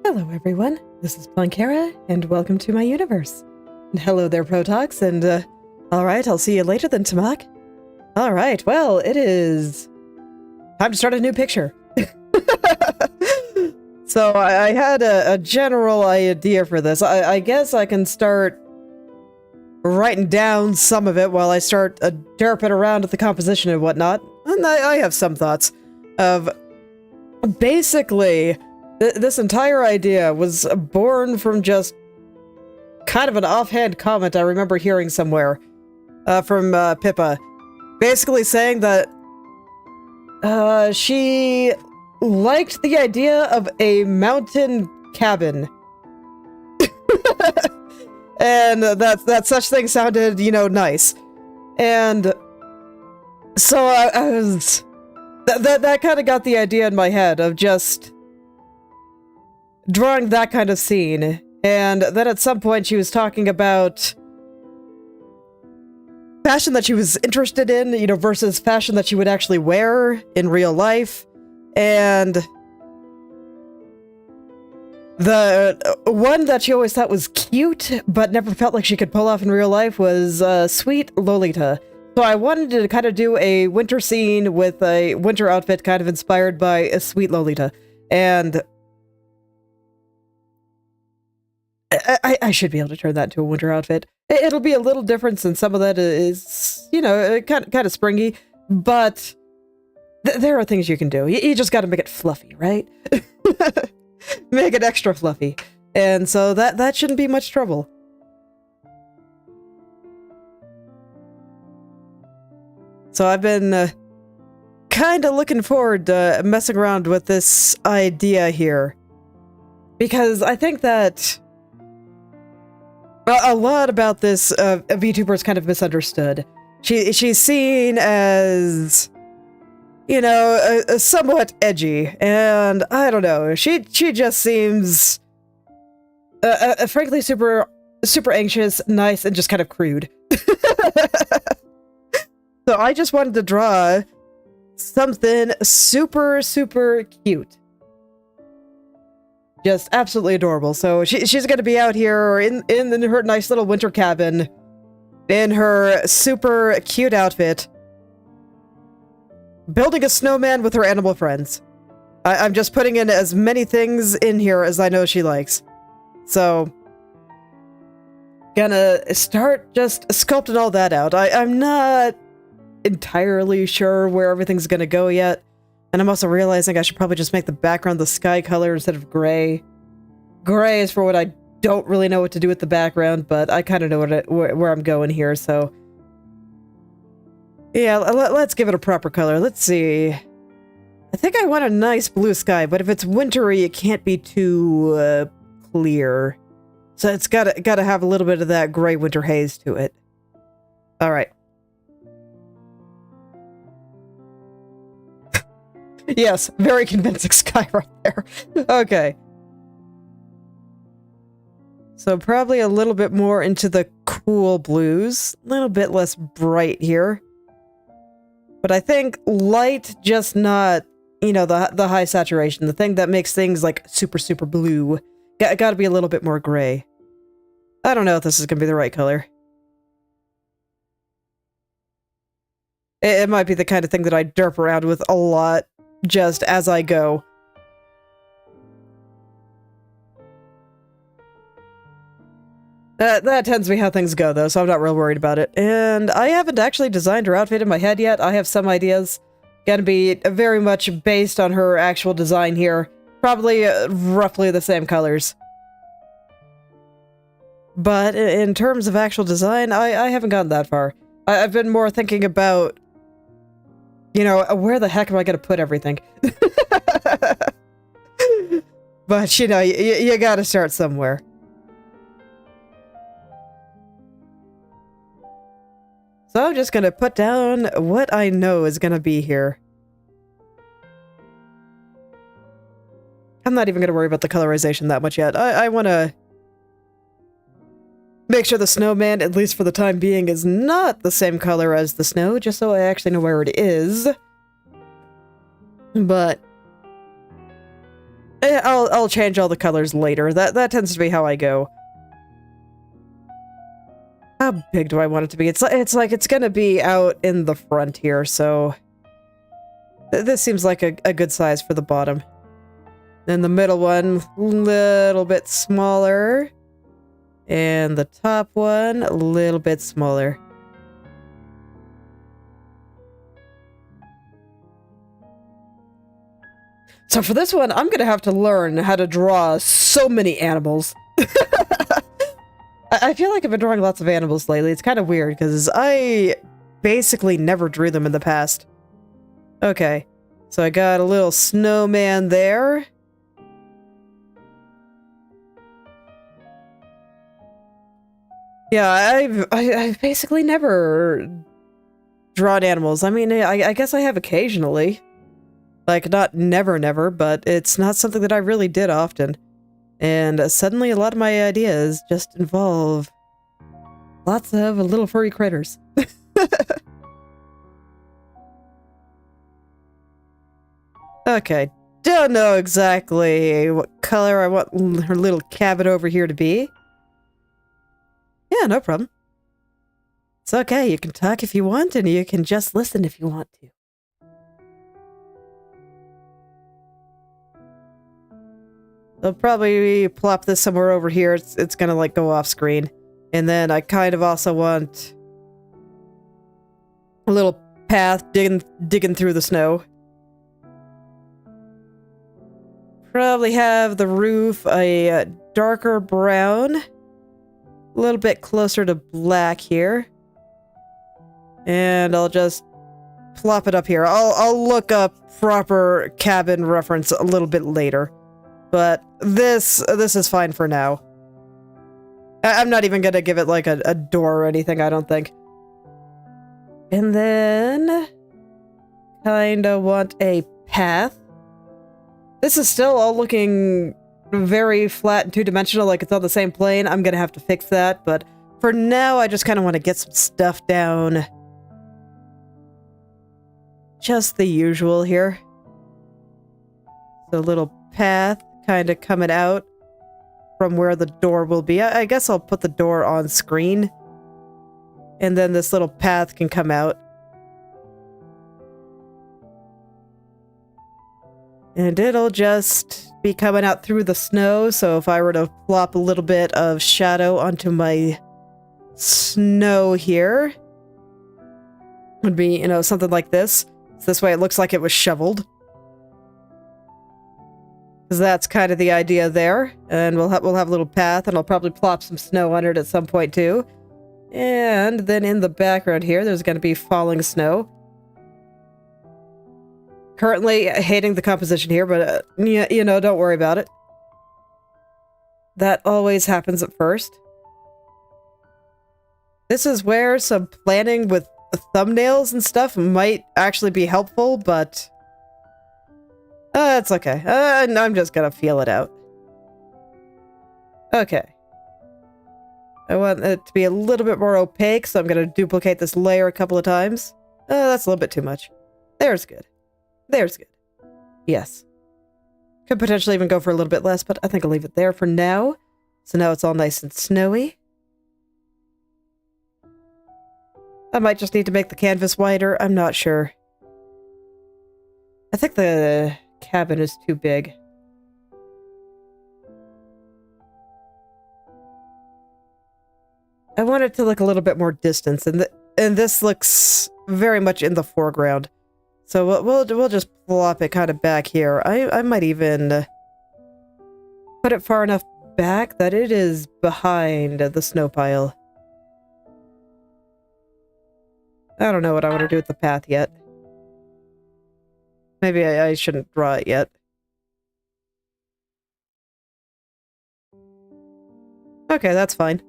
Hello everyone, this is Planckera, and welcome to my universe. And hello there, Protox, and alright, I'll see you later then, Tamak. Alright, well, it is time to start a new picture. So I had a general idea for this. I guess I can start writing down some of it while I start derping around with the composition and whatnot. And I have some thoughts of basically this entire idea was born from just kind of an offhand comment I remember hearing somewhere from Pippa, basically saying that she liked the idea of a mountain cabin. And that such thing sounded, you know, nice. And so I was... That kind of got the idea in my head of just drawing that kind of scene. And then at some point she was talking about fashion that she was interested in, you know, versus fashion that she would actually wear in real life. And the one that she always thought was cute, but never felt like she could pull off in real life was Sweet Lolita. So I wanted to kind of do a winter scene with a winter outfit kind of inspired by a Sweet Lolita. And I should be able to turn that into a winter outfit. It'll be a little different since some of that is, you know, kind of springy, but there are things you can do. You just got to make it fluffy, right? Make it extra fluffy. And so that shouldn't be much trouble. So I've been kind of looking forward to messing around with this idea here. Because I think that a lot about this VTuber is kind of misunderstood. She's seen as, you know, somewhat edgy, and I don't know. She just seems, frankly, super anxious, nice, and just kind of crude. So I just wanted to draw something super cute. Just absolutely adorable. So she's going to be out here in her nice little winter cabin in her super cute outfit, building a snowman with her animal friends. I'm just putting in as many things in here as I know she likes. So, gonna start just sculpting all that out. I'm not entirely sure where everything's gonna go yet. And I'm also realizing I should probably just make the background the sky color instead of gray. Gray is for what I don't really know what to do with the background, but I kind of know where I'm going here, so... Yeah, let's give it a proper color. Let's see. I think I want a nice blue sky, but if it's wintry, it can't be too clear. So it's gotta have a little bit of that gray winter haze to it. All right. Yes, very convincing sky right there. Okay. So probably a little bit more into the cool blues. A little bit less bright here. But I think light, just not, you know, the high saturation. The thing that makes things like super blue. Gotta be a little bit more gray. I don't know if this is gonna be the right color. It might be the kind of thing that I derp around with a lot, just as I go. That tends to be how things go, though, so I'm not real worried about it. And I haven't actually designed her outfit in my head yet. I have some ideas. Gonna be very much based on her actual design here. Probably roughly the same colors. But in terms of actual design, I haven't gotten that far. I've been more thinking about, you know, where the heck am I gonna put everything? But, you know, you gotta start somewhere. So I'm just gonna put down what I know is gonna be here. I'm not even gonna worry about the colorization that much yet. I wanna make sure the snowman, at least for the time being, is not the same color as the snow, just so I actually know where it is. But I'll change all the colors later. That tends to be how I go. How big do I want it to be? It's like it's gonna be out in the front here, so this seems like a good size for the bottom. Then the middle one, little bit smaller. And the top one, a little bit smaller. So for this one, I'm gonna have to learn how to draw so many animals. I feel like I've been drawing lots of animals lately. It's kind of weird, because I basically never drew them in the past. Okay, so I got a little snowman there. Yeah, I've basically never drawn animals. I mean, I guess I have occasionally. Like, not never, but it's not something that I really did often. And suddenly a lot of my ideas just involve lots of little furry critters. Okay, don't know exactly what color I want her little cabin over here to be. Yeah, no problem. It's okay, you can talk if you want, and you can just listen if you want to. I'll probably plop this somewhere over here. It's gonna like go off screen. And then I kind of also want a little path digging through the snow. Probably have the roof a darker brown. A little bit closer to black here. And I'll just plop it up here. I'll look up proper cabin reference a little bit later. But this is fine for now. I'm not even gonna give it like a door or anything, I don't think. And then kinda want a path. This is still all looking very flat and two-dimensional, like it's on the same plane. I'm gonna have to fix that, but for now I just kinda want to get some stuff down. Just the usual here. So a little path kind of coming out from where the door will be. I guess I'll put the door on screen. And then this little path can come out. And it'll just be coming out through the snow, so if I were to plop a little bit of shadow onto my snow here, would be, you know, something like this. So this way it looks like it was shoveled. Because that's kind of the idea there. And we'll have a little path, and I'll probably plop some snow under it at some point too. And then in the background here, there's going to be falling snow. Currently hating the composition here, but you know, don't worry about it. That always happens at first. This is where some planning with thumbnails and stuff might actually be helpful, but it's okay. I'm just gonna feel it out. Okay. I want it to be a little bit more opaque, so I'm gonna duplicate this layer a couple of times. That's a little bit too much. There's good. There's good. Yes. Could potentially even go for a little bit less, but I think I'll leave it there for now. So now it's all nice and snowy. I might just need to make the canvas wider. I'm not sure. I think the cabin is too big. I want it to look a little bit more distant, and this looks very much in the foreground. So we'll just plop it kind of back here. I might even put it far enough back that it is behind the snow pile. I don't know what I want to do with the path yet. Maybe I shouldn't draw it yet. Okay, that's fine.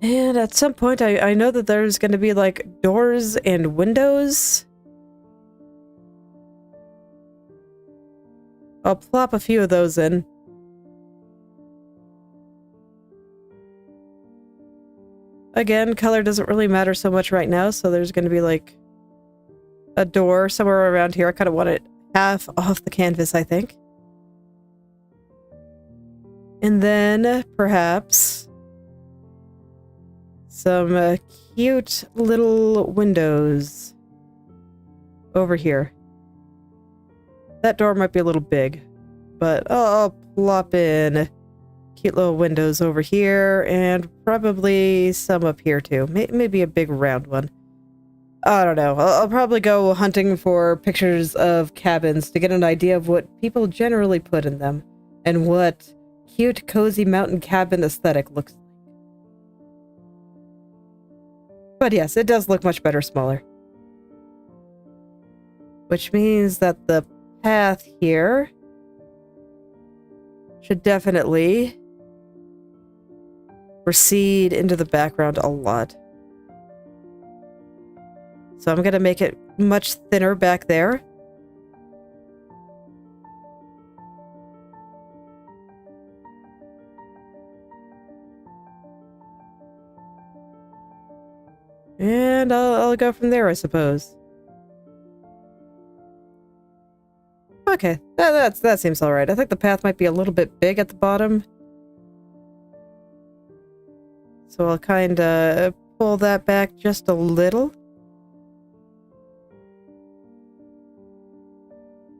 And at some point, I know that there's going to be, like, doors and windows. I'll plop a few of those in. Again, color doesn't really matter so much right now, so there's going to be like a door somewhere around here. I kind of want it half off the canvas, I think. And then, perhaps, some cute little windows over here. That door might be a little big, but I'll plop in cute little windows over here, and probably some up here too. Maybe a big round one. I don't know. I'll probably go hunting for pictures of cabins to get an idea of what people generally put in them, and what cute, cozy mountain cabin aesthetic looks like. But yes, it does look much better smaller. Which means that the path here should definitely recede into the background a lot. So I'm going to make it much thinner back there. And I'll go from there, I suppose. Okay, that seems alright. I think the path might be a little bit big at the bottom. So I'll kind of pull that back just a little.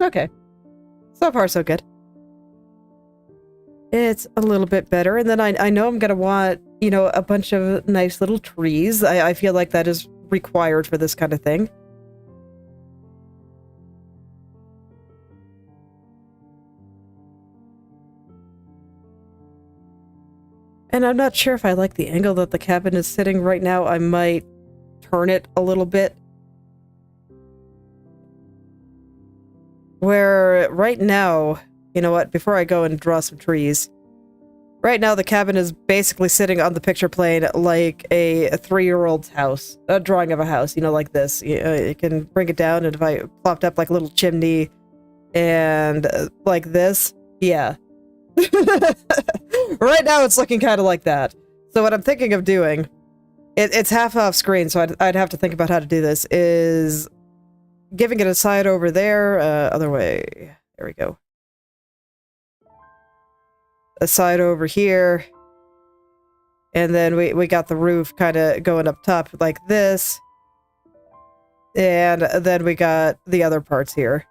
Okay. So far, so good. It's a little bit better. And then I know I'm going to want, you know, a bunch of nice little trees. I feel like that is required for this kind of thing. And I'm not sure if I like the angle that the cabin is sitting right now. I might turn it a little bit. Where right now, you know what, before I go and draw some trees, right now the cabin is basically sitting on the picture plane like a 3-year-old's house. A drawing of a house, you know, like this. You can bring it down, and if I plopped up like a little chimney and like this, yeah. Right now it's looking kind of like that. So what I'm thinking of doing, it's half off screen, so I'd have to think about how to do this, is giving it a side over there, other way, there we go. A side over here, and then we got the roof kind of going up top like this, and then we got the other parts here.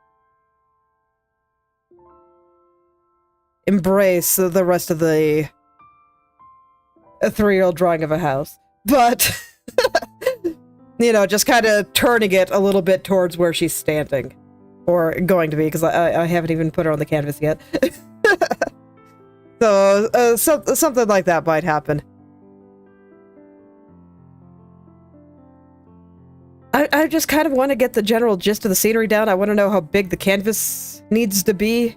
Embrace the rest of a 3-year-old drawing of a house. But, you know, just kind of turning it a little bit towards where she's standing. Or going to be, because I haven't even put her on the canvas yet. So, something like that might happen. I just kind of want to get the general gist of the scenery down. I want to know how big the canvas needs to be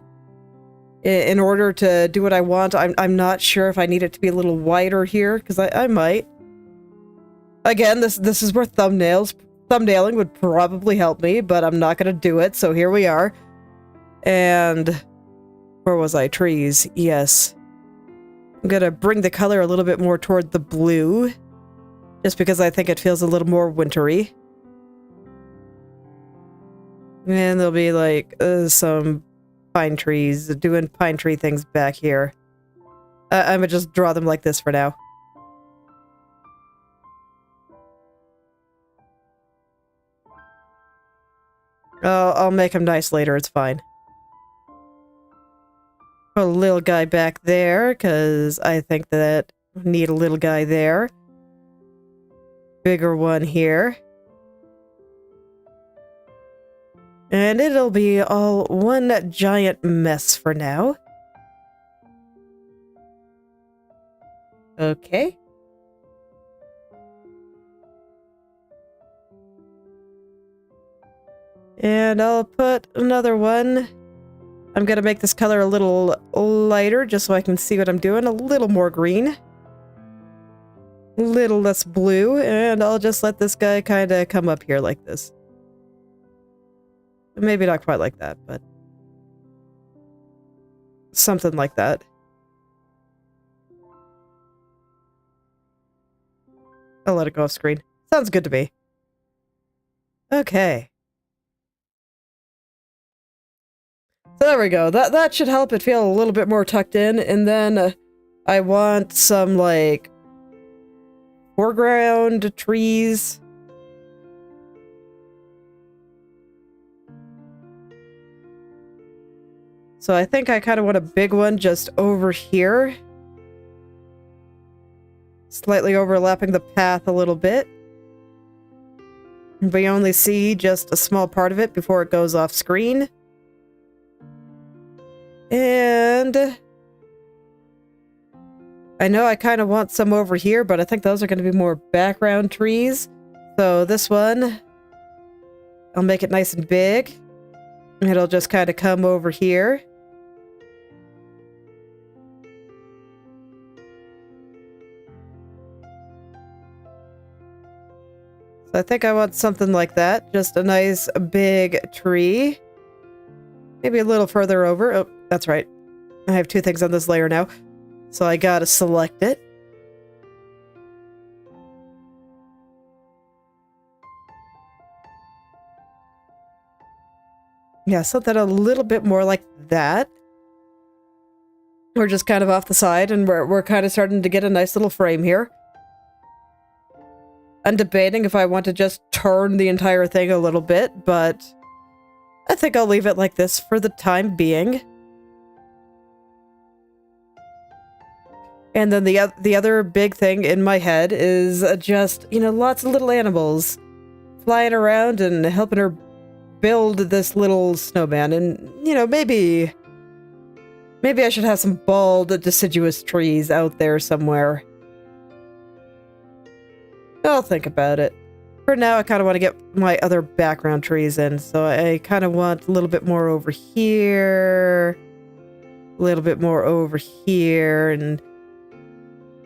in order to do what I want. I'm not sure if I need it to be a little wider here, because I might. Again, this is where thumbnailing would probably help me, but I'm not going to do it, so here we are. And where was I? Trees, yes. I'm going to bring the color a little bit more toward the blue, just because I think it feels a little more wintry. And there'll be like some pine trees, doing pine tree things back here. I'm gonna just draw them like this for now. I'll make them nice later, it's fine. Put a little guy back there, because I think that I need a little guy there. Bigger one here. And it'll be all one giant mess for now. Okay. And I'll put another one. I'm gonna make this color a little lighter, just so I can see what I'm doing. A little more green. A little less blue. And I'll just let this guy kind of come up here like this. Maybe not quite like that, but something like that. I'll let it go off screen. Sounds good to me. Okay. So there we go. That should help it feel a little bit more tucked in. And then I want some, like, foreground trees. So I think I kind of want a big one just over here. Slightly overlapping the path a little bit. But you only see just a small part of it before it goes off screen. And I know I kind of want some over here, but I think those are going to be more background trees. So this one, I'll make it nice and big. It'll just kind of come over here. So I think I want something like that. Just a nice big tree. Maybe a little further over. Oh, that's right. I have two things on this layer now. So I gotta select it. Yeah, something a little bit more like that. We're just kind of off the side, and we're kind of starting to get a nice little frame here. I'm debating if I want to just turn the entire thing a little bit, but I think I'll leave it like this for the time being. And then the other big thing in my head is just, you know, lots of little animals flying around and helping her build this little snowman. And, you know, maybe I should have some bald, deciduous trees out there somewhere. I'll think about it. For now, I kind of want to get my other background trees in, so I kind of want a little bit more over here, a little bit more over here, and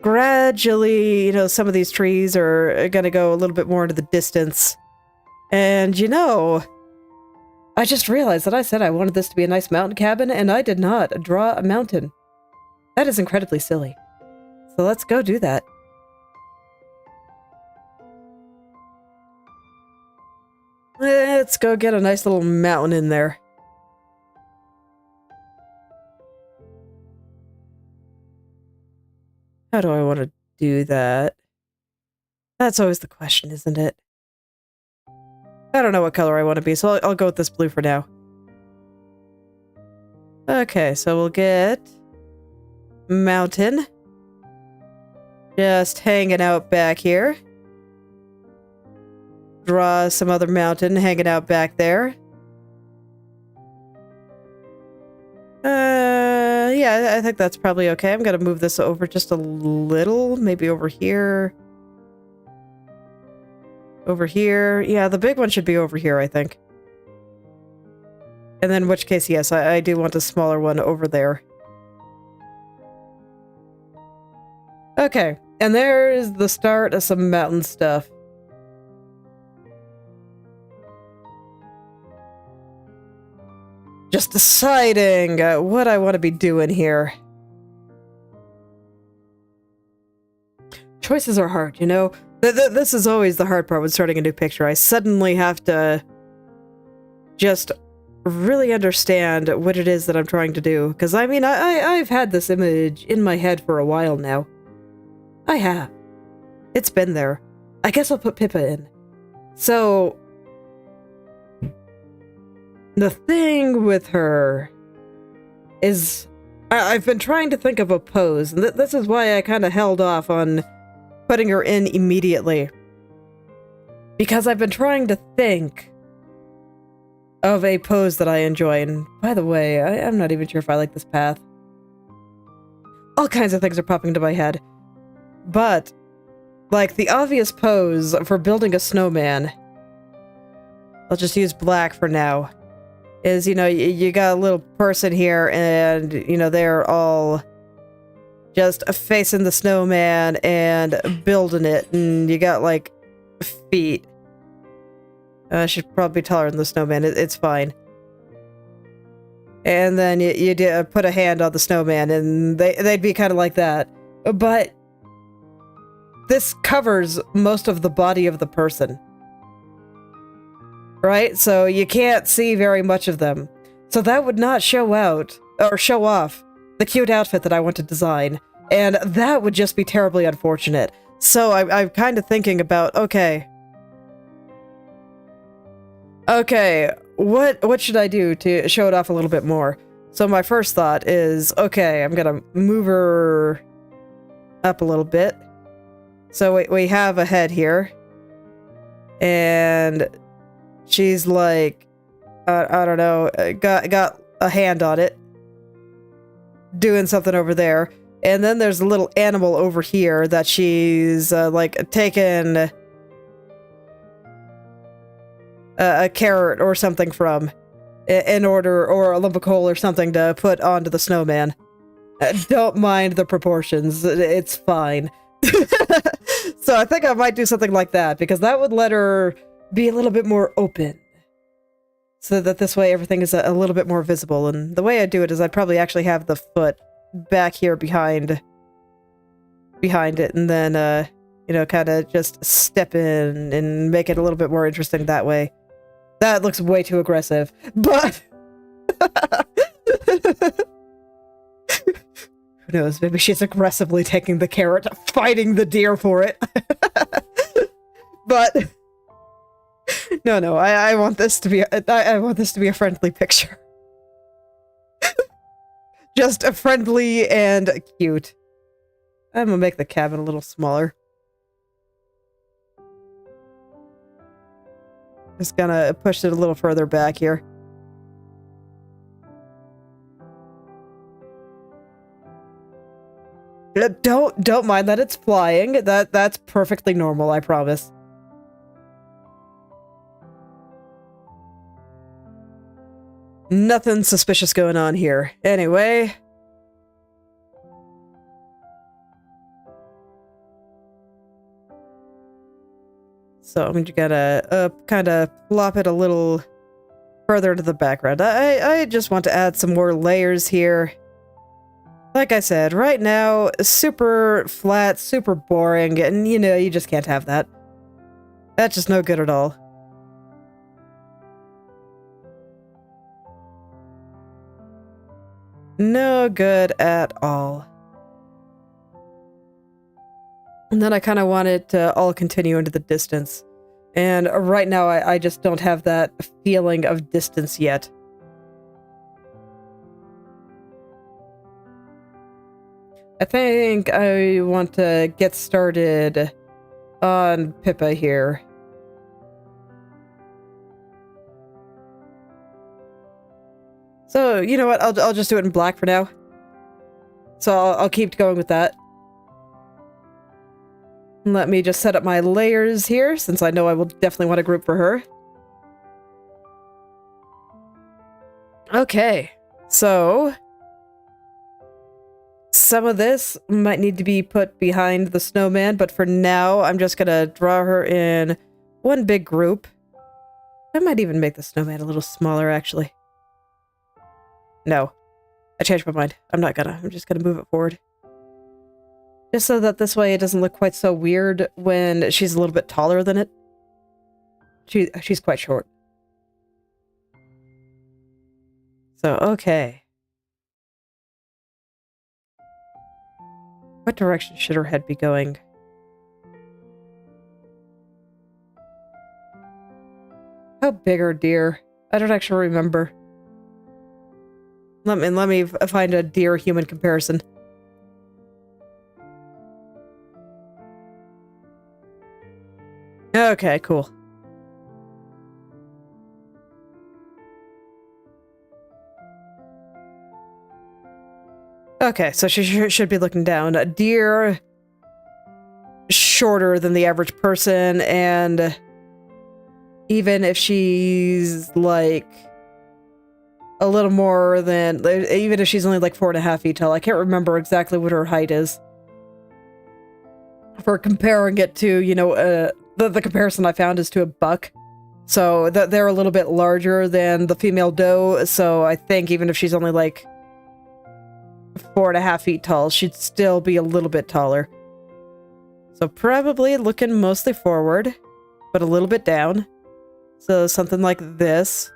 gradually, you know, some of these trees are going to go a little bit more into the distance. And, you know, I just realized that I said I wanted this to be a nice mountain cabin, and I did not draw a mountain. That is incredibly silly. So let's go do that. Let's go get a nice little mountain in there. How do I want to do that? That's always the question, isn't it? I don't know what color I want to be, so I'll go with this blue for now. Okay, so we'll get mountain. Just hanging out back here. Draw some other mountain hanging out back there. Yeah, I think that's probably okay. I'm gonna move this over just a little, maybe over here. Over here. Yeah, the big one should be over here, I think. And then in which case, yes, I do want a smaller one over there. Okay, and there's the start of some mountain stuff. Just deciding what I want to be doing here. Choices are hard, you know? This is always the hard part when starting a new picture. I suddenly have to just really understand what it is that I'm trying to do. Because, I mean, I've had this image in my head for a while now. I have. It's been there. I guess I'll put Pippa in. So the thing with her is I've been trying to think of a pose, and this is why I kind of held off on putting her in immediately. Because I've been trying to think of a pose that I enjoy, and by the way, I'm not even sure if I like this path. All kinds of things are popping into my head. But, like, the obvious pose for building a snowman, I'll just use black for now, is, you know, you got a little person here, and, you know, they're all just facing the snowman and building it, and you got, like, feet. I should probably be taller than the snowman, it's fine. And then you put a hand on the snowman, and they'd be kind of like that. But this covers most of the body of the person. Right? So you can't see very much of them. So that would not show out, or show off, the cute outfit that I want to design. And that would just be terribly unfortunate. So I'm kind of thinking about, okay, what should I do to show it off a little bit more? So my first thought is, okay, I'm gonna move her up a little bit. So we have a head here. And she's like, I don't know, got a hand on it. Doing something over there. And then there's a little animal over here that she's, like, taken a carrot or something from in order, or a lump of coal or something to put onto the snowman. Don't mind the proportions. It's fine. So I think I might do something like that, because that would let her be a little bit more open. So that this way everything is a little bit more visible. And the way I do it is I'd probably actually have the foot back here behind it, and then, you know, kind of just step in and make it a little bit more interesting that way. That looks way too aggressive, but... Who knows, maybe she's aggressively taking the carrot, fighting the deer for it. But... No, I want this to be I want this to be a friendly picture. Just a friendly and cute. I'm gonna make the cabin a little smaller. Just gonna push it a little further back here. Don't mind that it's flying. That's perfectly normal, I promise. Nothing suspicious going on here. Anyway. So I'm just gonna kind of plop it a little further into the background. I just want to add some more layers here. Like I said, right now, super flat, super boring, and you know, you just can't have that. That's just no good at all. No good at all. And then I kind of want it to all continue into the distance. And right now I just don't have that feeling of distance yet. I think I want to get started on Pippa here. So, you know what, I'll just do it in black for now. So I'll keep going with that. Let me just set up my layers here, since I know I will definitely want a group for her. Okay, so... some of this might need to be put behind the snowman, but for now, I'm just gonna draw her in one big group. I might even make the snowman a little smaller, actually. No. I changed my mind. I'm not gonna. I'm just gonna move it forward. Just so that this way it doesn't look quite so weird when she's a little bit taller than it. She's quite short. So, okay. What direction should her head be going? How big are deer? I don't actually remember. Let me find a deer-human comparison. Okay, cool. Okay, so she should be looking down. A deer, shorter than the average person, and even if she's like a little more than, even if she's only like 4.5 feet tall, I can't remember exactly what her height is. For comparing it to, you know, the comparison I found is to a buck. So they're a little bit larger than the female doe, so I think even if she's only like 4.5 feet tall, she'd still be a little bit taller. So probably looking mostly forward, but a little bit down. So something like this.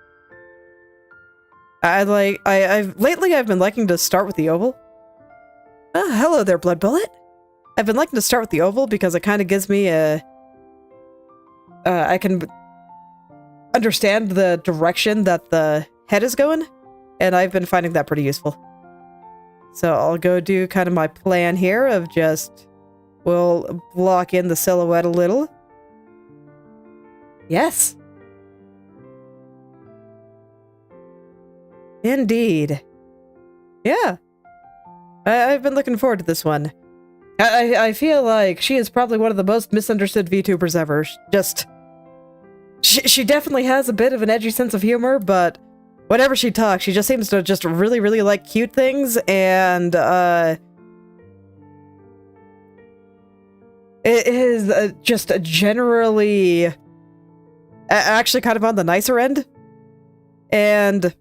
Lately I've been liking to start with the oval. Hello there, Blood Bullet. I've been liking to start with the oval because it kind of gives me I can understand the direction that the head is going, and I've been finding that pretty useful. So I'll go do kind of my plan here of just, we'll block in the silhouette a little. Yes. Indeed. Yeah. I've been looking forward to this one. I feel like she is probably one of the most misunderstood VTubers ever. She definitely has a bit of an edgy sense of humor, but whenever she talks, she just seems to just really, really like cute things, and it is just generally actually kind of on the nicer end. And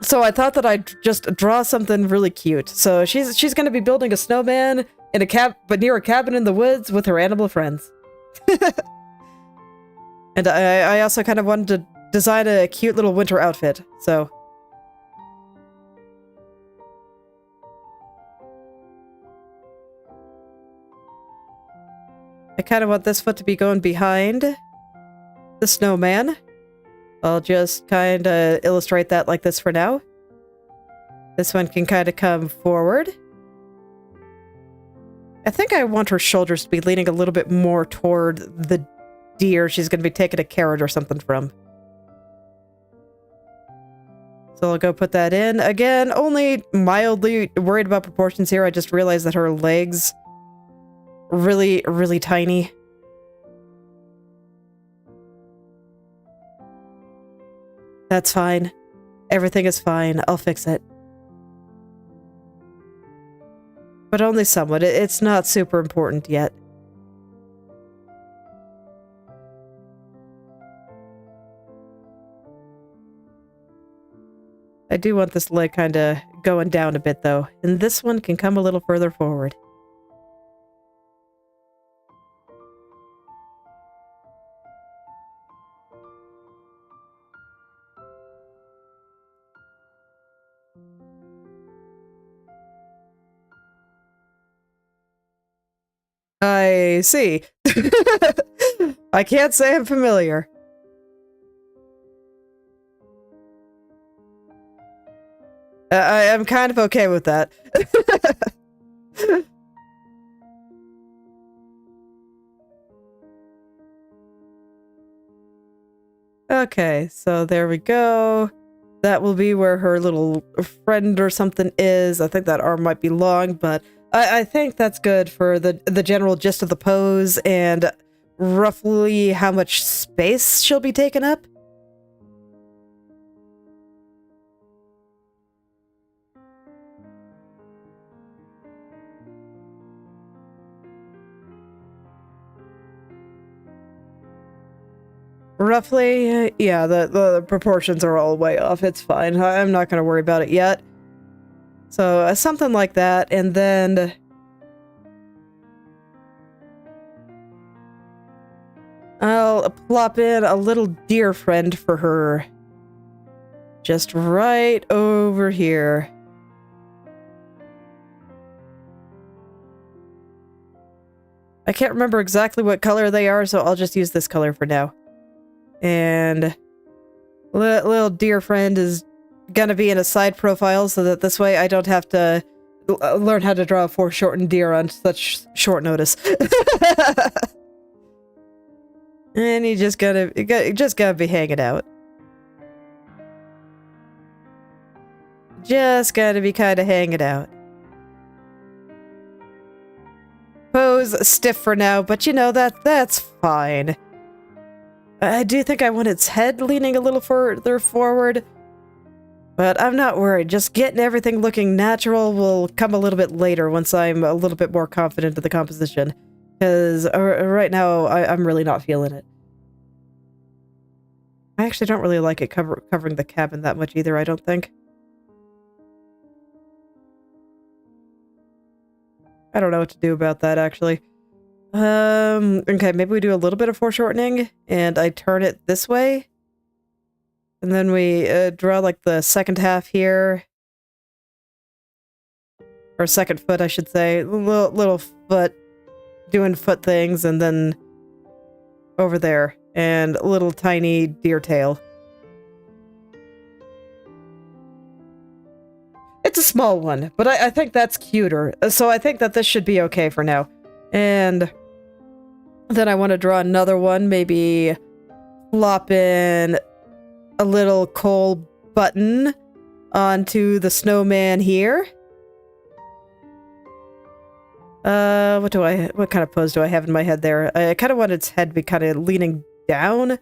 so I thought that I'd just draw something really cute. So she's going to be building a snowman in but near a cabin in the woods with her animal friends. And I also kind of wanted to design a cute little winter outfit, so. I kind of want this foot to be going behind the snowman. I'll just kind of illustrate that like this for now. This one can kind of come forward. I think I want her shoulders to be leaning a little bit more toward the deer she's going to be taking a carrot or something from. So I'll go put that in. Again, only mildly worried about proportions here. I just realized that her legs really, really tiny. That's fine. Everything is fine. I'll fix it. But only somewhat. It's not super important yet. I do want this leg kind of going down a bit, though. And this one can come a little further forward. I see. I can't say I'm familiar. I am kind of okay with that. Okay, so there we go. That will be where her little friend or something is. I think that arm might be long, but I think that's good for the general gist of the pose and roughly how much space she'll be taking up. Roughly, yeah, the proportions are all way off. It's fine. I'm not going to worry about it yet. So, something like that, and then I'll plop in a little deer friend for her. Just right over here. I can't remember exactly what color they are, so I'll just use this color for now. And little deer friend is gonna be in a side profile so that this way I don't have to learn how to draw a foreshortened deer on such short notice. And you just gotta be hanging out. Just gotta be kind of hanging out. Pose stiff for now, but you know, that's fine. I do think I want its head leaning a little further forward, but I'm not worried. Just getting everything looking natural will come a little bit later once I'm a little bit more confident in the composition, because right now I'm really not feeling it. I actually don't really like it covering the cabin that much either, I don't think. I don't know what to do about that, actually. Okay, maybe we do a little bit of foreshortening, and I turn it this way. And then we draw, like, the second half here. Or second foot, I should say. Little foot doing foot things, and then over there. And a little tiny deer tail. It's a small one, but I think that's cuter. So I think that this should be okay for now. And then I want to draw another one, maybe flop in a little coal button onto the snowman here. What kind of pose do I have in my head there? I kind of want its head to be kind of leaning down.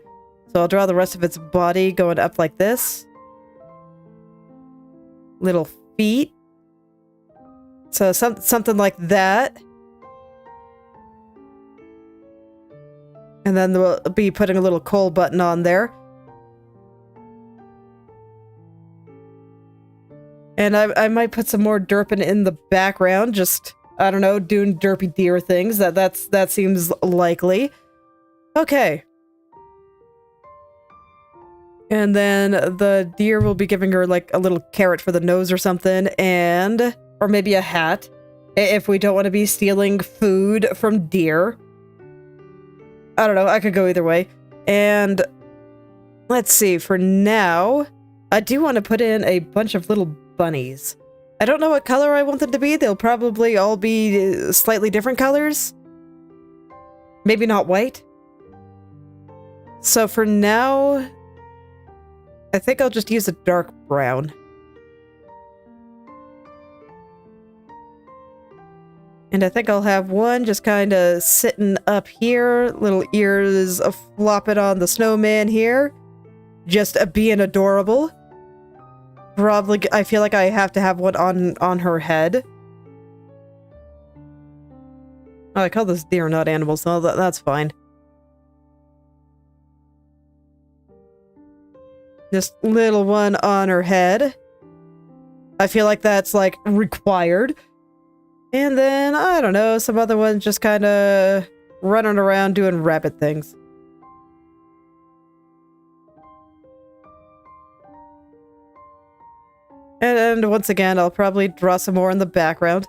So I'll draw the rest of its body going up like this. Little feet. So something like that. And then we'll be putting a little coal button on there. And I might put some more derping in the background, just, I don't know, doing derpy deer things. That seems likely. Okay. And then the deer will be giving her, like, a little carrot for the nose or something, and, or maybe a hat, if we don't want to be stealing food from deer. I don't know, I could go either way. And let's see, for now, I do want to put in a bunch of little bunnies. I don't know what color I want them to be. They'll probably all be slightly different colors. Maybe not white. So for now, I think I'll just use a dark brown. And I think I'll have one just kind of sitting up here, little ears flopping on the snowman here, just being adorable. Probably, I feel like I have to have one on her head. Oh, I call this deer, not animals, so that's fine. Just little one on her head. I feel like that's, like, required. And then, I don't know, some other ones just kind of running around doing rabbit things. And once again, I'll probably draw some more in the background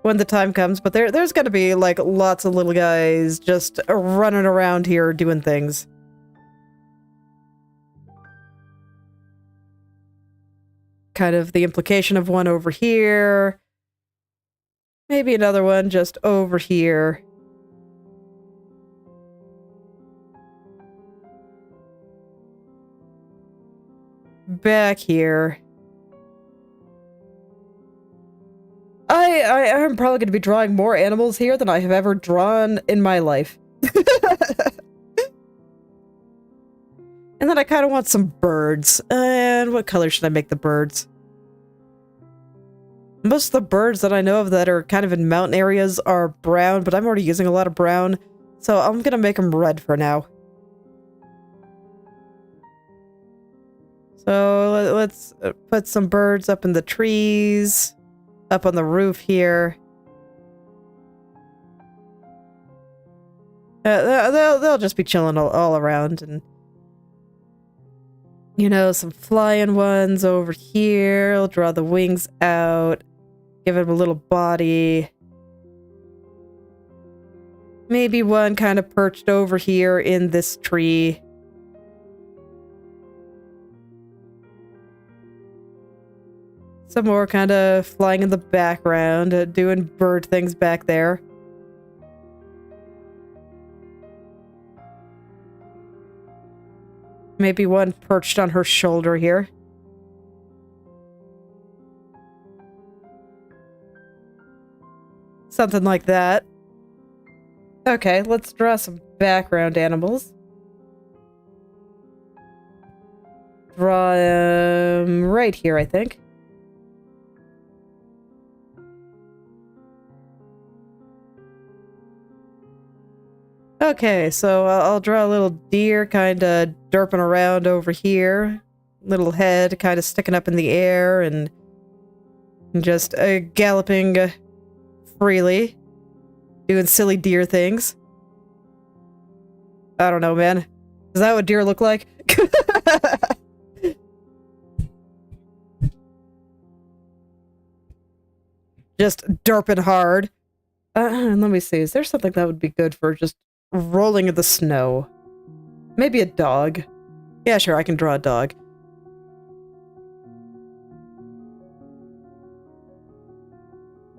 when the time comes, but there's gonna be, like, lots of little guys just running around here doing things. Kind of the implication of one over here. Maybe another one just over here. Back here. I'm probably going to be drawing more animals here than I have ever drawn in my life. And then I kind of want some birds. And what color should I make the birds? Most of the birds that I know of that are kind of in mountain areas are brown, but I'm already using a lot of brown, so I'm going to make them red for now. So let's put some birds up in the trees, up on the roof here. They'll just be chilling all around, and you know, some flying ones over here. I'll draw the wings out, give them a little body. Maybe one kind of perched over here in this tree. Some more kind of flying in the background, doing bird things back there. Maybe one perched on her shoulder here. Something like that. Okay, let's draw some background animals. Draw them right here, I think. Okay, so I'll draw a little deer kind of derping around over here. Little head kind of sticking up in the air and just galloping freely. Doing silly deer things. I don't know, man. Is that what deer look like? Just derping hard. Let me see. Is there something that would be good for just rolling in the snow? Maybe a dog. Yeah, sure, I can draw a dog.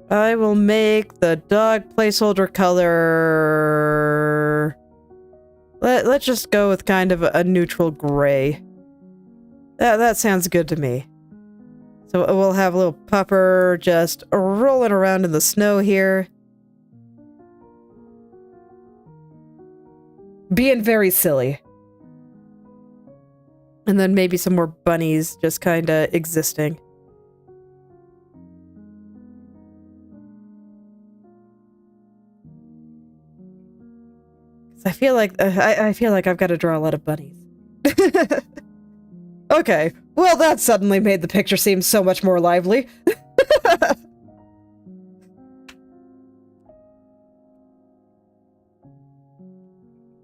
I will make the dog placeholder color... Let's just go with kind of a neutral gray. That sounds good to me. So we'll have a little pupper just rolling around in the snow here. Being very silly. And then maybe some more bunnies just kind of existing. I feel like I've got to draw a lot of bunnies. Okay, well that suddenly made the picture seem so much more lively.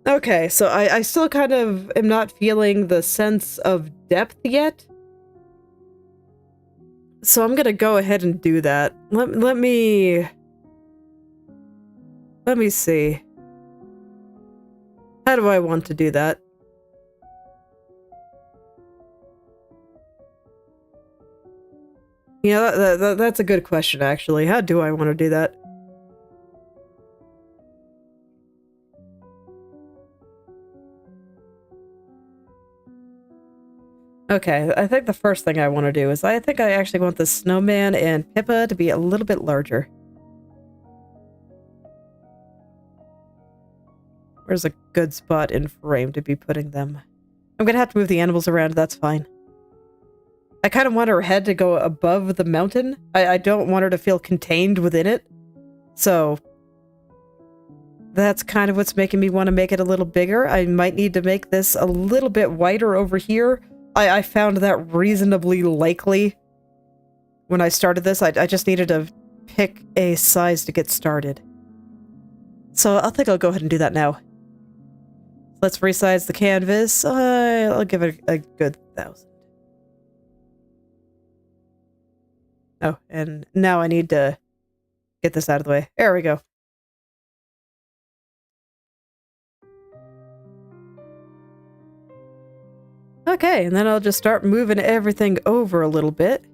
Okay, so I still kind of am not feeling the sense of depth yet. So I'm gonna go ahead and do that. Let me see. How do I want to do that? You know, that's a good question, actually. How do I want to do that? Okay, I think the first thing I want to do is I think I actually want the snowman and Pippa to be a little bit larger. Where's a good spot in frame to be putting them? I'm gonna have to move the animals around, that's fine. I kind of want her head to go above the mountain. I don't want her to feel contained within it. So that's kind of what's making me want to make it a little bigger. I might need to make this a little bit wider over here. I found that reasonably likely when I started this. I just needed to pick a size to get started. So I think I'll go ahead and do that now. Let's resize the canvas. I'll give it a good 1,000. Oh, and now I need to get this out of the way. There we go. Okay, and then I'll just start moving everything over a little bit.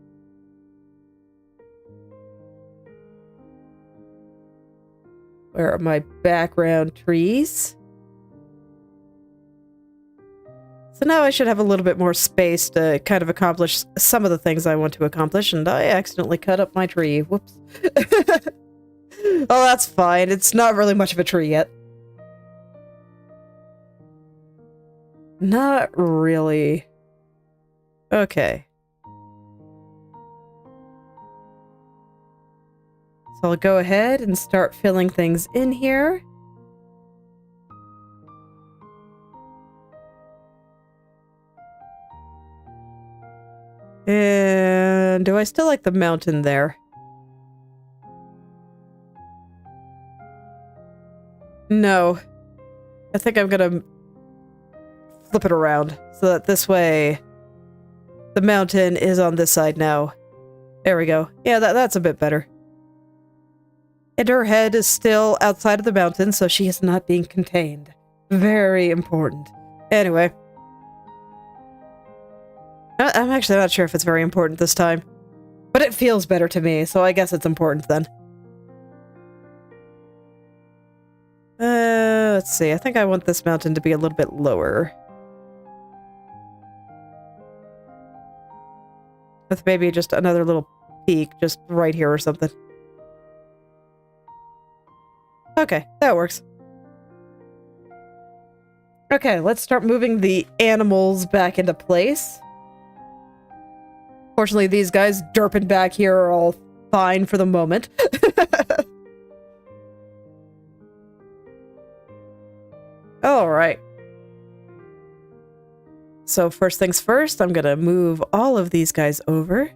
Where are my background trees? So now I should have a little bit more space to kind of accomplish some of the things I want to accomplish, and I accidentally cut up my tree. Whoops. Oh, that's fine. It's not really much of a tree yet. Not really. Okay. So I'll go ahead and start filling things in here. And do I still like the mountain there? No. I think I'm gonna flip it around so that this way the mountain is on this side now. There we go. Yeah, that's a bit better. And her head is still outside of the mountain, so she is not being contained. Very important. Anyway. I'm actually not sure if it's very important this time. But it feels better to me, so I guess it's important then. Let's see. I think I want this mountain to be a little bit lower. With maybe just another little peak just right here or something. Okay, that works. Okay, let's start moving the animals back into place. Fortunately, these guys derping back here are all fine for the moment. Alright. So first things first, I'm gonna move all of these guys over.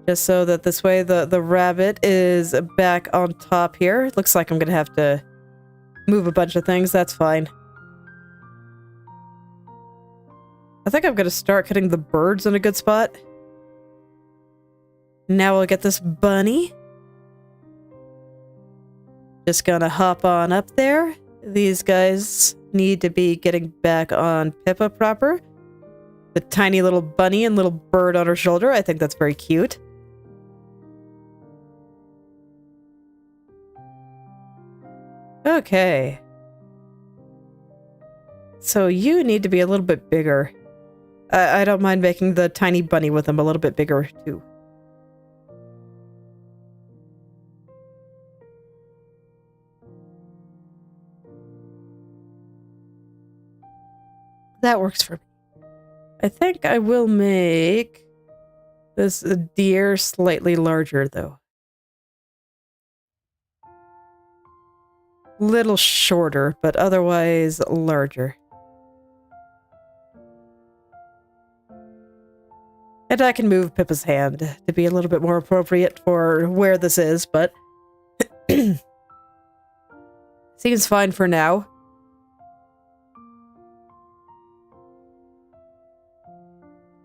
Just so that this way the rabbit is back on top here. Looks like I'm gonna have to move a bunch of things. That's fine. I think I'm gonna start cutting the birds in a good spot. Now we'll get this bunny. Just gonna hop on up there. These guys need to be getting back on Pippa proper. The tiny little bunny and little bird on her shoulder. I think that's very cute. Okay. So you need to be a little bit bigger. I don't mind making the tiny bunny with them a little bit bigger too. That works for me. I think I will make this deer slightly larger though. Little shorter, but otherwise larger. And I can move Pippa's hand to be a little bit more appropriate for where this is, but seems fine for now.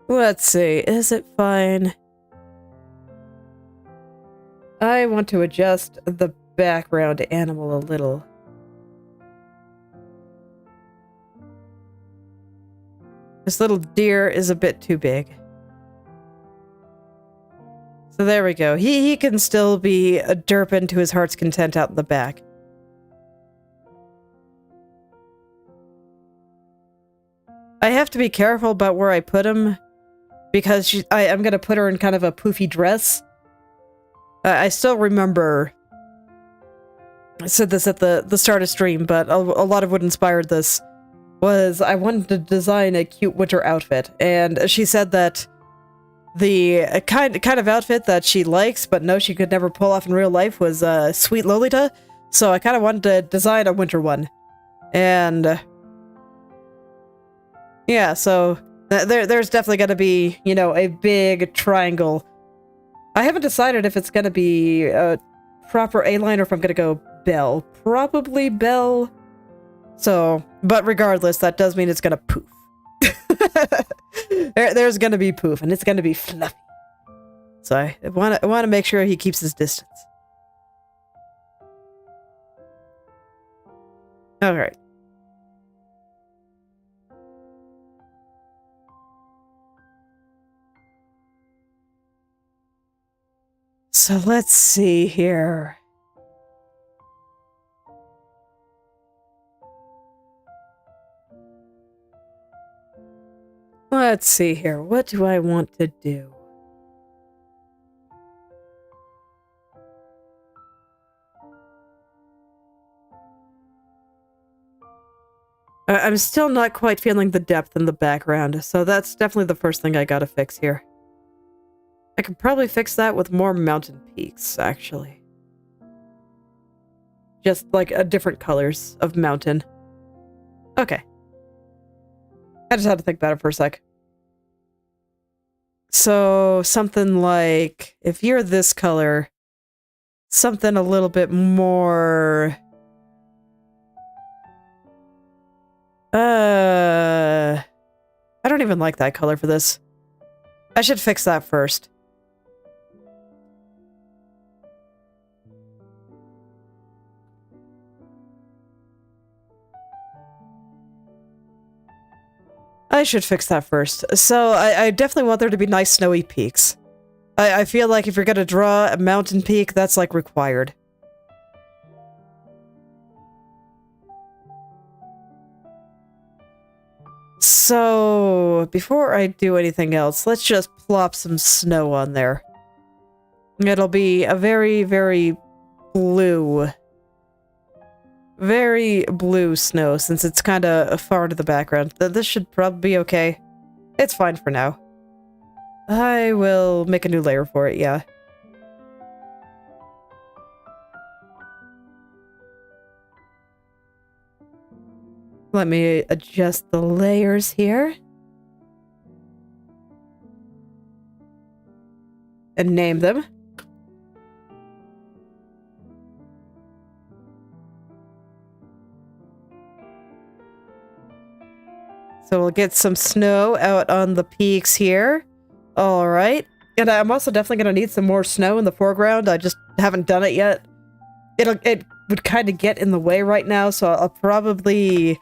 Let's see, is it fine? I want to adjust the background animal a little. This little deer is a bit too big. So there we go. He can still be a derping to his heart's content out in the back. I have to be careful about where I put him because I'm going to put her in kind of a poofy dress. I still remember I said this at the start of stream, but a lot of what inspired this was I wanted to design a cute winter outfit, and she said that the kind of outfit that she likes, but no, she could never pull off in real life was Sweet Lolita, so I kind of wanted to design a winter one. And yeah, so there's definitely going to be, you know, a big triangle. I haven't decided if it's going to be a proper A-line or if I'm going to go Bell. Probably Bell. So, but regardless, that does mean it's going to poof. There's going to be poof, and it's going to be fluffy. So I want to make sure he keeps his distance. All right. So let's see here. Let's see here. What do I want to do? I'm still not quite feeling the depth in the background, so that's definitely the first thing I gotta fix here. I could probably fix that with more mountain peaks, actually. Just like different colors of mountain. Okay. I just had to think about it for a sec. So, something like, if you're this color, something a little bit more... I don't even like that color for this. I should fix that first. I should fix that first. So, I definitely want there to be nice snowy peaks. I feel like if you're gonna draw a mountain peak, that's like required. So, before I do anything else, let's just plop some snow on there. It'll be a very, very blue snow, since it's kind of far into the background. This should probably be okay. It's fine for now. I will make a new layer for it, yeah. Let me adjust the layers here. and name them. So we'll get some snow out on the peaks here. All right. And I'm also definitely going to need some more snow in the foreground. I just haven't done it yet. It would kind of get in the way right now, so I'll probably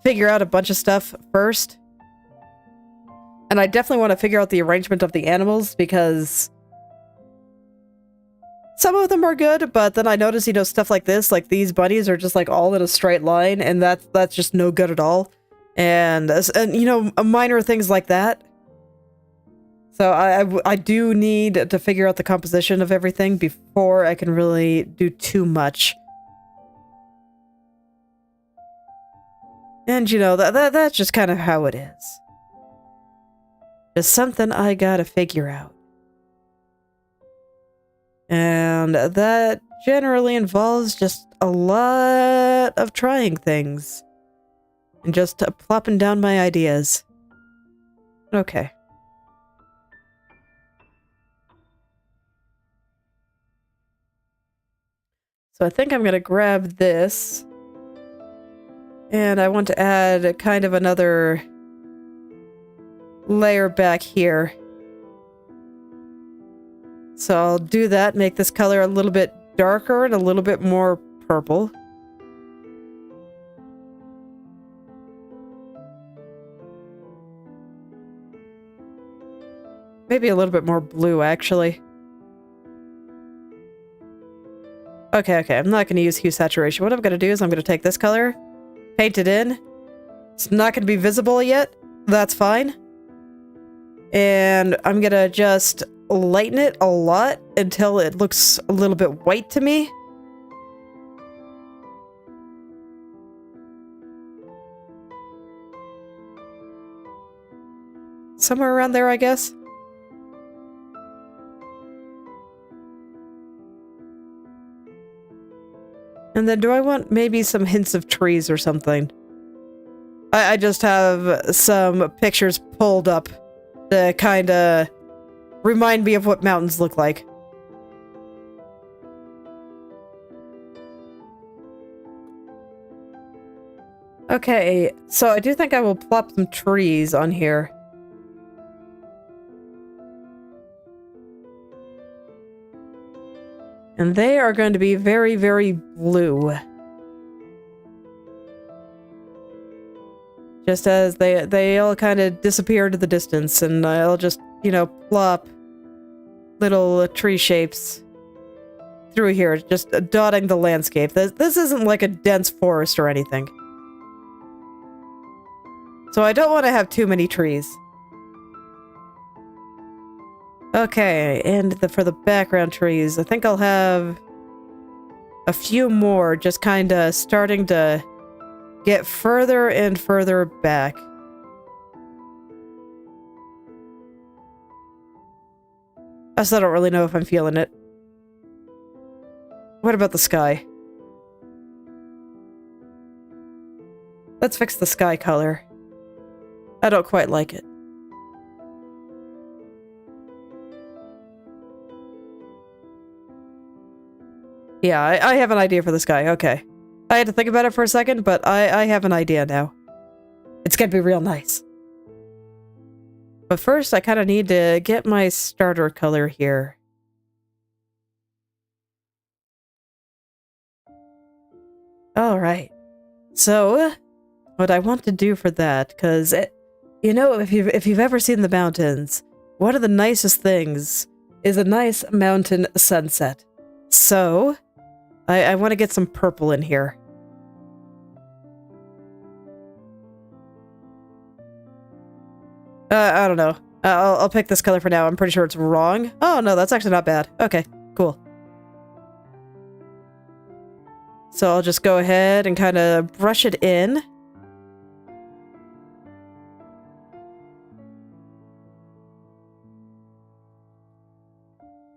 figure out a bunch of stuff first. And I definitely want to figure out the arrangement of the animals, because some of them are good, but then I notice, you know, stuff like this, like these bunnies are just like all in a straight line, and that's just no good at all. And you know, minor things like that. So I do need to figure out the composition of everything before I can really do too much. And you know, that's just kind of how it is. Just something I gotta figure out. And that generally involves just a lot of trying things. And just plopping down my ideas. Okay. So I think I'm going to grab this. And I want to add kind of another layer back here. So I'll do that, make this color a little bit darker and a little bit more purple. Maybe a little bit more blue, actually. Okay, I'm not going to use hue saturation. What I'm going to do is I'm going to take this color, paint it in. It's not going to be visible yet. That's fine. And I'm going to just lighten it a lot until it looks a little bit white to me. Somewhere around there, I guess. And then do I want maybe some hints of trees or something? I just have some pictures pulled up to kind of remind me of what mountains look like. Okay, so I do think I will plop some trees on here. And they are going to be very, very blue. Just as they all kind of disappear into the distance, and I'll just, you know, plop little tree shapes through here, just dotting the landscape. This isn't like a dense forest or anything. So I don't want to have too many trees. Okay, and for the background trees, I think I'll have a few more, just kind of starting to get further and further back. I still don't really know if I'm feeling it. What about the sky? Let's fix the sky color. I don't quite like it. Yeah, I have an idea for this guy. Okay. I had to think about it for a second, but I have an idea now. It's gonna be real nice. But first, I kind of need to get my starter color here. Alright. So, what I want to do for that, because, you know, if you've ever seen the mountains, one of the nicest things is a nice mountain sunset. So, I want to get some purple in here. I don't know. I'll pick this color for now. I'm pretty sure it's wrong. Oh, no, that's actually not bad. Okay, cool. So I'll just go ahead and kind of brush it in.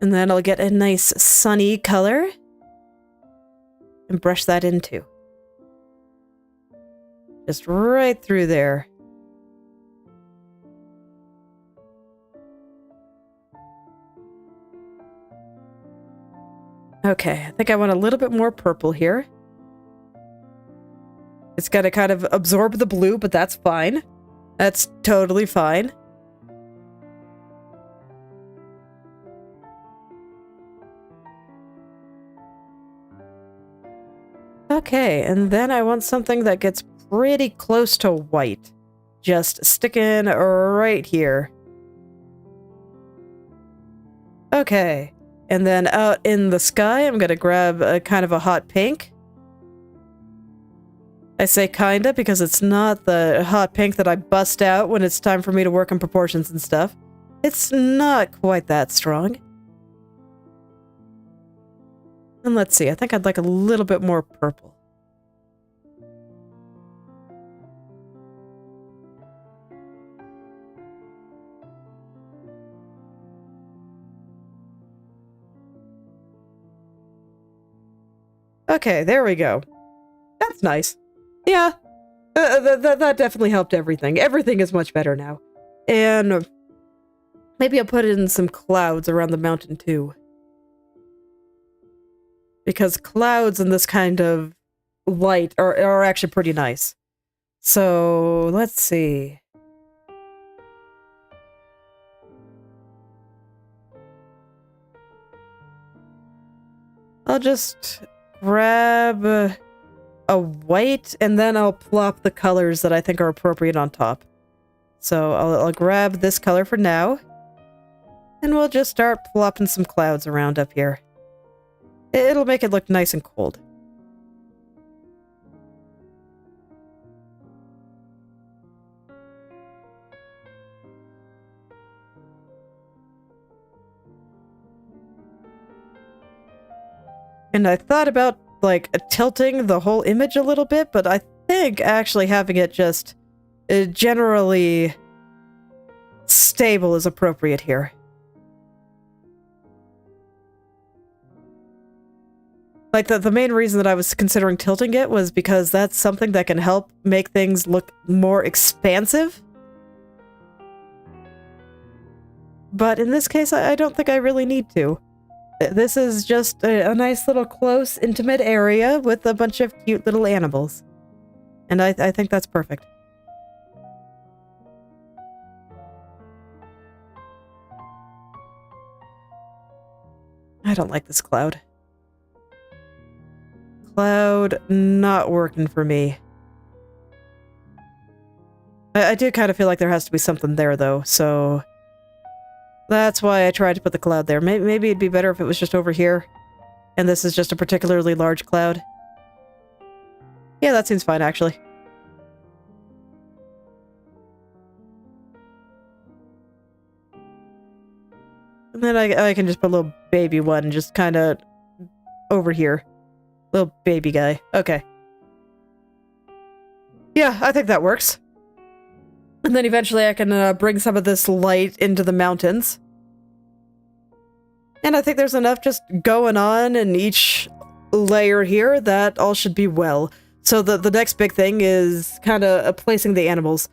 And then I'll get a nice sunny color. And brush that in too. Just right through there. Okay, I think I want a little bit more purple here. It's gonna kind of absorb the blue, but that's fine. That's totally fine. Okay, and then I want something that gets pretty close to white. Just sticking right here. Okay, and then out in the sky, I'm gonna grab a kind of a hot pink. I say kinda because it's not the hot pink that I bust out when it's time for me to work on proportions and stuff. It's not quite that strong. And let's see, I think I'd like a little bit more purple. Okay, there we go. That's nice. Yeah, that definitely helped everything. Everything is much better now. And maybe I'll put in some clouds around the mountain too. Because clouds in this kind of light are actually pretty nice. So, let's see. I'll just grab a white, and then I'll plop the colors that I think are appropriate on top. So I'll grab this color for now, and we'll just start plopping some clouds around up here. It'll make it look nice and cold. And I thought about, like, tilting the whole image a little bit, but I think actually having it just generally stable is appropriate here. Like, the main reason that I was considering tilting it was because that's something that can help make things look more expansive. But in this case, I don't think I really need to. This is just a nice little close, intimate area with a bunch of cute little animals. And I think that's perfect. I don't like this cloud. Cloud not working for me. I do kind of feel like there has to be something there, though, so that's why I tried to put the cloud there. Maybe it'd be better if it was just over here, and this is just a particularly large cloud. Yeah, that seems fine, actually. And then I can just put a little baby one just kind of over here. Little baby guy. Okay. Yeah, I think that works. And then eventually I can bring some of this light into the mountains. And I think there's enough just going on in each layer here that all should be well. So the next big thing is kind of placing the animals.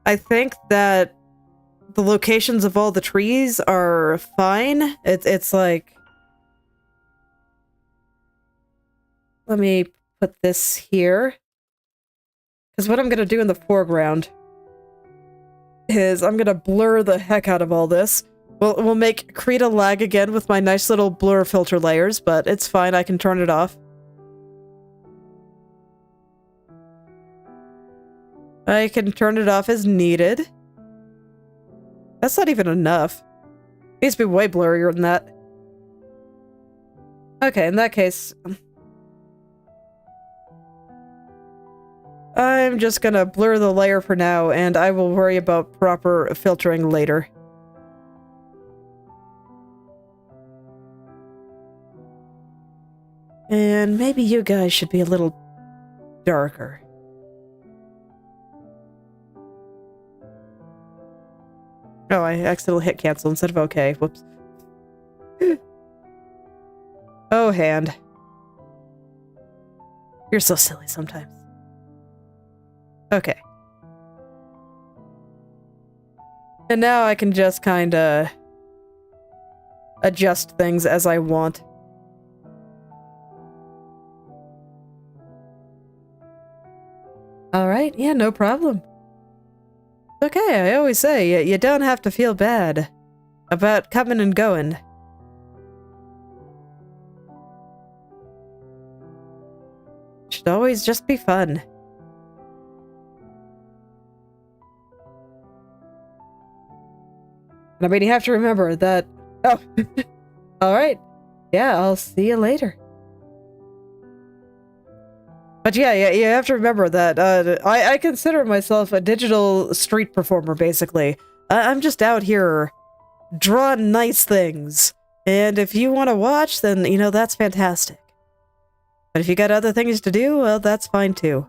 I think that the locations of all the trees are fine. It's like... Let me put this here. Because what I'm going to do in the foreground is I'm going to blur the heck out of all this. We'll make Krita lag again with my nice little blur filter layers, but it's fine, I can turn it off. I can turn it off as needed. That's not even enough. It needs to be way blurrier than that. Okay, in that case... I'm just gonna blur the layer for now, and I will worry about proper filtering later. And maybe you guys should be a little darker. Oh, I accidentally hit cancel instead of okay. Whoops. Oh, hand. You're so silly sometimes. Okay. And now I can just kinda adjust things as I want. All right, yeah, no problem. Okay, I always say, you don't have to feel bad about coming and going. It should always just be fun. And I mean, you have to remember that... Oh, alright. Yeah, I'll see you later. But yeah, you have to remember that I consider myself a digital street performer, basically. I'm just out here drawing nice things. And if you want to watch, then, you know, that's fantastic. But if you got other things to do, well, that's fine too.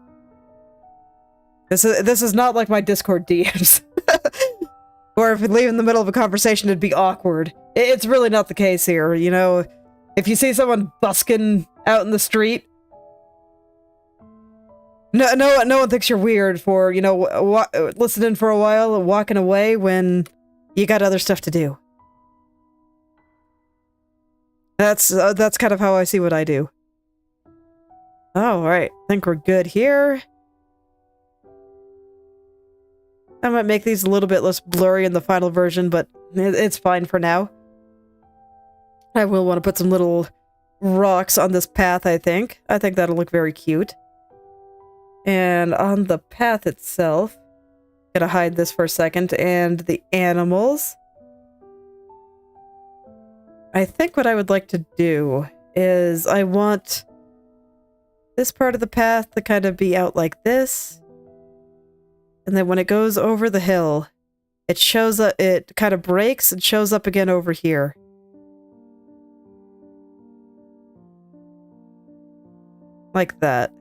This is not like my Discord DMs. Or if we leave in the middle of a conversation, it'd be awkward. It's really not the case here, you know? If you see someone busking out in the street, no one thinks you're weird for, you know, listening for a while and walking away when you got other stuff to do. That's kind of how I see what I do. Oh, alright. I think we're good here. I might make these a little bit less blurry in the final version, but it's fine for now. I will want to put some little rocks on this path, I think. I think that'll look very cute. And on the path itself, gonna hide this for a second, and the animals. I think what I would like to do is I want this part of the path to kind of be out like this. And then when it goes over the hill, it shows up, it kind of breaks and shows up again over here. Like that.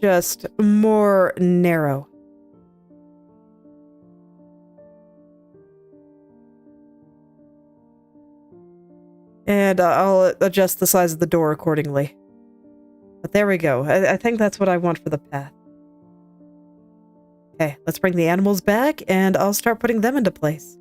Just more narrow. And I'll adjust the size of the door accordingly. But there we go. I think that's what I want for the path. Okay, let's bring the animals back, and I'll start putting them into place.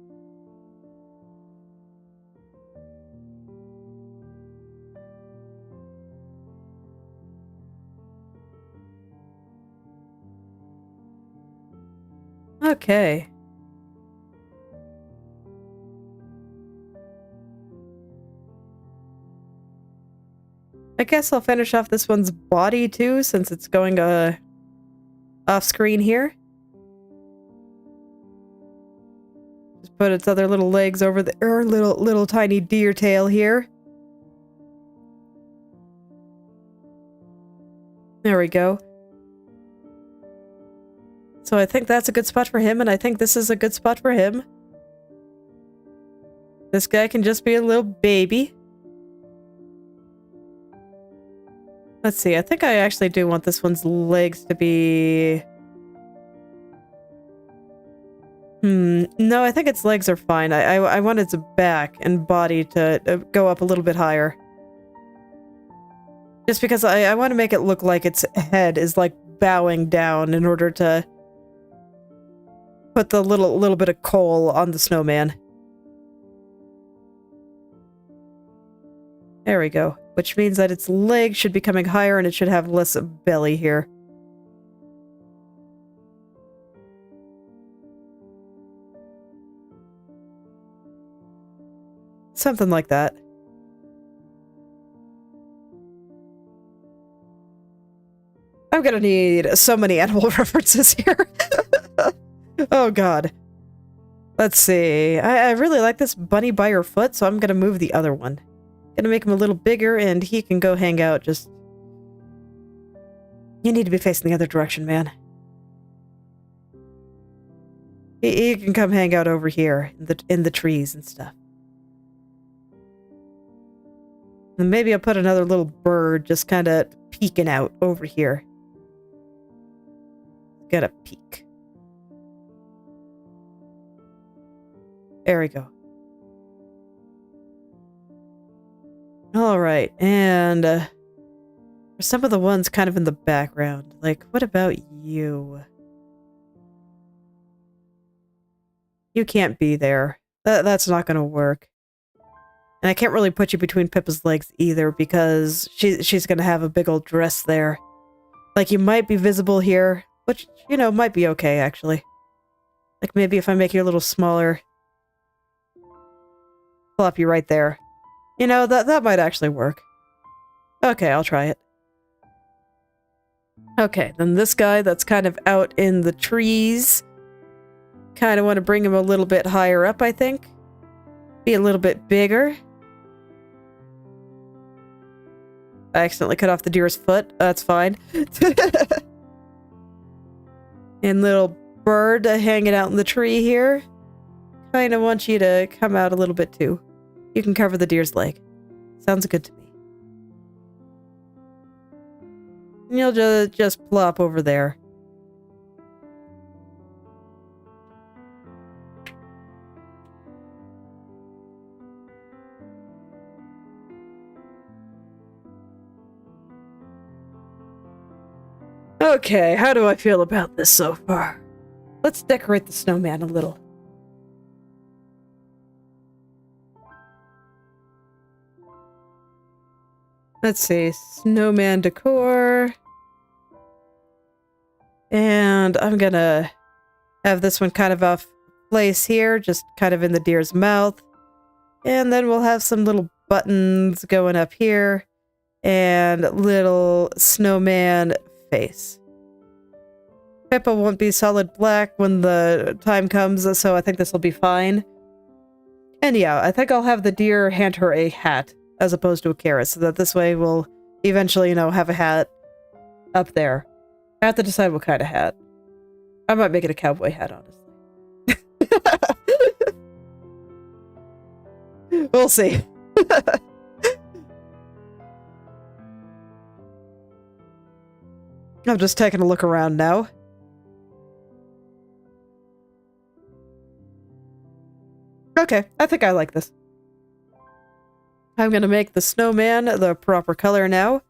Okay. I guess I'll finish off this one's body too, since it's going off screen here. Just put its other little legs over the little tiny deer tail here. There we go. So I think that's a good spot for him, and I think this is a good spot for him. This guy can just be a little baby. Let's see, I think I actually do want this one's legs to be... No, I think its legs are fine. I want its back and body to go up a little bit higher. Just because I want to make it look like its head is like bowing down in order to put the little bit of coal on the snowman. There we go. Which means that its legs should be coming higher and it should have less belly here. Something like that. I'm gonna need so many animal references here. Oh god. Let's see. I really like this bunny by your foot, so I'm gonna move the other one. Gonna make him a little bigger, and he can go hang out just... You need to be facing the other direction, man. He can come hang out over here, in the trees and stuff. And maybe I'll put another little bird just kind of peeking out over here. Get a peek. There we go. Alright, and for some of the ones kind of in the background, like, what about you? You can't be there. That's not gonna work. And I can't really put you between Pippa's legs either because she's gonna have a big old dress there. Like, you might be visible here, which, you know, might be okay, actually. Like, maybe if I make you a little smaller. Plop you right there. You know, that might actually work. Okay, I'll try it. Okay, then this guy that's kind of out in the trees. Kind of want to bring him a little bit higher up, I think. Be a little bit bigger. I accidentally cut off the deer's foot. That's fine. And little bird hanging out in the tree here. Kind of want you to come out a little bit too. You can cover the deer's leg. Sounds good to me. And you'll just plop over there. Okay, how do I feel about this so far? Let's decorate the snowman a little. Let's see, snowman decor. And I'm gonna have this one kind of off place here, just kind of in the deer's mouth. And then we'll have some little buttons going up here. And little snowman face. Pippa won't be solid black when the time comes, so I think this will be fine. And yeah, I think I'll have the deer hand her a hat as opposed to a carrot, so that this way we'll eventually, you know, have a hat up there. I have to decide what kind of hat. I might make it a cowboy hat, honestly. We'll see. I'm just taking a look around now. Okay, I think I like this. I'm gonna make the snowman the proper color now.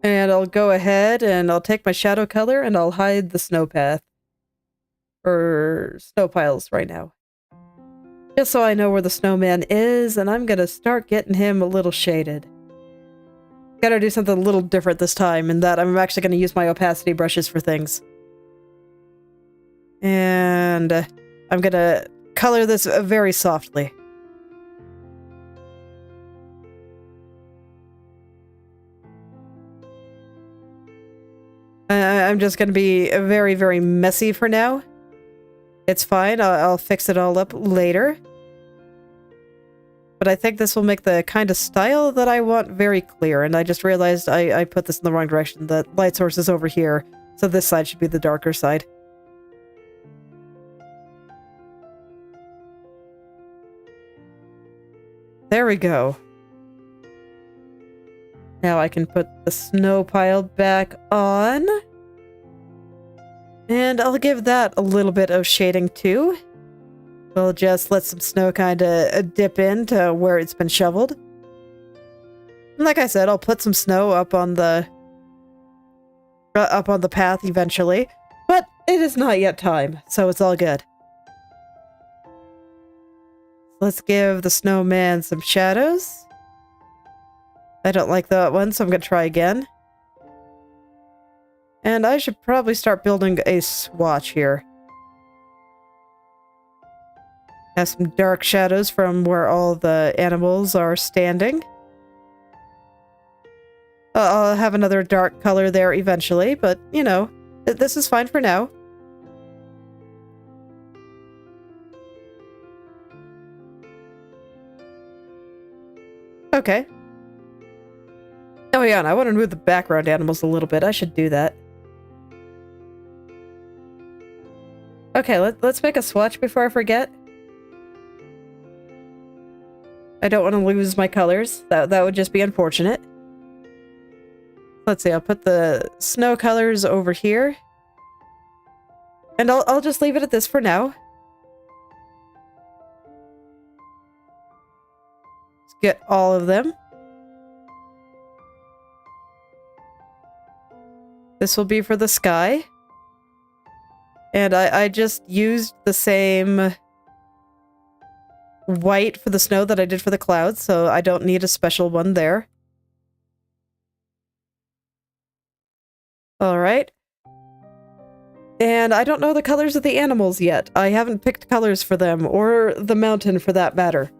And I'll go ahead and I'll take my shadow color and I'll hide the snow path. Or snow piles right now. Just so I know where the snowman is, and I'm gonna start getting him a little shaded. Gotta do something a little different this time, in that I'm actually gonna use my opacity brushes for things. And I'm gonna color this very softly. I'm just gonna be very, very messy for now. It's fine, I'll fix it all up later. But I think this will make the kind of style that I want very clear, and I just realized I put this in the wrong direction. The light source is over here, so this side should be the darker side. There we go. Now I can put the snow pile back on. And I'll give that a little bit of shading too. We'll just let some snow kind of dip into where it's been shoveled. And like I said, I'll put some snow up on the path eventually, but it is not yet time, so it's all good. Let's give the snowman some shadows. I don't like that one, so I'm gonna try again. And I should probably start building a swatch here. Have some dark shadows from where all the animals are standing. I'll have another dark color there eventually, but, you know, this is fine for now. Okay. Oh yeah, and I want to move the background animals a little bit. I should do that. Okay, let's make a swatch before I forget. I don't want to lose my colors. That would just be unfortunate. Let's see, I'll put the snow colors over here. And I'll just leave it at this for now. Let's get all of them. This will be for the sky. And I just used the same white for the snow that I did for the clouds, so I don't need a special one there. Alright. And I don't know the colors of the animals yet. I haven't picked colors for them, or the mountain for that matter.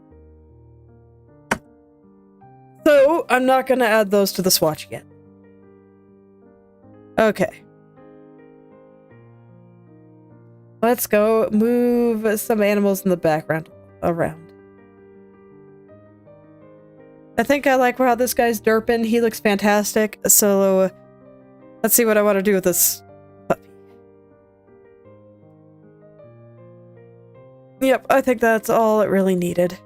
So, I'm not gonna add those to the swatch yet. Okay. Let's go move some animals in the background around. I think I like how this guy's derping. He looks fantastic. So, let's see what I want to do with this puppy. Yep, I think that's all it really needed.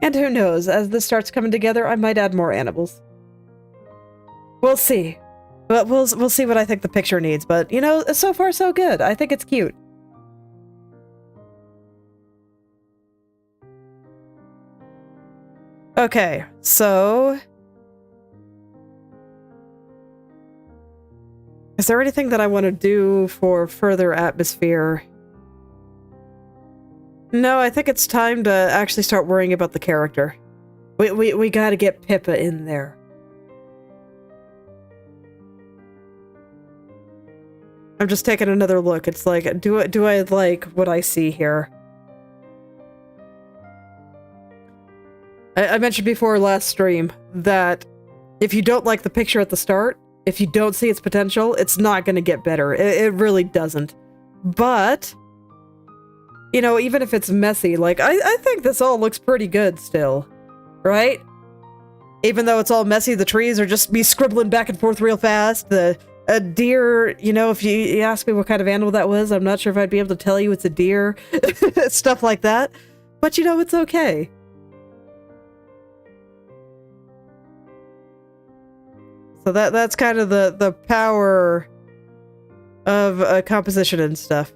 And who knows, as this starts coming together, I might add more animals. We'll see. But we'll see what I think the picture needs, but, you know, so far so good. I think it's cute. Okay, so... is there anything that I want to do for further atmosphere? No, I think it's time to actually start worrying about the character. We gotta get Pippa in there. I'm just taking another look. It's like, do I like what I see here? I mentioned before last stream that if you don't like the picture at the start, if you don't see its potential, it's not going to get better. It really doesn't. But, you know, even if it's messy, like, I think this all looks pretty good still. Right? Even though it's all messy, the trees are just me scribbling back and forth real fast. A deer, you know, if you ask me what kind of animal that was, I'm not sure if I'd be able to tell you it's a deer. Stuff like that. But, you know, it's okay. So that's kind of the power of composition and stuff.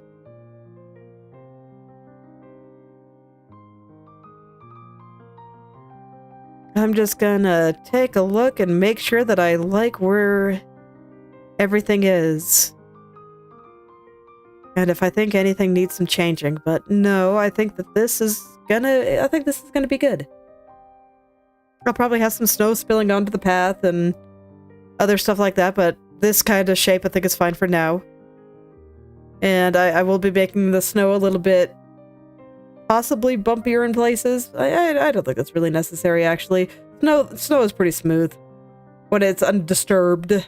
I'm just gonna take a look and make sure that I like where everything is. And if I think anything needs some changing, but no, I think that this is gonna be good. I'll probably have some snow spilling onto the path and other stuff like that, but this kind of shape I think is fine for now. And I will be making the snow a little bit possibly bumpier in places. I don't think that's really necessary, actually. Snow is pretty smooth when it's undisturbed.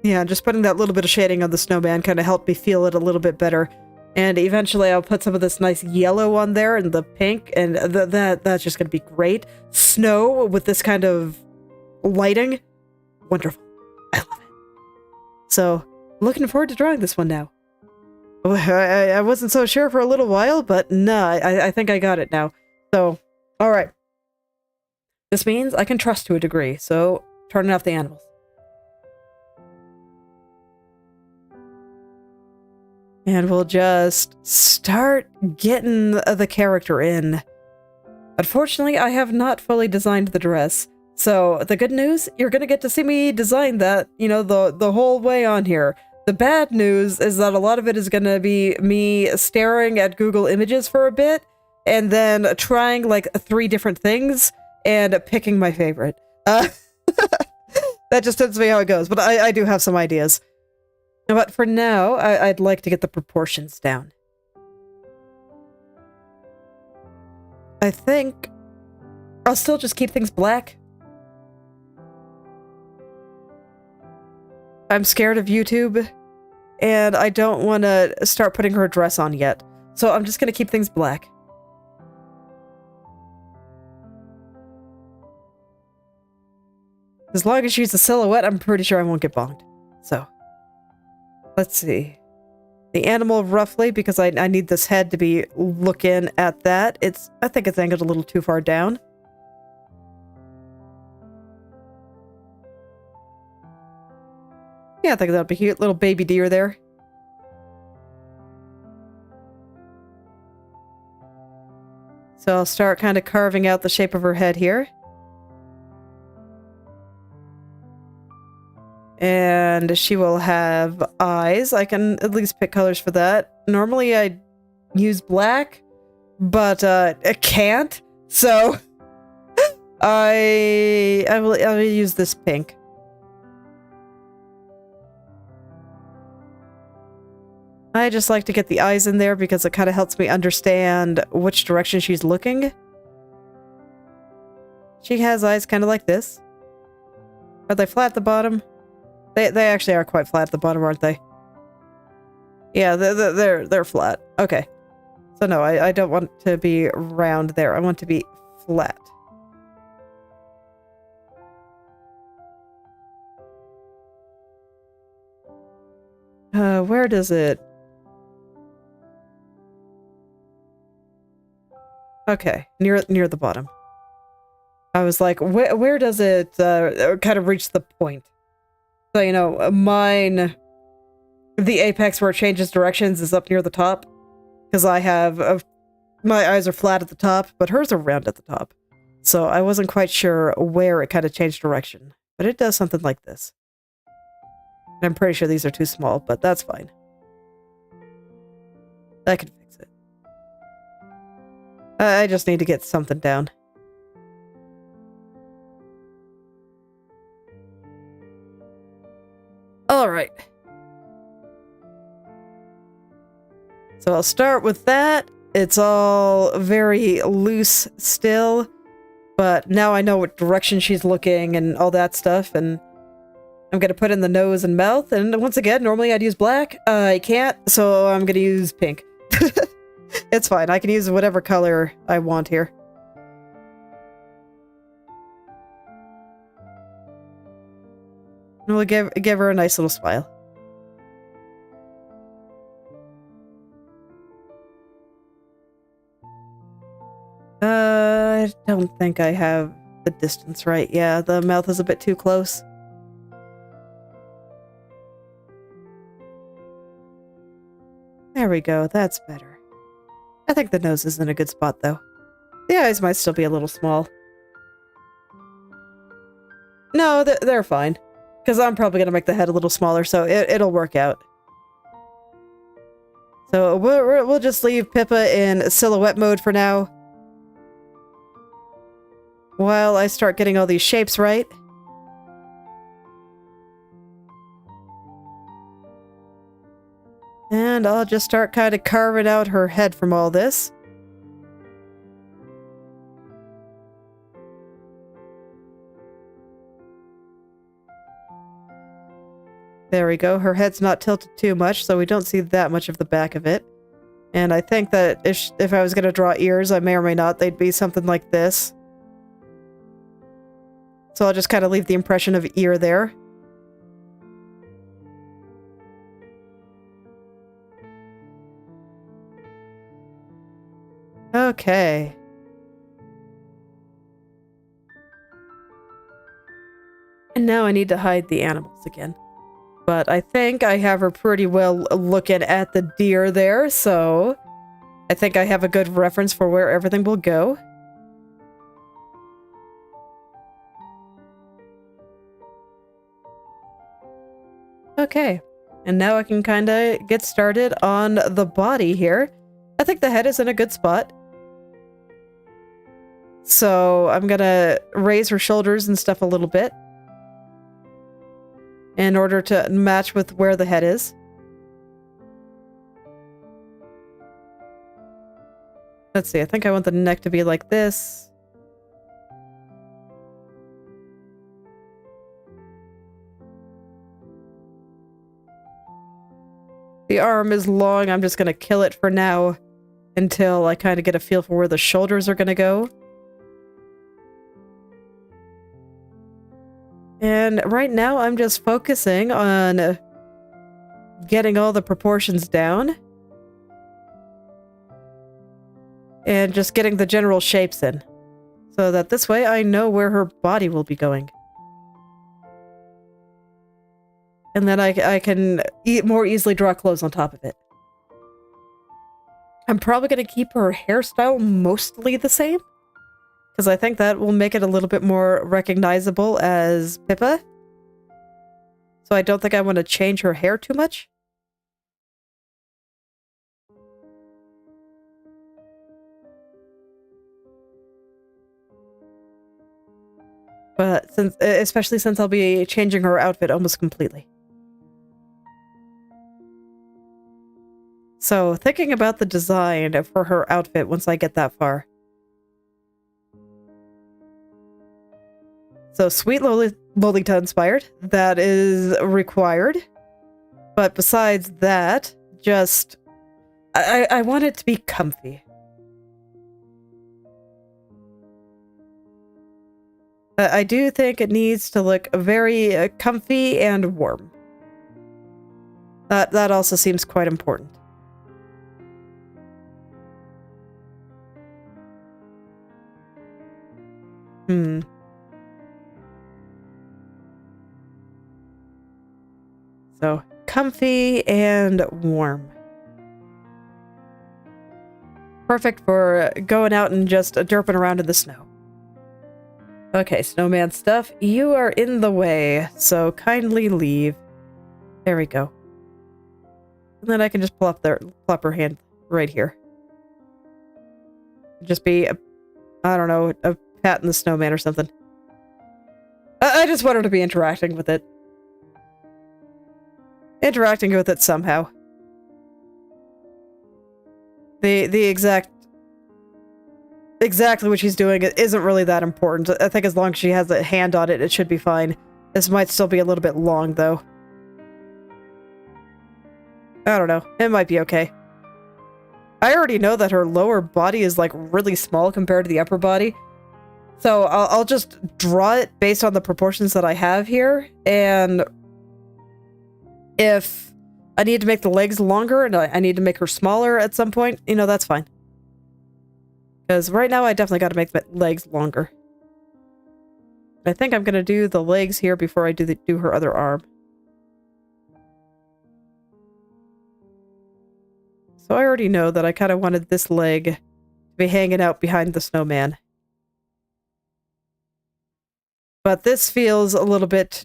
Yeah, just putting that little bit of shading on the snowman kind of helped me feel it a little bit better. And eventually I'll put some of this nice yellow on there and the pink, and that's just going to be great. Snow with this kind of lighting. Wonderful. I love it. So, looking forward to drawing this one now. I wasn't so sure for a little while, but no, I think I got it now. So, alright. This means I can trust to a degree, so turning off the animals. And we'll just start getting the character in. Unfortunately, I have not fully designed the dress. So, the good news, you're gonna get to see me design that, you know, the whole way on here. The bad news is that a lot of it is gonna be me staring at Google Images for a bit, and then trying, like, 3 different things, and picking my favorite. That just tends to be how it goes, but I do have some ideas. But for now, I'd like to get the proportions down. I think I'll still just keep things black. I'm scared of YouTube, and I don't want to start putting her dress on yet. So I'm just going to keep things black. As long as she's a silhouette, I'm pretty sure I won't get bonked. So, let's see. The animal roughly, because I need this head to be looking at that. I think it's angled a little too far down. Yeah, I think that'll be cute. Little baby deer there. So I'll start kind of carving out the shape of her head here. And she will have eyes. I can at least pick colors for that. Normally I use black, but I can't. So I'll use this pink. I just like to get the eyes in there because it kind of helps me understand which direction she's looking. She has eyes kind of like this. Are they flat at the bottom? They actually are quite flat at the bottom, aren't they? Yeah, they're flat. Okay. So no, I don't want to be round there. I want to be flat. Where does it... Okay, near the bottom. I was like, where does it kind of reach the point? So, you know, mine, the apex where it changes directions is up near the top. Because I have, my eyes are flat at the top, but hers are round at the top. So I wasn't quite sure where it kind of changed direction. But it does something like this. And I'm pretty sure these are too small, but that's fine. I can fix it. I just need to get something down. Alright. So I'll start with that. It's all very loose still, but now I know what direction she's looking and all that stuff, and I'm gonna put in the nose and mouth, and once again, normally I'd use black. I can't, so I'm gonna use pink. It's fine, I can use whatever color I want here. We'll give her a nice little smile. I don't think I have the distance right. Yeah, the mouth is a bit too close. There we go, that's better. I think the nose is in a good spot, though. The eyes might still be a little small. No, they're fine. Because I'm probably going to make the head a little smaller, so it'll work out. So we'll just leave Pippa in silhouette mode for now. While I start getting all these shapes right. And I'll just start kind of carving out her head from all this. There we go. Her head's not tilted too much, so we don't see that much of the back of it. And I think that if I was going to draw ears, I may or may not, they'd be something like this. So I'll just kind of leave the impression of ear there. Okay. And now I need to hide the animals again. But I think I have her pretty well looking at the deer there, so I think I have a good reference for where everything will go. Okay, and now I can kind of get started on the body here. I think the head is in a good spot. So I'm gonna raise her shoulders and stuff a little bit in order to match with where the head is. Let's see, I think I want the neck to be like this. The arm is long, I'm just gonna kill it for now until I kind of get a feel for where the shoulders are gonna go. And right now, I'm just focusing on getting all the proportions down. And just getting the general shapes in. So that this way, I know where her body will be going. And then I can more easily draw clothes on top of it. I'm probably going to keep her hairstyle mostly the same. Because I think that will make it a little bit more recognizable as Pippa. So I don't think I want to change her hair too much. But especially since I'll be changing her outfit almost completely. So thinking about the design for her outfit once I get that far. So Sweet Lolita inspired. That is required. But besides that, just... I want it to be comfy. I do think it needs to look very comfy and warm. That also seems quite important. So, comfy and warm. Perfect for going out and just derping around in the snow. Okay, snowman stuff, you are in the way, so kindly leave. There we go. And then I can just plop her hand right here. Just be, I don't know, a pat in the snowman or something. I just want her to be interacting with it. Interacting with it somehow. Exactly what she's doing isn't really that important. I think as long as she has a hand on it, it should be fine. This might still be a little bit long, though. I don't know. It might be okay. I already know that her lower body is, like, really small compared to the upper body. So I'll just draw it based on the proportions that I have here, and if I need to make the legs longer and I need to make her smaller at some point, you know, that's fine. Because right now I definitely got to make the legs longer. I think I'm going to do the legs here before I do her other arm. So I already know that I kind of wanted this leg to be hanging out behind the snowman. But this feels a little bit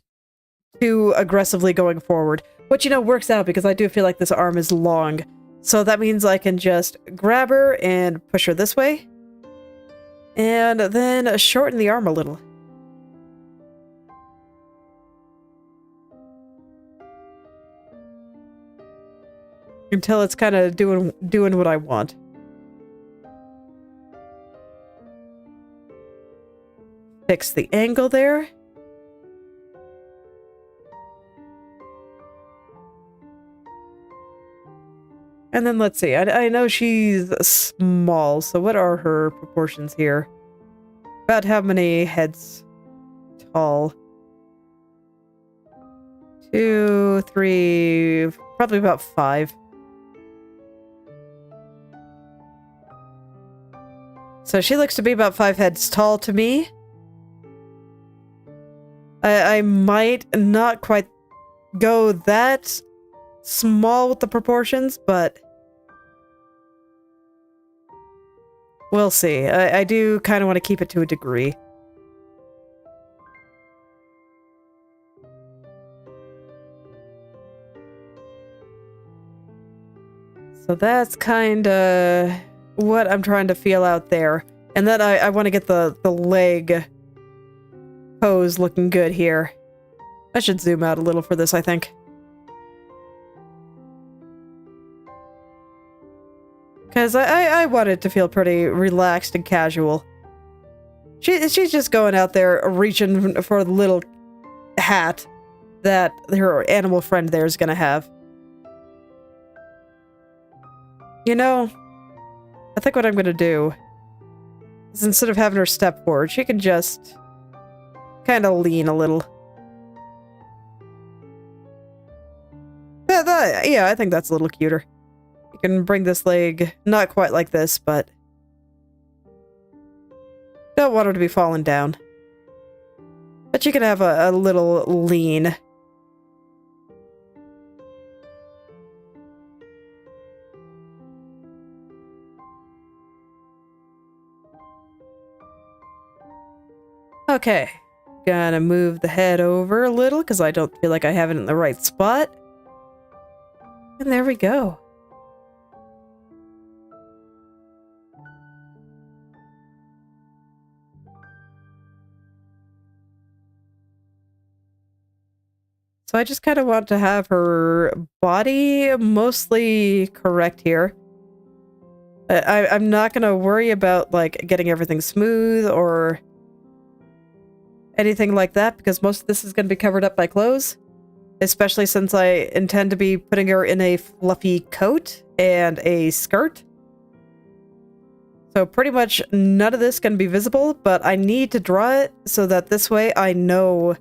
too aggressively going forward. Which, you know, works out because I do feel like this arm is long. So that means I can just grab her and push her this way. And then shorten the arm a little. Until it's kind of doing what I want. Fix the angle there. And then let's see, I know she's small, so what are her proportions here? About how many heads tall? 2, 3, probably about 5. So she looks to be about 5 heads tall to me. I might not quite go that small with the proportions, but we'll see. I do kind of want to keep it to a degree. So that's kind of what I'm trying to feel out there. And then I want to get the leg pose looking good here. I should zoom out a little for this, I think. Because I want it to feel pretty relaxed and casual. She's just going out there reaching for the little hat that her animal friend there is going to have. You know, I think what I'm going to do is instead of having her step forward, she can just kind of lean a little. Yeah, I think that's a little cuter. You can bring this leg, not quite like this, but don't want her to be falling down. But you can have a little lean. Okay, Gonna move the head over a little because I don't feel like I have it in the right spot. And there we go. So I just kind of want to have her body mostly correct here. I'm not going to worry about like getting everything smooth or anything like that because most of this is going to be covered up by clothes, especially since I intend to be putting her in a fluffy coat and a skirt. So pretty much none of this can be visible, but I need to draw it so that this way I know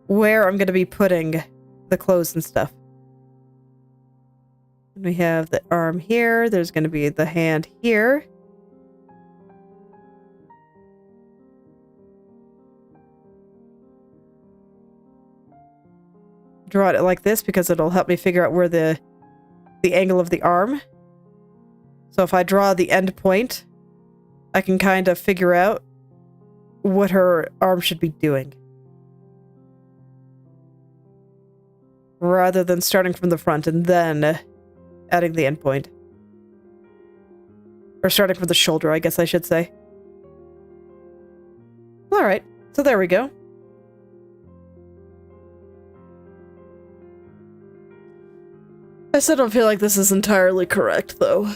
where I'm going to be putting the clothes and stuff. We have the arm here. There's going to be the hand here. Draw it like this because it'll help me figure out where the angle of the arm. So if I draw the end point, I can kind of figure out what her arm should be doing. Rather than starting from the front and then adding the end point. Or starting from the shoulder, I guess I should say. Alright, so there we go. I still don't feel like this is entirely correct, though.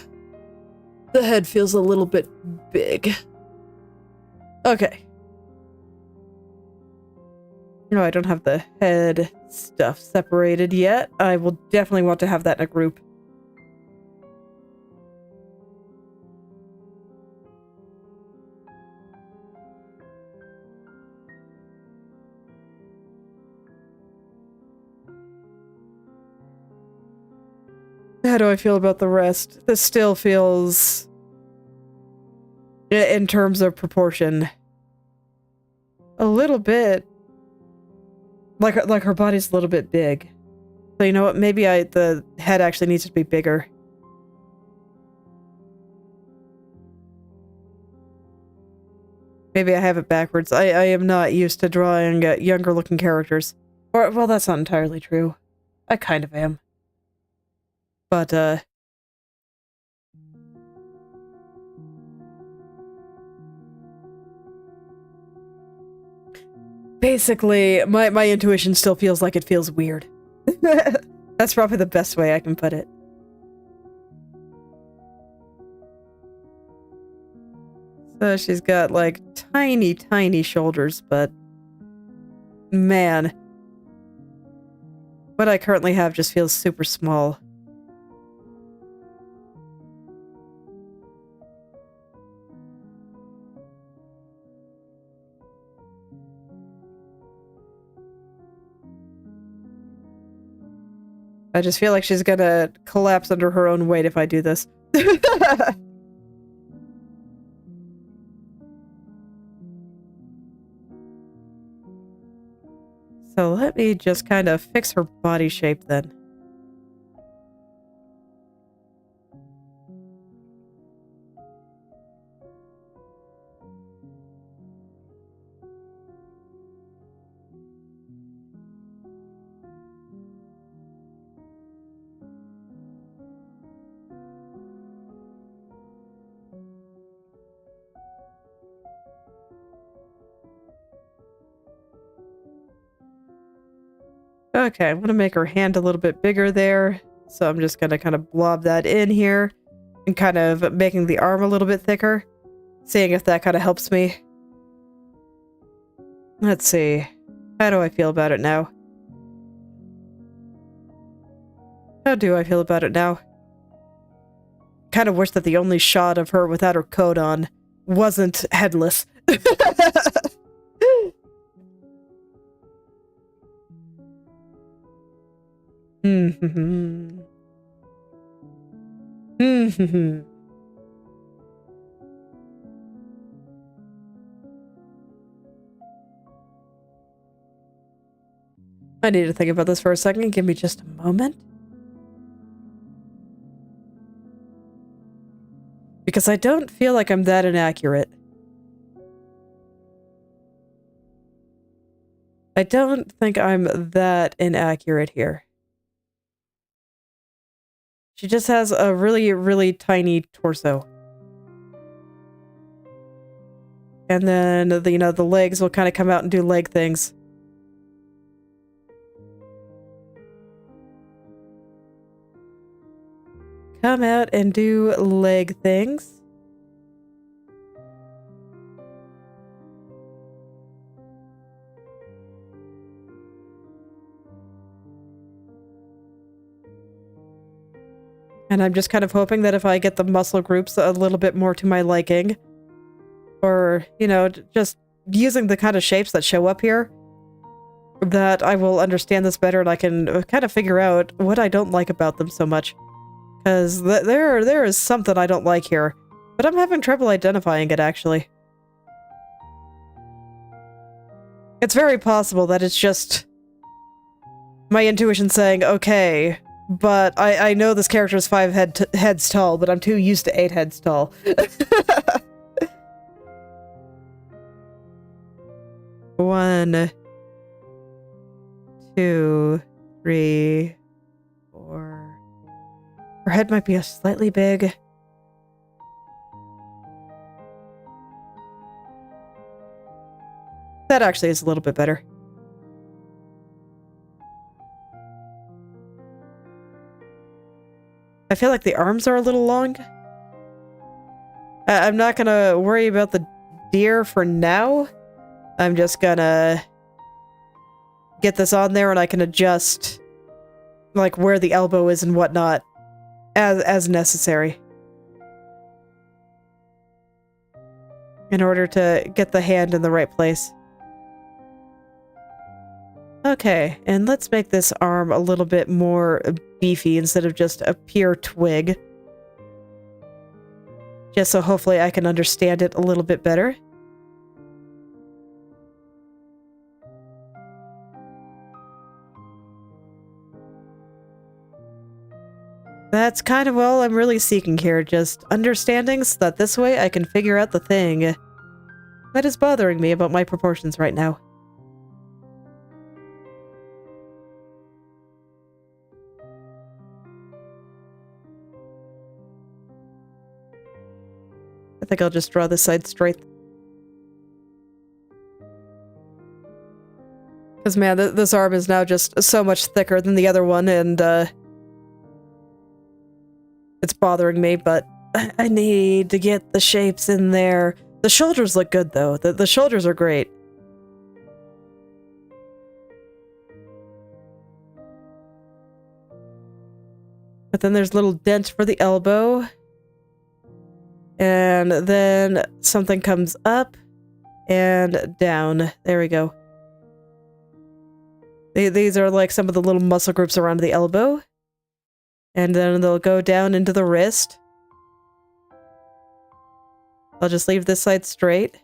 The head feels a little bit big. Okay. No, I don't have the head stuff separated yet. I will definitely want to have that in a group. How do I feel about the rest? This still feels, in terms of proportion, a little bit like her body's a little bit big. So you know what? Maybe the head actually needs to be bigger. Maybe I have it backwards. I am not used to drawing younger looking characters. Or, well, that's not entirely true. I kind of am. But, basically, my intuition still feels like it feels weird. That's probably the best way I can put it. So she's got, like, tiny, tiny shoulders, but man, what I currently have just feels super small. I just feel like she's gonna collapse under her own weight if I do this. So let me just kind of fix her body shape then. Okay, I'm going to make her hand a little bit bigger there. So I'm just going to kind of blob that in here and kind of making the arm a little bit thicker. Seeing if that kind of helps me. Let's see. How do I feel about it now? How do I feel about it now? Kind of wish that the only shot of her without her coat on wasn't headless. I need to think about this for a second. Give me just a moment. Because I don't feel like I'm that inaccurate. I don't think I'm that inaccurate here. She just has a really, really tiny torso. And then, the legs will kind of come out and do leg things. Come out and do leg things. And I'm just kind of hoping that if I get the muscle groups a little bit more to my liking, or, just using the kind of shapes that show up here, that I will understand this better and I can kind of figure out what I don't like about them so much. Because there is something I don't like here, but I'm having trouble identifying it, actually. It's very possible that it's just my intuition saying, okay, but I know this character is 5 heads tall, but I'm too used to 8 heads tall. 1, 2, 3, 4. Her head might be a slightly big. That actually is a little bit better. I feel like the arms are a little long. I'm not gonna worry about the deer for now. I'm just gonna get this on there and I can adjust like where the elbow is and whatnot as necessary. In order to get the hand in the right place. Okay, and let's make this arm a little bit more beefy instead of just a pure twig. Just so hopefully I can understand it a little bit better. That's kind of all I'm really seeking here, just understanding so that this way I can figure out the thing that is bothering me about my proportions right now. I think I'll just draw this side straight. Because man, this arm is now just so much thicker than the other one, and it's bothering me, but I need to get the shapes in there. The shoulders look good, though. The shoulders are great. But then there's a little dent for the elbow. And then something comes up and down. There we go. These are like some of the little muscle groups around the elbow. And then they'll go down into the wrist. I'll just leave this side straight.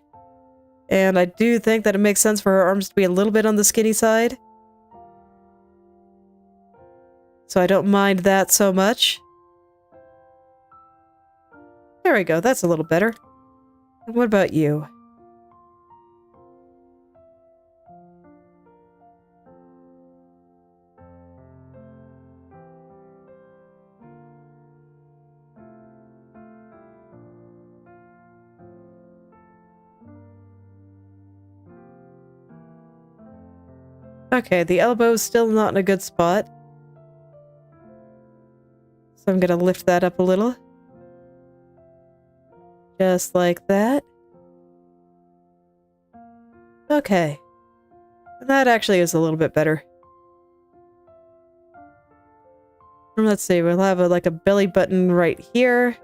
And I do think that it makes sense for her arms to be a little bit on the skinny side. So I don't mind that so much. There we go, that's a little better. And what about you? Okay, the elbow's still not in a good spot. So I'm gonna lift that up a little. Just like that. Okay. That actually is a little bit better. Let's see, we'll have like a belly button right here.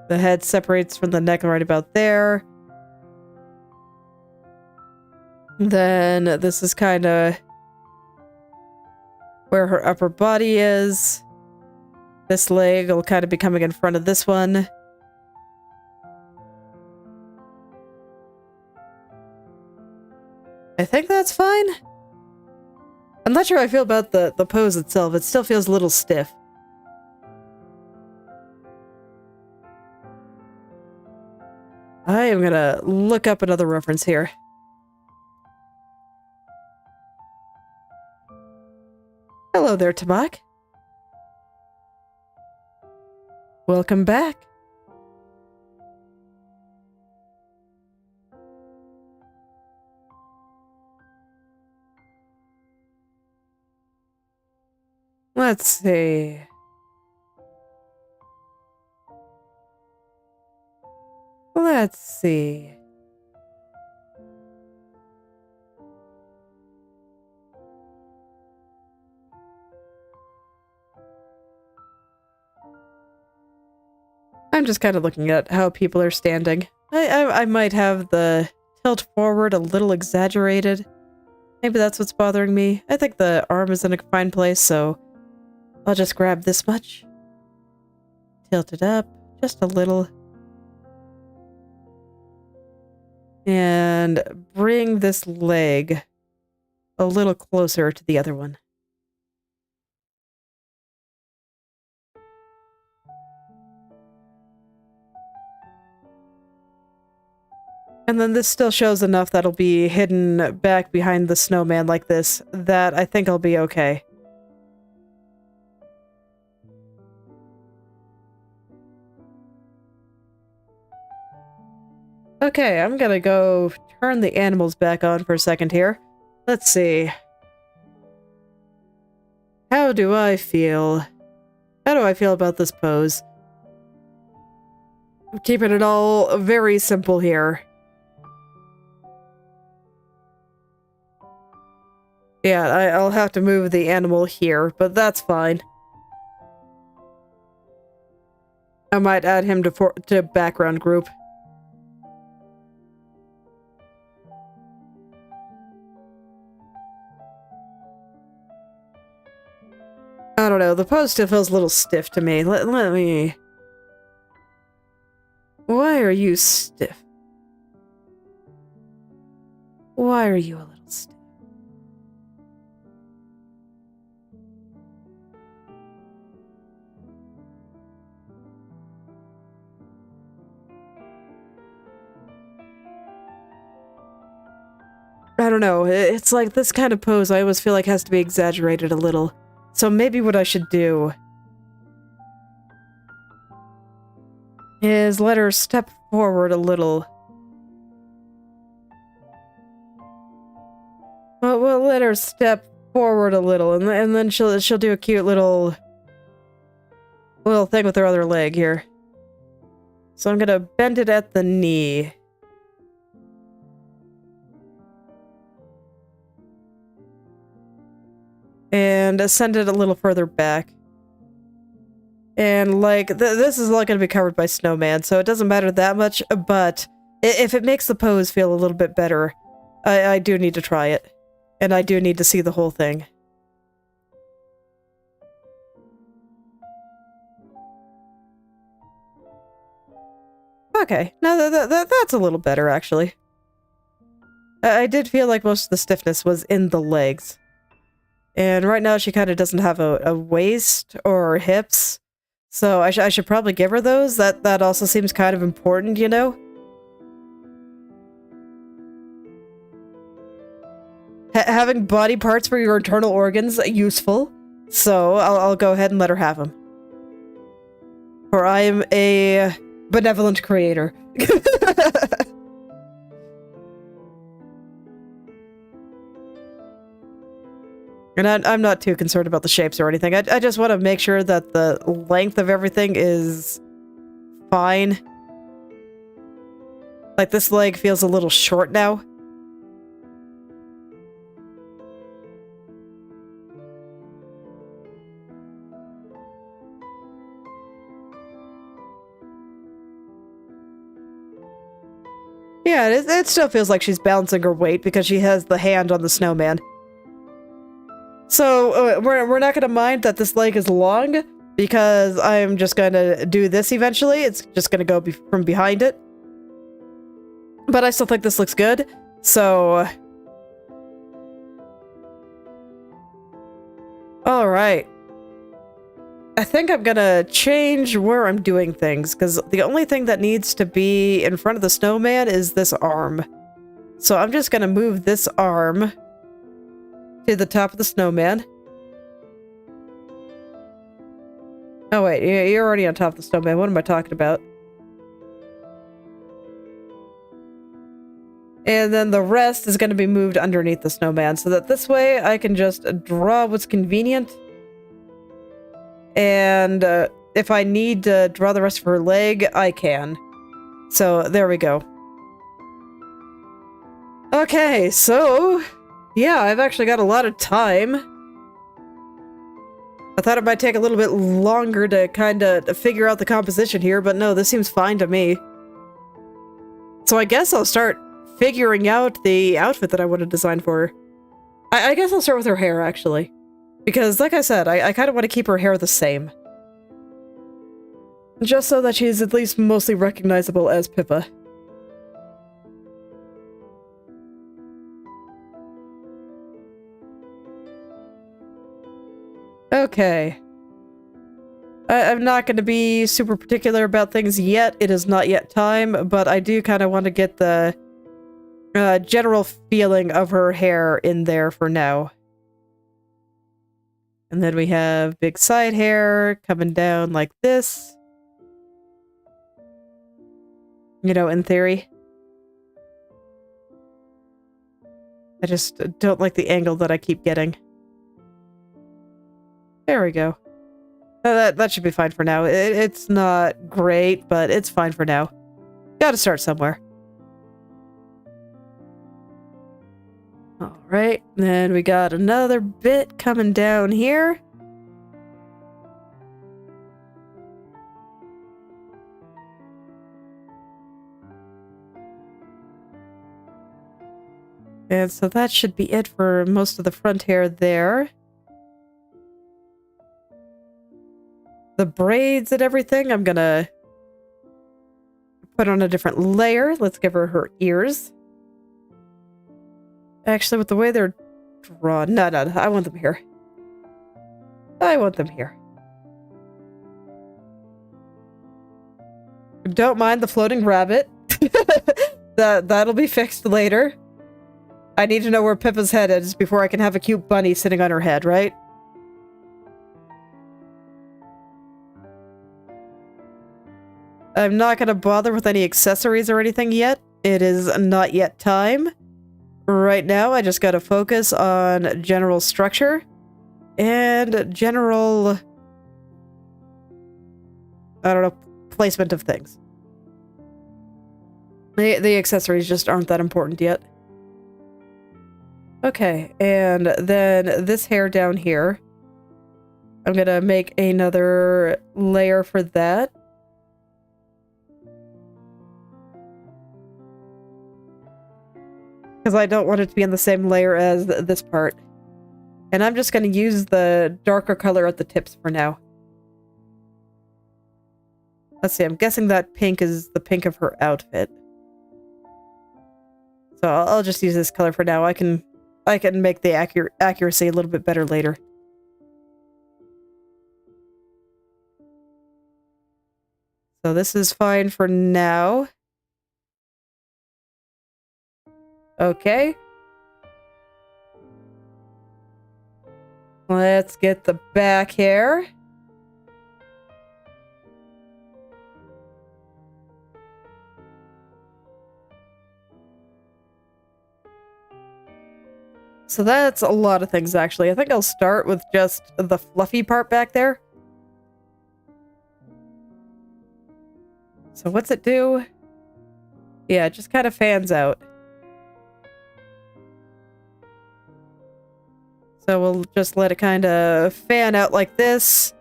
The head separates from the neck right about there. Then this is kind of where her upper body is. This leg will kind of be coming in front of this one. I think that's fine. I'm not sure how I feel about the pose itself. It still feels a little stiff. I am gonna look up another reference here. Hello there, Tamak. Welcome back. Let's see. Let's see. I'm just kind of looking at how people are standing. I might have the tilt forward a little exaggerated. Maybe that's what's bothering me. I think the arm is in a fine place, so I'll just grab this much. Tilt it up just a little. And bring this leg a little closer to the other one. And then this still shows enough that'll be hidden back behind the snowman like this, that I think I'll be okay. Okay, I'm gonna go turn the animals back on for a second here. Let's see. How do I feel? How do I feel about this pose? I'm keeping it all very simple here. Yeah, I'll have to move the animal here, but that's fine. I might add him to background group. I don't know, the pose still feels a little stiff to me. Let me... Why are you stiff? Why are you a little stiff? I don't know, it's like this kind of pose I always feel like has to be exaggerated a little. So maybe what I should do is let her step forward a little. Well, we'll let her step forward a little, and then she'll do a cute little thing with her other leg here. So I'm gonna bend it at the knee. And send it a little further back. And, like, this is all going to be covered by snowman, so it doesn't matter that much, but if it makes the pose feel a little bit better, I do need to try it. And I do need to see the whole thing. Okay, no, that's a little better, actually. I did feel like most of the stiffness was in the legs. And right now she kind of doesn't have a waist or hips, so I should probably give her those. That also seems kind of important, you know? Having body parts for your internal organs useful, so I'll go ahead and let her have them. For I am a benevolent creator. And I'm not too concerned about the shapes or anything. I just want to make sure that the length of everything is fine. Like, this leg feels a little short now. Yeah, it still feels like she's balancing her weight because she has the hand on the snowman. So, we're not going to mind that this leg is long, because I'm just going to do this eventually. It's just going to go from behind it. But I still think this looks good, so... Alright. I think I'm gonna change where I'm doing things, because the only thing that needs to be in front of the snowman is this arm. So I'm just gonna move this arm to the top of the snowman. Oh wait, you're already on top of the snowman. What am I talking about? And then the rest is going to be moved underneath the snowman, so that this way I can just draw what's convenient. And if I need to draw the rest of her leg, I can. So there we go. Okay, so yeah, I've actually got a lot of time. I thought it might take a little bit longer to kind of figure out the composition here, but no, this seems fine to me. So I guess I'll start figuring out the outfit that I want to design for her. I guess I'll start with her hair, actually. Because, like I said, I kind of want to keep her hair the same. Just so that she's at least mostly recognizable as Pippa. Okay. I'm not going to be super particular about things yet. It is not yet time, but I do kind of want to get the general feeling of her hair in there for now. And then we have big side hair coming down like this. You know, in theory. I just don't like the angle that I keep getting. There we go. That should be fine for now. It's not great, but it's fine for now. Gotta start somewhere. Alright, then we got another bit coming down here. And so that should be it for most of the front hair there. The braids and everything, I'm gonna put on a different layer. Let's give her her ears. Actually, with the way they're drawn... No, I want them here. I want them here. Don't mind the floating rabbit. That'll be fixed later. I need to know where Pippa's head is before I can have a cute bunny sitting on her head, right? I'm not going to bother with any accessories or anything yet. It is not yet time. Right now, I just got to focus on general structure and general, I don't know, placement of things. The accessories just aren't that important yet. Okay, and then this hair down here, I'm gonna make another layer for that. Because I don't want it to be in the same layer as this part. And I'm just going to use the darker color at the tips for now. Let's see, I'm guessing that pink is the pink of her outfit. So I'll just use this color for now. I can make the accuracy a little bit better later. So this is fine for now. Okay. Let's get the back hair. So that's a lot of things, actually. I think I'll start with just the fluffy part back there. So what's it do? Yeah, it just kind of fans out. So we'll just let it kind of fan out like this.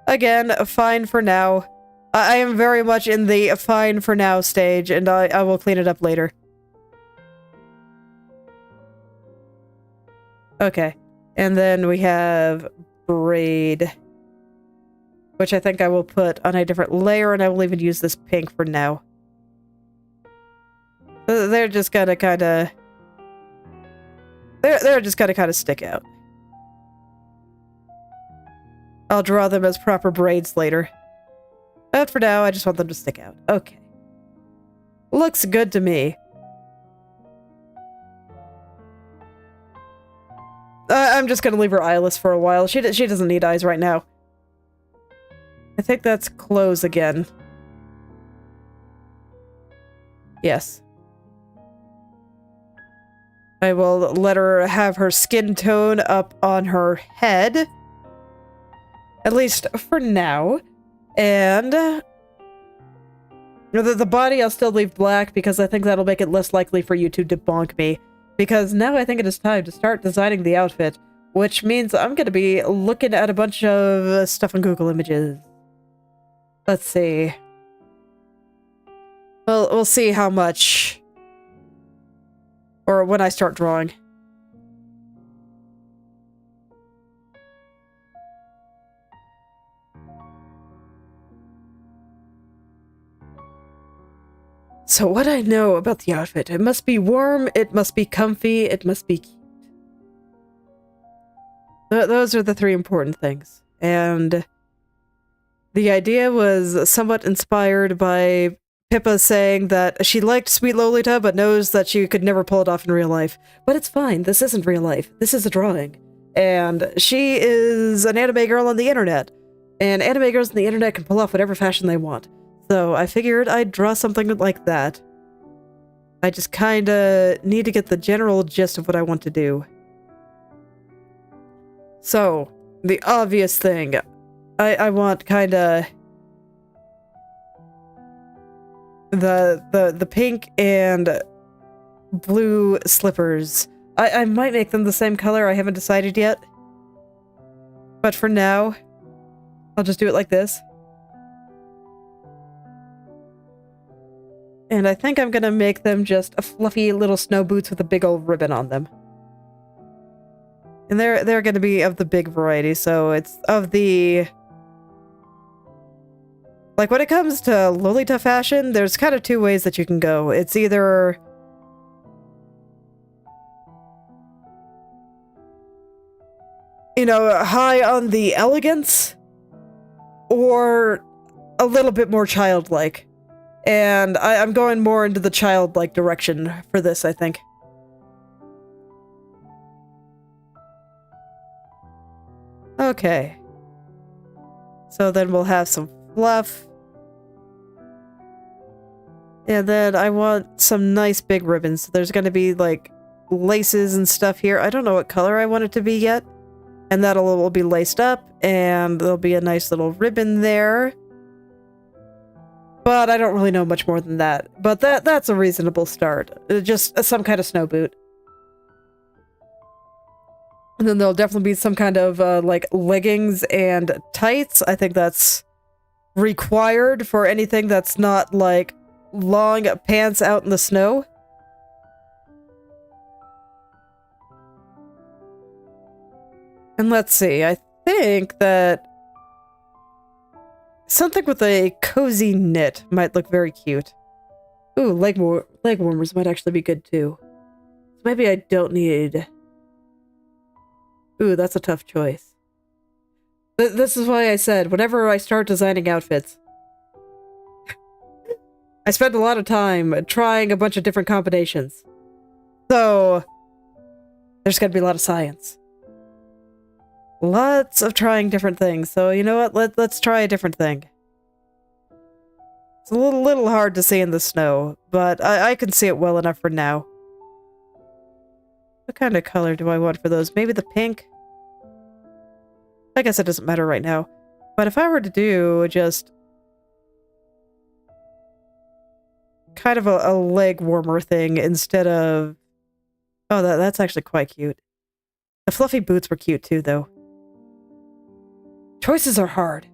Again, fine for now. I am very much in the fine for now stage, and I will clean it up later. Okay. And then we have braid, which I think I will put on a different layer, and I will even use this pink for now. They're just gonna kind of... They're just gonna kind of stick out. I'll draw them as proper braids later. But for now, I just want them to stick out. Okay. Looks good to me. I'm just gonna leave her eyeless for a while. She doesn't need eyes right now. I think that's clothes again. Yes. I will let her have her skin tone up on her head. At least for now. And the body I'll still leave black because I think that'll make it less likely for you to debunk me. Because now I think it is time to start designing the outfit. Which means I'm going to be looking at a bunch of stuff on Google Images. Let's see. Well, we'll see how much. Or when I start drawing. So what I know about the outfit, it must be warm, it must be comfy, it must be cute. Those are the three important things. And the idea was somewhat inspired by Pippa saying that she liked Sweet Lolita, but knows that she could never pull it off in real life. But it's fine, this isn't real life. This is a drawing. And she is an anime girl on the internet. And anime girls on the internet can pull off whatever fashion they want. So I figured I'd draw something like that. I just kinda need to get the general gist of what I want to do. So, the obvious thing. I want kinda the pink and blue slippers. I might make them the same color, I haven't decided yet. But for now, I'll just do it like this. And I think I'm gonna make them just a fluffy little snow boots with a big old ribbon on them. And they're gonna be of the big variety, so it's of the... Like, when it comes to Lolita fashion, there's kind of two ways that you can go. It's either... you know, high on the elegance, or a little bit more childlike. And I'm going more into the childlike direction for this, I think. Okay. So then we'll have some fluff. And then I want some nice big ribbons. So there's going to be, like, laces and stuff here. I don't know what color I want it to be yet. And will be laced up, and there'll be a nice little ribbon there. But I don't really know much more than that. But that's a reasonable start. Just some kind of snow boot. And then there'll definitely be some kind of, like, leggings and tights. I think that's required for anything that's not, like, long pants out in the snow. And let's see, I think that something with a cozy knit might look very cute. Ooh, leg warmers might actually be good too. So maybe I don't need... Ooh, that's a tough choice. This is why I said, whenever I start designing outfits, I spend a lot of time trying a bunch of different combinations. So, there's gonna be a lot of science. Lots of trying different things. So, you know what? Let's try a different thing. It's a little hard to see in the snow, but I can see it well enough for now. What kind of color do I want for those? Maybe the pink? I guess it doesn't matter right now. But if I were to do just kind of a leg warmer thing instead of... Oh, that's actually quite cute. The fluffy boots were cute too, though. Choices are hard.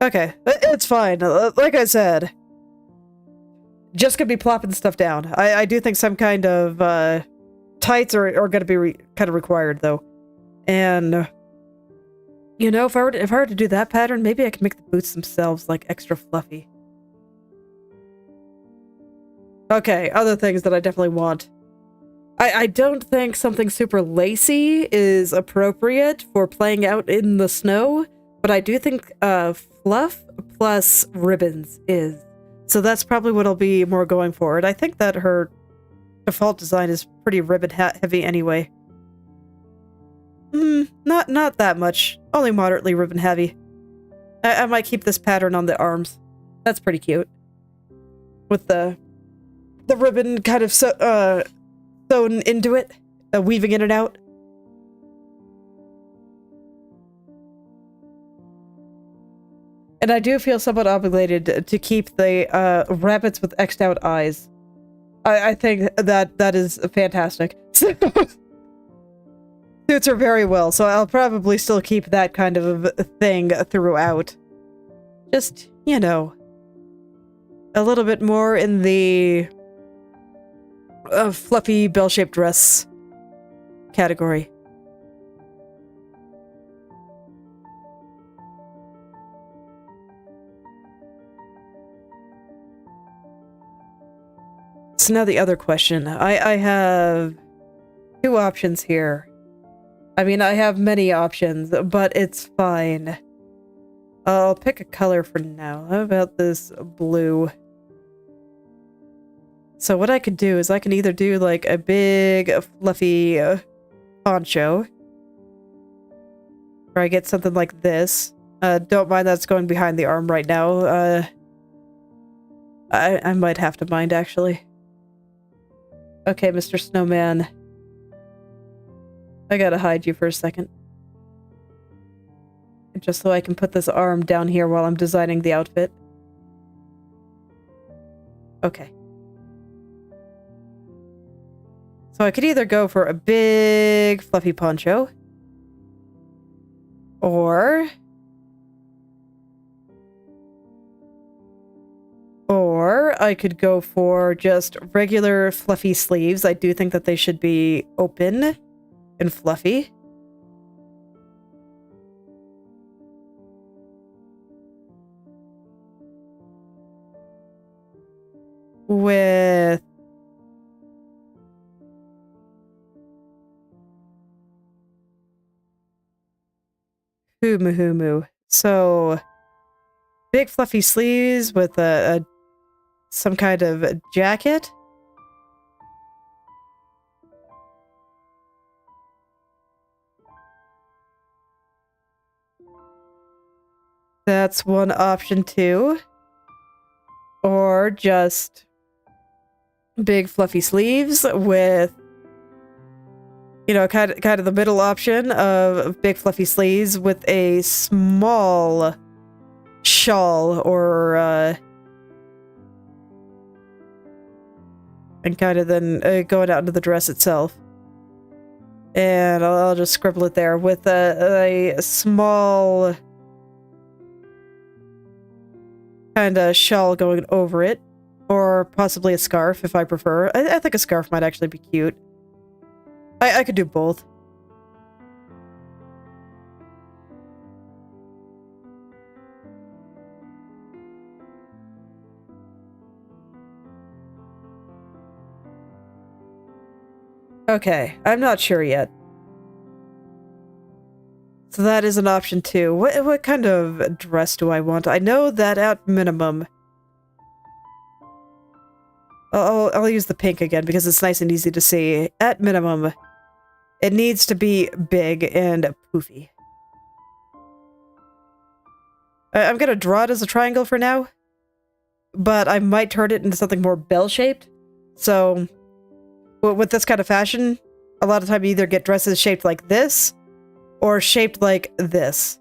Okay, it's fine. Like I said, just gonna be plopping stuff down. I do think some kind of tights are gonna be kind of required, though. And you know, if I were to do that pattern, maybe I can make the boots themselves like extra fluffy. Okay, other things that I definitely want. I don't think something super lacy is appropriate for playing out in the snow, but I do think fluff plus ribbons is. So that's probably what I'll be more going for. And I think that her default design is pretty ribbon heavy anyway. Not that much. Only moderately ribbon heavy. I might keep this pattern on the arms. That's pretty cute. With the ribbon kind of sewn into it, weaving in and out. And I do feel somewhat obligated to keep the rabbits with X'd out eyes. I think that is fantastic. Suits her very well, so I'll probably still keep that kind of a thing throughout. Just, you know, a little bit more in the fluffy bell-shaped dress category. So now the other question. I have two options here. I mean, I have many options, but it's fine. I'll pick a color for now. How about this blue? So what I could do is I can either do like a big fluffy poncho, or I get something like this. Don't mind that's going behind the arm right now. I might have to mind, actually. Okay, Mr. Snowman. I gotta hide you for a second. Just so I can put this arm down here while I'm designing the outfit. Okay. So I could either go for a big fluffy poncho, or I could go for just regular fluffy sleeves. I do think that they should be open and fluffy. With Humu. So big fluffy sleeves with some kind of jacket. That's one option too. Or just big fluffy sleeves with, you know, kind of the middle option of big fluffy sleeves with a small shawl or and kind of then going out into the dress itself. And I'll just scribble it there with a small kind of shawl going over it, or possibly a scarf if I prefer. I think a scarf might actually be cute. I could do both. Okay, I'm not sure yet. So that is an option too. What kind of dress do I want? I know that at minimum... I'll use the pink again because it's nice and easy to see. At minimum, it needs to be big and poofy. I'm gonna draw it as a triangle for now, but I might turn it into something more bell-shaped. So, with this kind of fashion, a lot of time you either get dresses shaped like this, or shaped like this.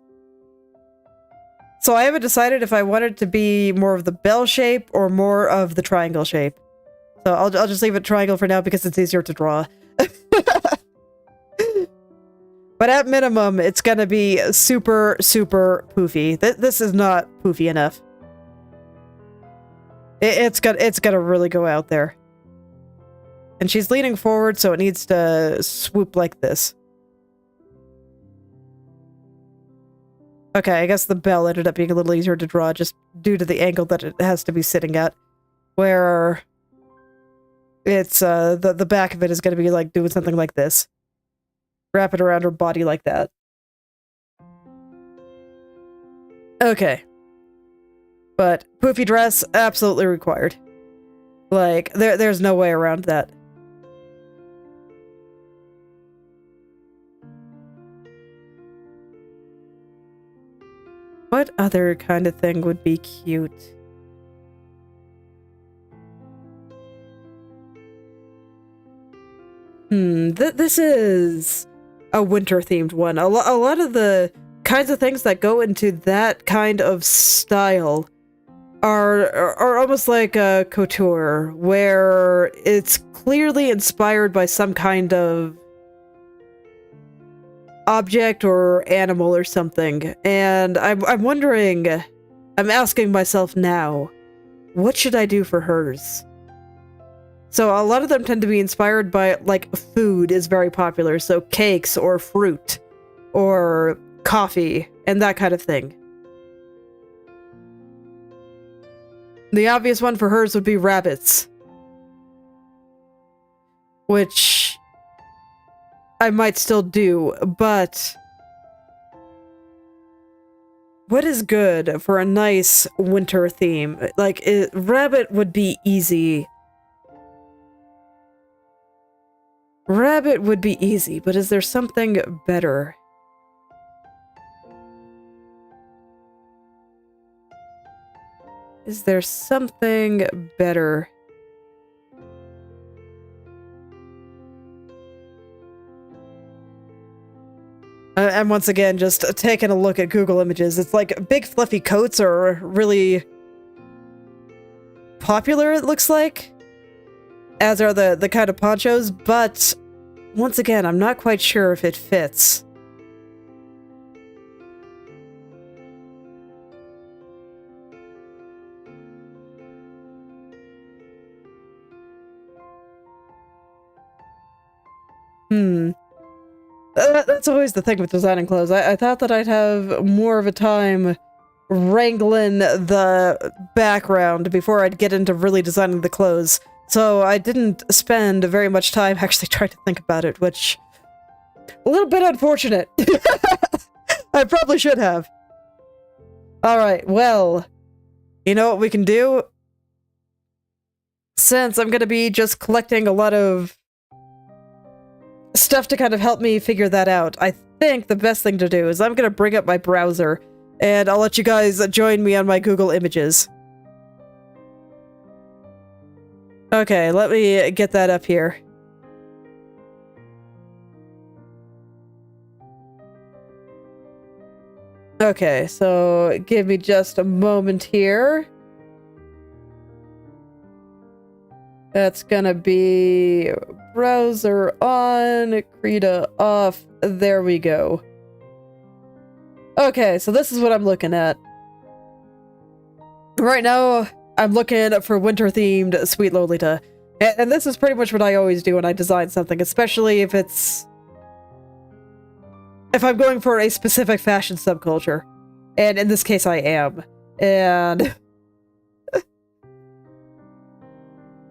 So I haven't decided if I want it to be more of the bell shape or more of the triangle shape. So I'll just leave it triangle for now because it's easier to draw. But at minimum, it's gonna be super, super poofy. This is not poofy enough. It's gonna really go out there. And she's leaning forward, so it needs to swoop like this. Okay, I guess the bell ended up being a little easier to draw just due to the angle that it has to be sitting at. Where it's, the back of it is going to be like doing something like this. Wrap it around her body like that. Okay. But poofy dress, absolutely required. Like, there's no way around that. What other kind of thing would be cute? This is a winter-themed one. A lot of the kinds of things that go into that kind of style are almost like a couture, where it's clearly inspired by some kind of object or animal or something. And I'm wondering, I'm asking myself now, what should I do for hers? So a lot of them tend to be inspired by, like, food is very popular, so cakes or fruit or coffee and that kind of thing. The obvious one for hers would be rabbits, which I might still do, but what is good for a nice winter theme? Like, rabbit would be easy. Rabbit would be easy, but is there something better? Is there something better? And once again, just taking a look at Google Images, it's like big fluffy coats are really popular, it looks like, as are the kind of ponchos, but once again, I'm not quite sure if it fits. That's always the thing with designing clothes. I thought that I'd have more of a time wrangling the background before I'd get into really designing the clothes. So I didn't spend very much time actually trying to think about it, which... a little bit unfortunate. I probably should have. Alright, well... you know what we can do? Since I'm gonna be just collecting a lot of stuff to kind of help me figure that out, I think the best thing to do is I'm gonna bring up my browser, and I'll let you guys join me on my Google Images. Okay, let me get that up here. Okay, so give me just a moment here. That's gonna be browser on, Krita off. There we go. Okay, so this is what I'm looking at. Right now, I'm looking for winter-themed Sweet Lolita. And this is pretty much what I always do when I design something, especially if I'm going for a specific fashion subculture. And in this case, I am. And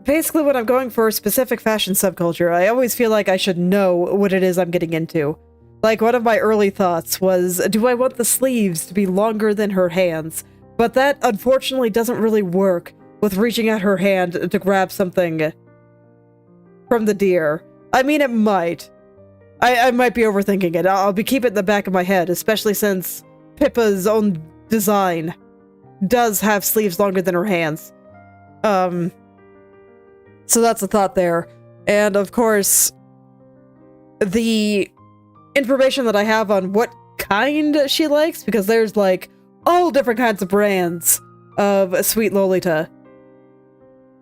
basically, when I'm going for a specific fashion subculture, I always feel like I should know what it is I'm getting into. Like, one of my early thoughts was, do I want the sleeves to be longer than her hands? But that, unfortunately, doesn't really work with reaching out her hand to grab something from the deer. I mean, it might. I might be overthinking it. I'll be keeping it in the back of my head, especially since Pippa's own design does have sleeves longer than her hands. So that's a thought there. And of course, the information that I have on what kind she likes, because there's like all different kinds of brands of Sweet Lolita.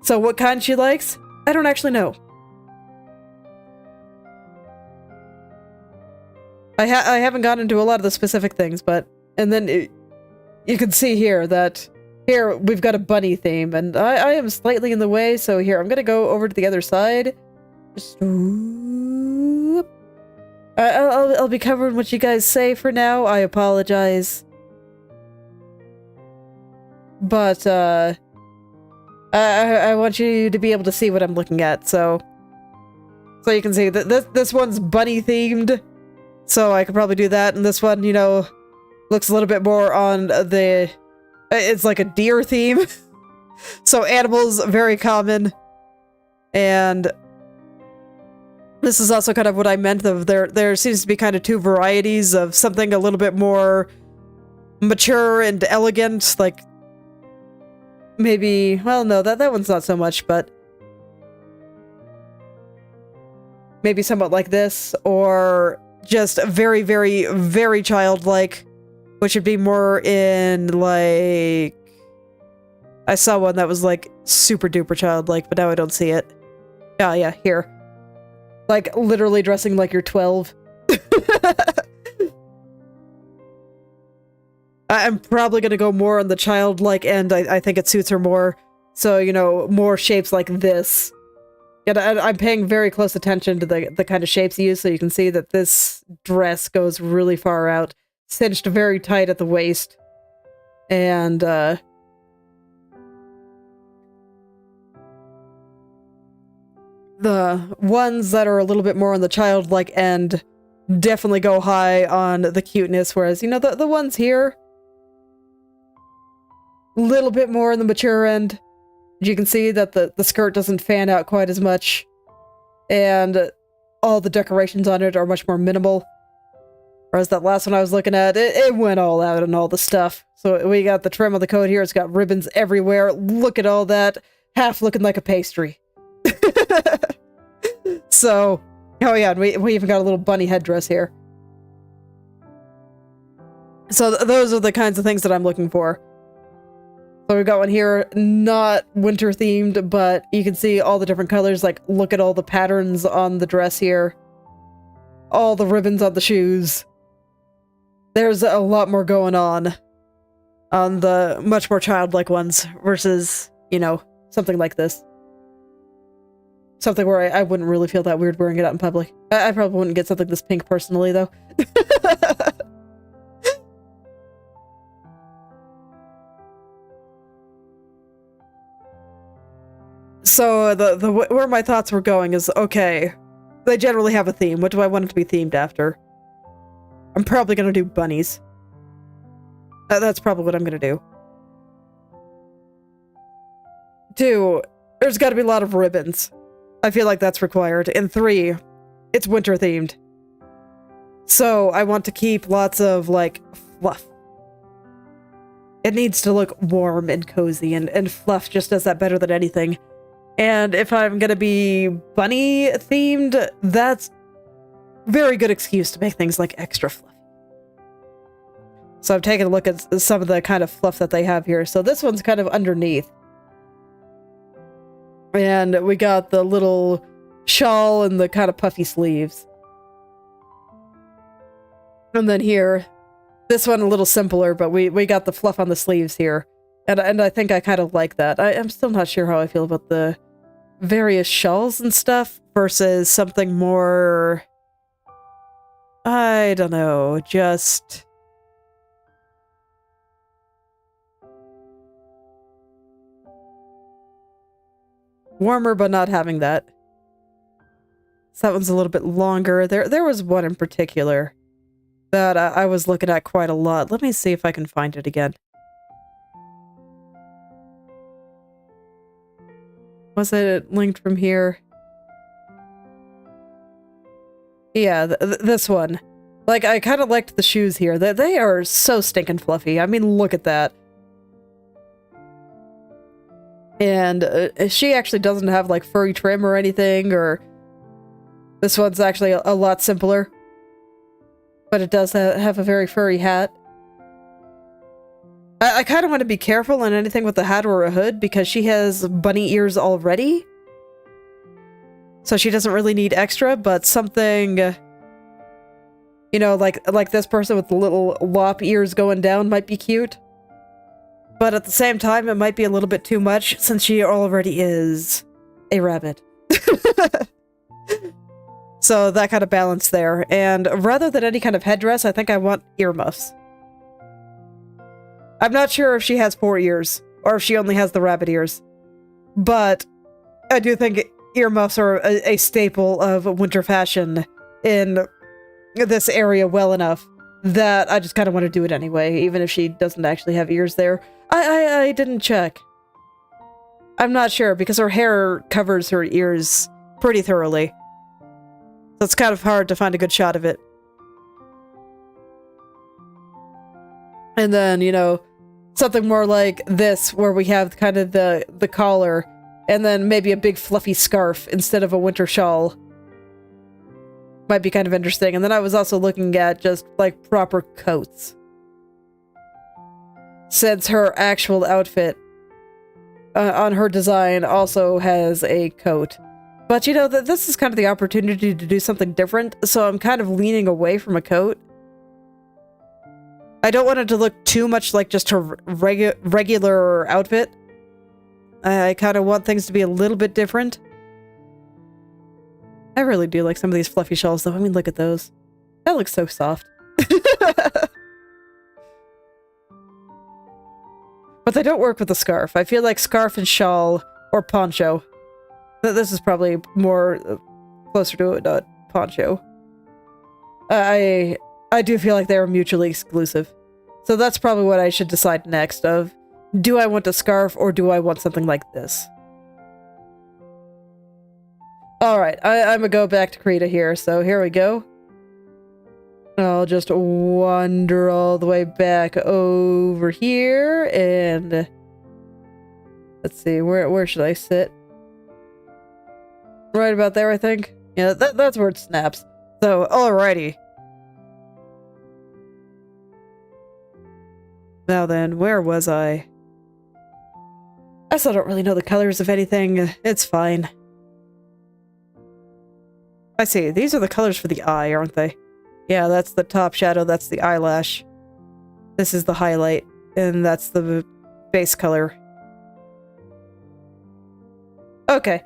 So what kind she likes, I don't actually know. I haven't gotten into a lot of the specific things, but... and then you can see here that... here, we've got a bunny theme, and I am slightly in the way, so here, I'm gonna go over to the other side. Just... I'll be covering what you guys say for now. I apologize. But, I want you to be able to see what I'm looking at, so... so you can see that this one's bunny-themed, so I could probably do that, and this one, you know, looks a little bit more on the... it's like a deer theme. So animals, very common. And this is also kind of what I meant of there seems to be kind of two varieties of something a little bit more mature and elegant, like maybe, well, no, that one's not so much, but maybe somewhat like this, or just very, very, very childlike, which would be more in, like, I saw one that was, like, super duper childlike, but now I don't see it. Oh, yeah, here. Like, literally dressing like you're 12. I'm probably gonna go more on the childlike end. I think it suits her more. So, you know, more shapes like this. And I'm paying very close attention to the kind of shapes used, so you can see that this dress goes really far out. Cinched very tight at the waist. And, the ones that are a little bit more on the childlike end definitely go high on the cuteness, whereas, you know, the ones here, a little bit more on the mature end. You can see that the skirt doesn't fan out quite as much, and all the decorations on it are much more minimal. Whereas that last one I was looking at, it went all out on all the stuff. So we got the trim of the coat here, it's got ribbons everywhere. Look at all that, half looking like a pastry. So, oh yeah, we even got a little bunny headdress here. So those are the kinds of things that I'm looking for. So we've got one here, not winter themed, but you can see all the different colors. Like, look at all the patterns on the dress here. All the ribbons on the shoes. There's a lot more going on the much more childlike ones versus, you know, something like this. Something where I wouldn't really feel that weird wearing it out in public. I probably wouldn't get something this pink personally, though. So where my thoughts were going is, okay, they generally have a theme. What do I want it to be themed after? I'm probably going to do bunnies. That's probably what I'm going to do. 2, there's got to be a lot of ribbons. I feel like that's required. And 3, it's winter themed. So I want to keep lots of, like, fluff. It needs to look warm and cozy, and fluff just does that better than anything. And if I'm gonna be bunny themed, that's very good excuse to make things like extra fluffy. So I'm taking a look at some of the kind of fluff that they have here. So this one's kind of underneath. And we got the little shawl and the kind of puffy sleeves. And then here, this one a little simpler, but we got the fluff on the sleeves here. And I think I kind of like that. I'm still not sure how I feel about the various shawls and stuff versus something more, I don't know, just warmer but not having that. So that one's a little bit longer. There was one in particular that I was looking at quite a lot. Let me see if I can find it again. Was it linked from here? Yeah, this one. Like, I kind of liked the shoes here. They are so stinking fluffy. I mean, look at that. And she actually doesn't have, like, furry trim or anything, or... This one's actually a lot simpler. But it does have a very furry hat. I kind of want to be careful on anything with a hat or a hood, because she has bunny ears already. So she doesn't really need extra, but something... You know, like this person with the little lop ears going down might be cute. But at the same time, it might be a little bit too much, since she already is a rabbit. So that kind of balance there. And rather than any kind of headdress, I think I want earmuffs. I'm not sure if she has 4 ears, or if she only has the rabbit ears. But I do think earmuffs are a staple of winter fashion in this area well enough that I just kind of want to do it anyway, even if she doesn't actually have ears there. I didn't check. I'm not sure, because her hair covers her ears pretty thoroughly. So it's kind of hard to find a good shot of it. And then, you know, something more like this, where we have kind of the collar, and then maybe a big fluffy scarf instead of a winter shawl. Might be kind of interesting. And then I was also looking at just, like, proper coats. Since her actual outfit on her design also has a coat. But, you know, this is kind of the opportunity to do something different, so I'm kind of leaning away from a coat. I don't want it to look too much like just her regular outfit. I kind of want things to be a little bit different. I really do like some of these fluffy shawls, though. I mean, look at those. That looks so soft. But they don't work with the scarf. I feel like scarf and shawl, or poncho. This is probably more closer to a poncho. I do feel like they're mutually exclusive. So that's probably what I should decide next of, do I want a scarf or do I want something like this? Alright, I'm gonna go back to Krita here, so here we go. I'll just wander all the way back over here, and let's see, where should I sit? Right about there, I think. Yeah, that's where it snaps. So, alrighty. Now then, where was I? I still don't really know the colors of anything. It's fine. I see, these are the colors for the eye, aren't they? Yeah, that's the top shadow, that's the eyelash. This is the highlight, and that's the base color. Okay.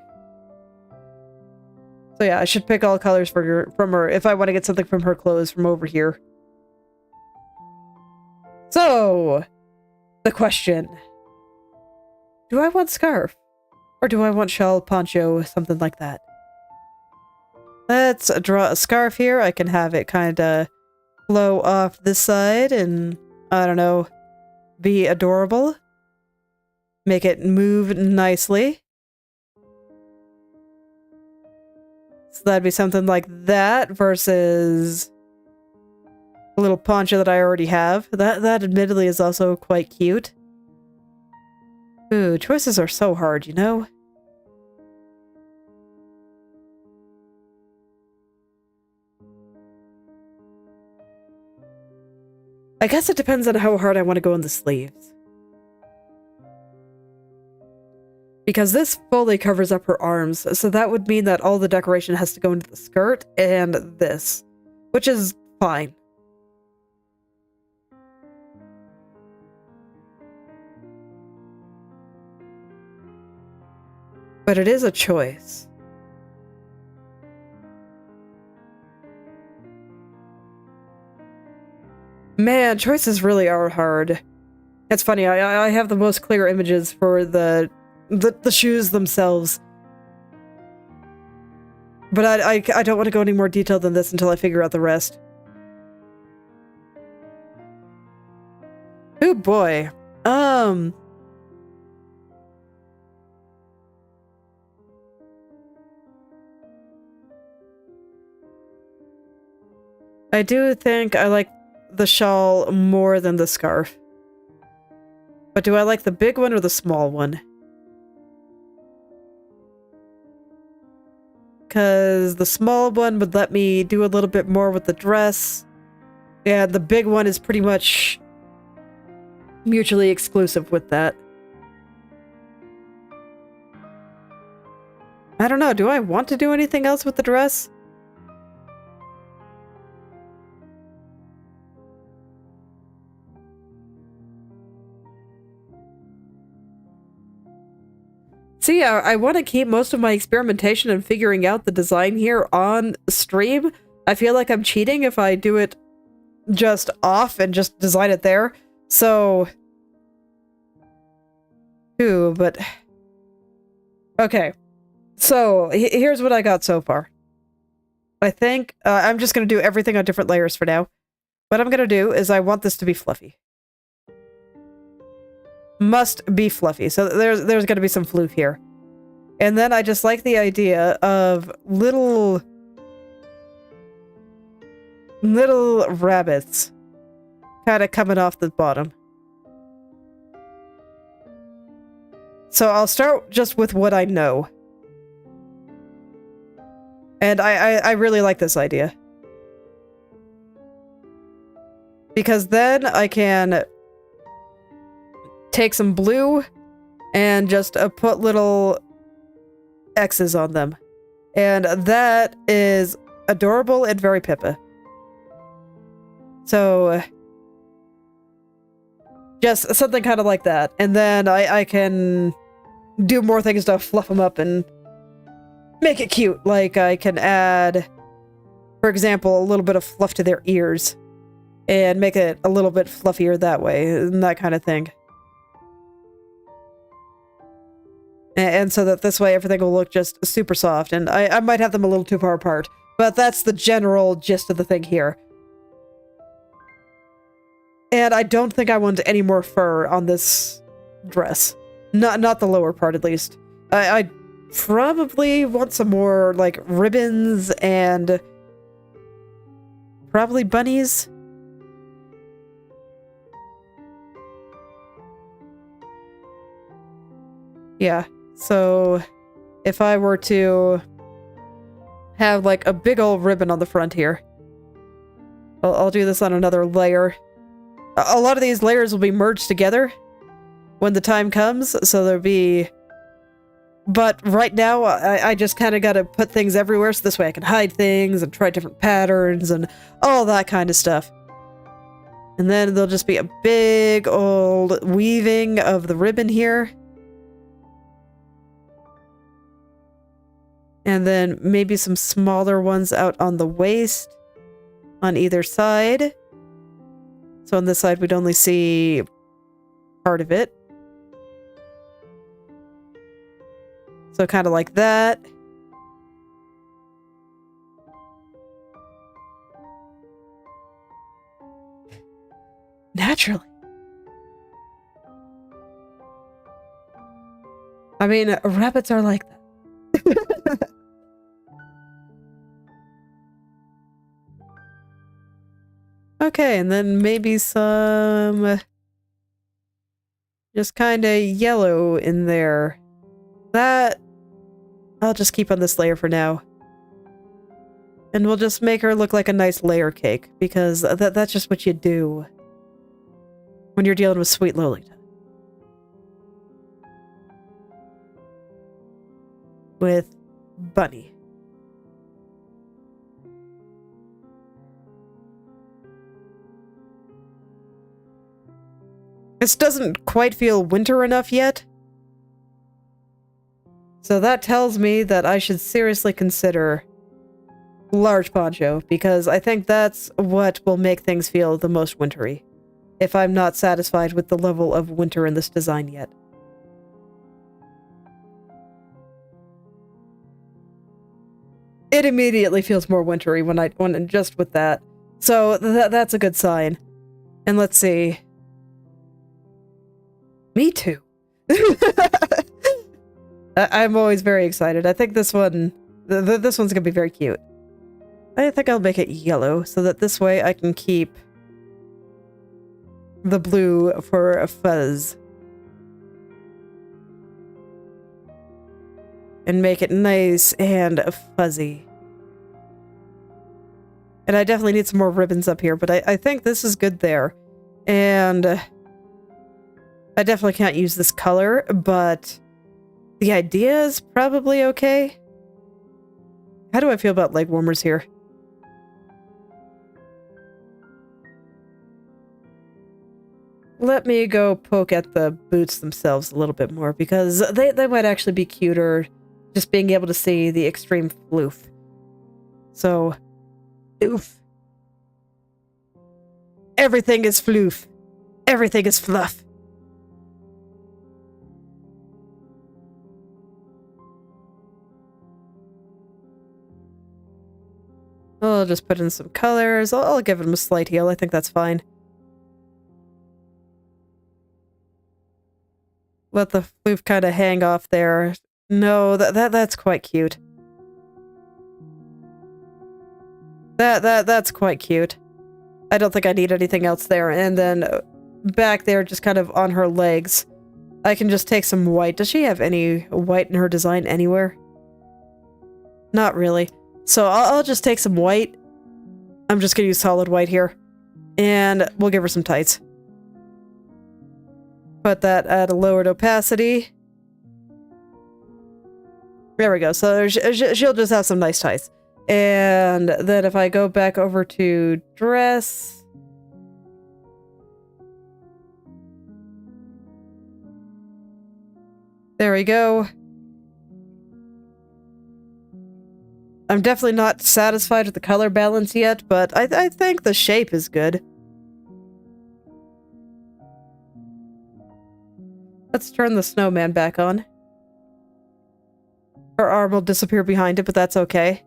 So yeah, I should pick all colors from her if I want to get something from her clothes from over here. So, the question. Do I want scarf? Or do I want shawl, poncho, something like that? Let's draw a scarf here. I can have it kind of flow off this side and, I don't know, be adorable. Make it move nicely. So that'd be something like that versus a little poncho that I already have. That admittedly is also quite cute. Ooh, choices are so hard, you know? I guess it depends on how hard I want to go in the sleeves. Because this fully covers up her arms, so that would mean that all the decoration has to go into the skirt and this, which is fine. But it is a choice. Man, choices really are hard. It's funny, I have the most clear images for the shoes themselves. But I don't want to go any more detail than this until I figure out the rest. Oh boy. I do think I like the shawl more than the scarf. But do I like the big one or the small one? Because the small one would let me do a little bit more with the dress. Yeah, the big one is pretty much mutually exclusive with that. I don't know, do I want to do anything else with the dress? See, I want to keep most of my experimentation and figuring out the design here on stream. I feel like I'm cheating if I do it just off and just design it there. So... Ooh, but... Okay. So, here's what I got so far. I think I'm just going to do everything on different layers for now. What I'm going to do is I want this to be fluffy. Must be fluffy. So there's going to be some floof here. And then I just like the idea of little rabbits kind of coming off the bottom. So I'll start just with what I know. And I really like this idea. Because then I can take some blue and just put little X's on them. And that is adorable and very Pippa. So just something kind of like that. And then I can do more things to fluff them up and make it cute. Like I can add, for example, a little bit of fluff to their ears and make it a little bit fluffier that way and that kind of thing. And so that this way everything will look just super soft. And I might have them a little too far apart, but that's the general gist of the thing here. And I don't think I want any more fur on this dress. Not the lower part, at least. I probably want some more, like, ribbons and probably bunnies. Yeah, so if I were to have, like, a big old ribbon on the front here, I'll do this on another layer. A lot of these layers will be merged together when the time comes, so there'll be... But right now, I just kind of got to put things everywhere, so this way I can hide things and try different patterns and all that kind of stuff. And then there'll just be a big old weaving of the ribbon here. And then maybe some smaller ones out on the waist on either side. So on this side, we'd only see part of it. So kind of like that. Naturally. I mean, rabbits are like that. Okay, and then maybe some just kind of yellow in there. That I'll just keep on this layer for now. And we'll just make her look like a nice layer cake, because that's just what you do when you're dealing with sweet Lolita. With Bunny. This doesn't quite feel winter enough yet. So that tells me that I should seriously consider large poncho, because I think that's what will make things feel the most wintry, if I'm not satisfied with the level of winter in this design yet. It immediately feels more wintry when just with that. So that's a good sign. And let's see. Me too. I'm always very excited. I think this one, this one's gonna be very cute. I think I'll make it yellow so that this way I can keep the blue for a fuzz. And make it nice and fuzzy. And I definitely need some more ribbons up here, but I think this is good there. And I definitely can't use this color, but the idea is probably okay. How do I feel about leg warmers here? Let me go poke at the boots themselves a little bit more, because they might actually be cuter just being able to see the extreme floof. So, oof. Everything is floof. Everything is fluff. I'll just put in some colors. I'll give him a slight heel. I think that's fine. Let the floof kind of hang off there. No, that's quite cute. That's quite cute. I don't think I need anything else there. And then back there, just kind of on her legs, I can just take some white. Does she have any white in her design anywhere? Not really. So I'll just take some white. I'm just going to use solid white here. And we'll give her some tights. Put that at a lowered opacity. There we go. So she'll just have some nice tights. And then if I go back over to dress... There we go. I'm definitely not satisfied with the color balance yet, but I think the shape is good. Let's turn the snowman back on. Her arm will disappear behind it, but that's okay.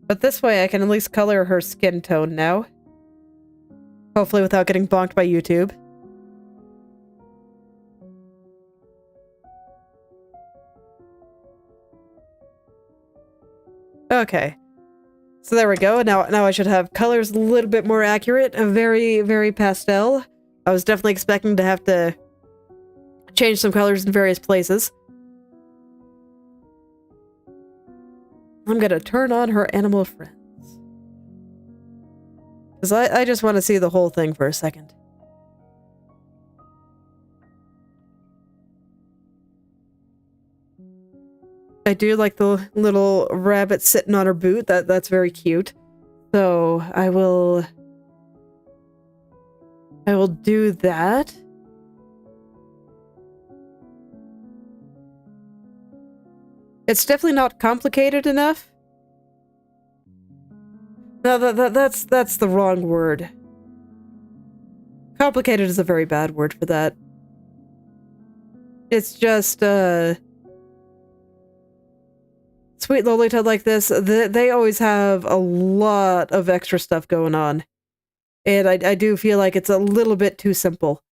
But this way I can at least color her skin tone now. Hopefully without getting bonked by YouTube. Okay. So there we go. Now I should have colors a little bit more accurate. Very, very pastel. I was definitely expecting to have to change some colors in various places. I'm gonna turn on her animal friends. Because I just want to see the whole thing for a second. I do like the little rabbit sitting on her boot. That's very cute. So I will do that. It's definitely not complicated enough. No, that's the wrong word. Complicated is a very bad word for that. It's just, Sweet Lolita like this, they always have a lot of extra stuff going on. And I do feel like it's a little bit too simple.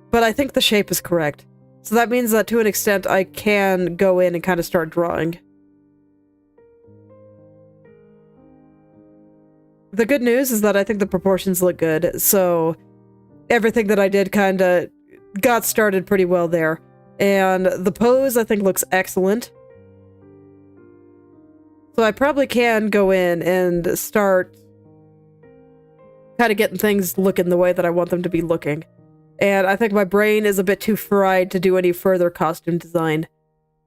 But I think the shape is correct. So that means that to an extent I can go in and kind of start drawing. The good news is that I think the proportions look good, so everything that I did kind of got started pretty well there. And the pose, I think, looks excellent. So I probably can go in and start kind of getting things looking the way that I want them to be looking. And I think my brain is a bit too fried to do any further costume design.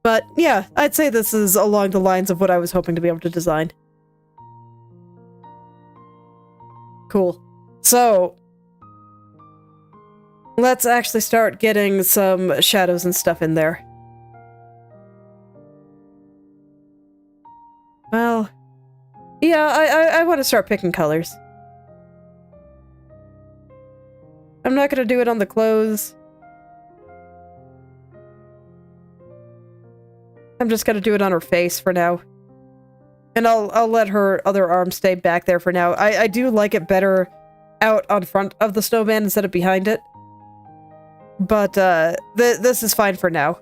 But yeah, I'd say this is along the lines of what I was hoping to be able to design. Cool. So, let's actually start getting some shadows and stuff in there. Well, yeah, I want to start picking colors. I'm not going to do it on the clothes. I'm just going to do it on her face for now. And I'll let her other arm stay back there for now. I do like it better out on front of the snowman instead of behind it. But this is fine for now.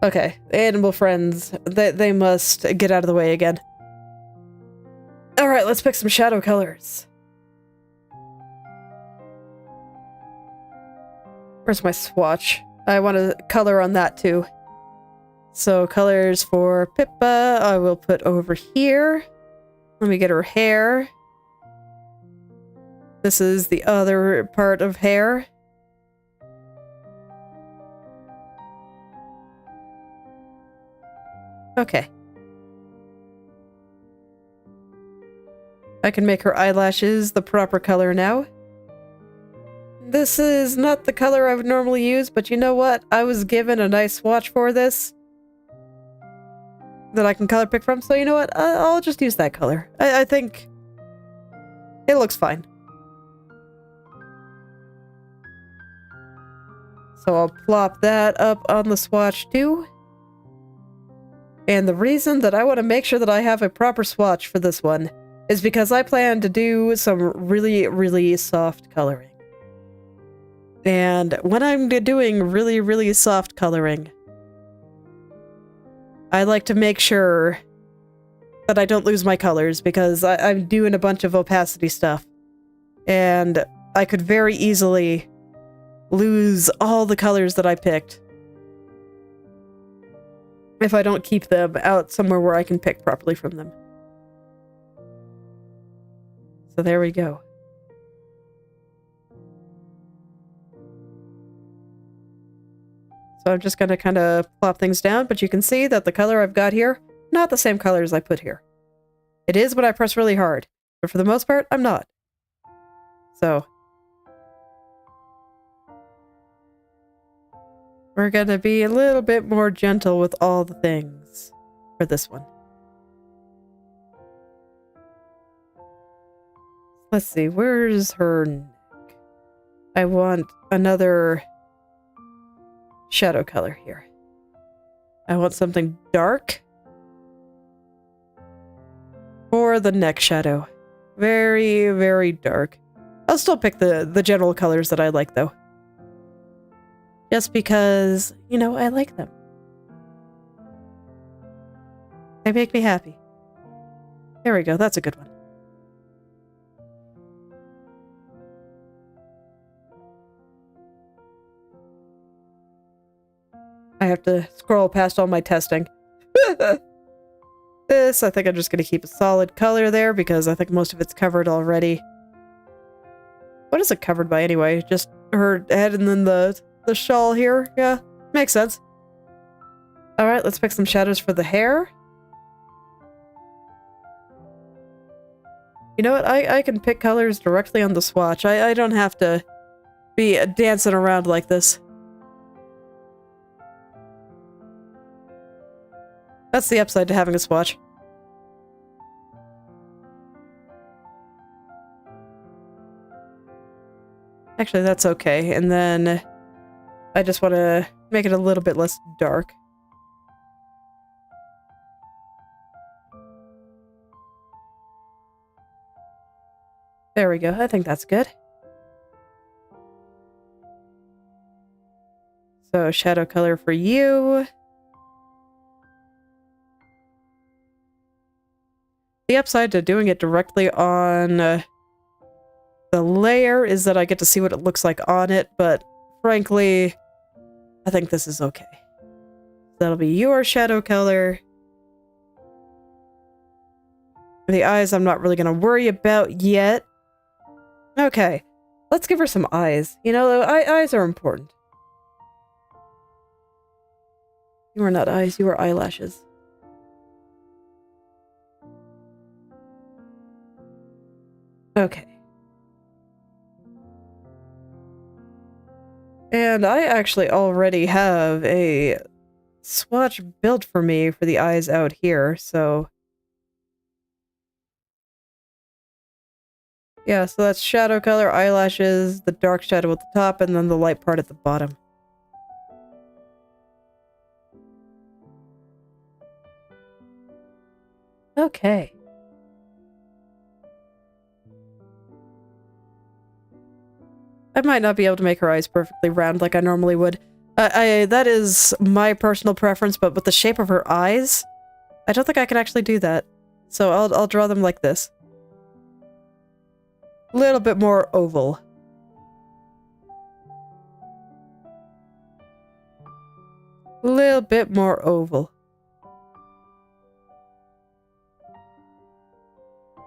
Okay, animal friends. They must get out of the way again. Alright, let's pick some shadow colors. Where's my swatch? I want to color on that too. So colors for Pippa, I will put over here. Let me get her hair. This is the other part of hair. Okay. I can make her eyelashes the proper color now. This is not the color I would normally use, but you know what? I was given a nice swatch for this that I can color pick from, so you know what? I'll just use that color. I think it looks fine. So I'll plop that up on the swatch too. And the reason that I want to make sure that I have a proper swatch for this one is because I plan to do some really, really soft coloring. And when I'm doing really, really soft coloring, I like to make sure that I don't lose my colors because I'm doing a bunch of opacity stuff. And I could very easily lose all the colors that I picked if I don't keep them out somewhere where I can pick properly from them. So there we go. So I'm just going to kind of plop things down, but you can see that the color I've got here, not the same color as I put here. It is when I press really hard, but for the most part, I'm not. So we're going to be a little bit more gentle with all the things for this one. Let's see, where's her neck? I want another shadow color here. I want something dark for the neck shadow. Very, very dark. I'll still pick the general colors that I like, though. Just because, you know, I like them. They make me happy. There we go, that's a good one. I have to scroll past all my testing. This, I think I'm just going to keep a solid color there because I think most of it's covered already. What is it covered by anyway? Just her head and then the shawl here? Yeah, makes sense. Alright, let's pick some shadows for the hair. You know what? I can pick colors directly on the swatch. I don't have to be dancing around like this. That's the upside to having a swatch. Actually, that's okay. And then I just want to make it a little bit less dark. There we go. I think that's good. So, shadow color for you. The upside to doing it directly on the layer is that I get to see what it looks like on it, but frankly, I think this is okay. That'll be your shadow color. The eyes I'm not really going to worry about yet. Okay, let's give her some eyes. You know, eyes are important. You are not eyes, you are eyelashes. Okay. And I actually already have a swatch built for me for the eyes out here, so... yeah, so that's shadow color, eyelashes, the dark shadow at the top, and then the light part at the bottom. Okay. I might not be able to make her eyes perfectly round like I normally would. That is my personal preference, but with the shape of her eyes, I don't think I can actually do that. So I'll draw them like this. A little bit more oval. A little bit more oval.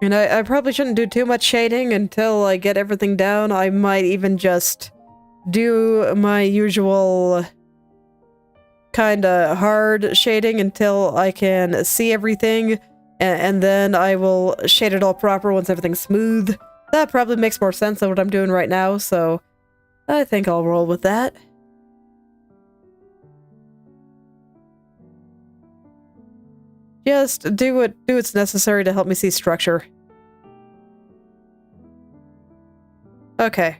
And I probably shouldn't do too much shading until I get everything down. I might even just do my usual kinda hard shading until I can see everything, and then I will shade it all proper once everything's smooth. That probably makes more sense than what I'm doing right now, so I think I'll roll with that. Just do what's necessary to help me see structure. Okay.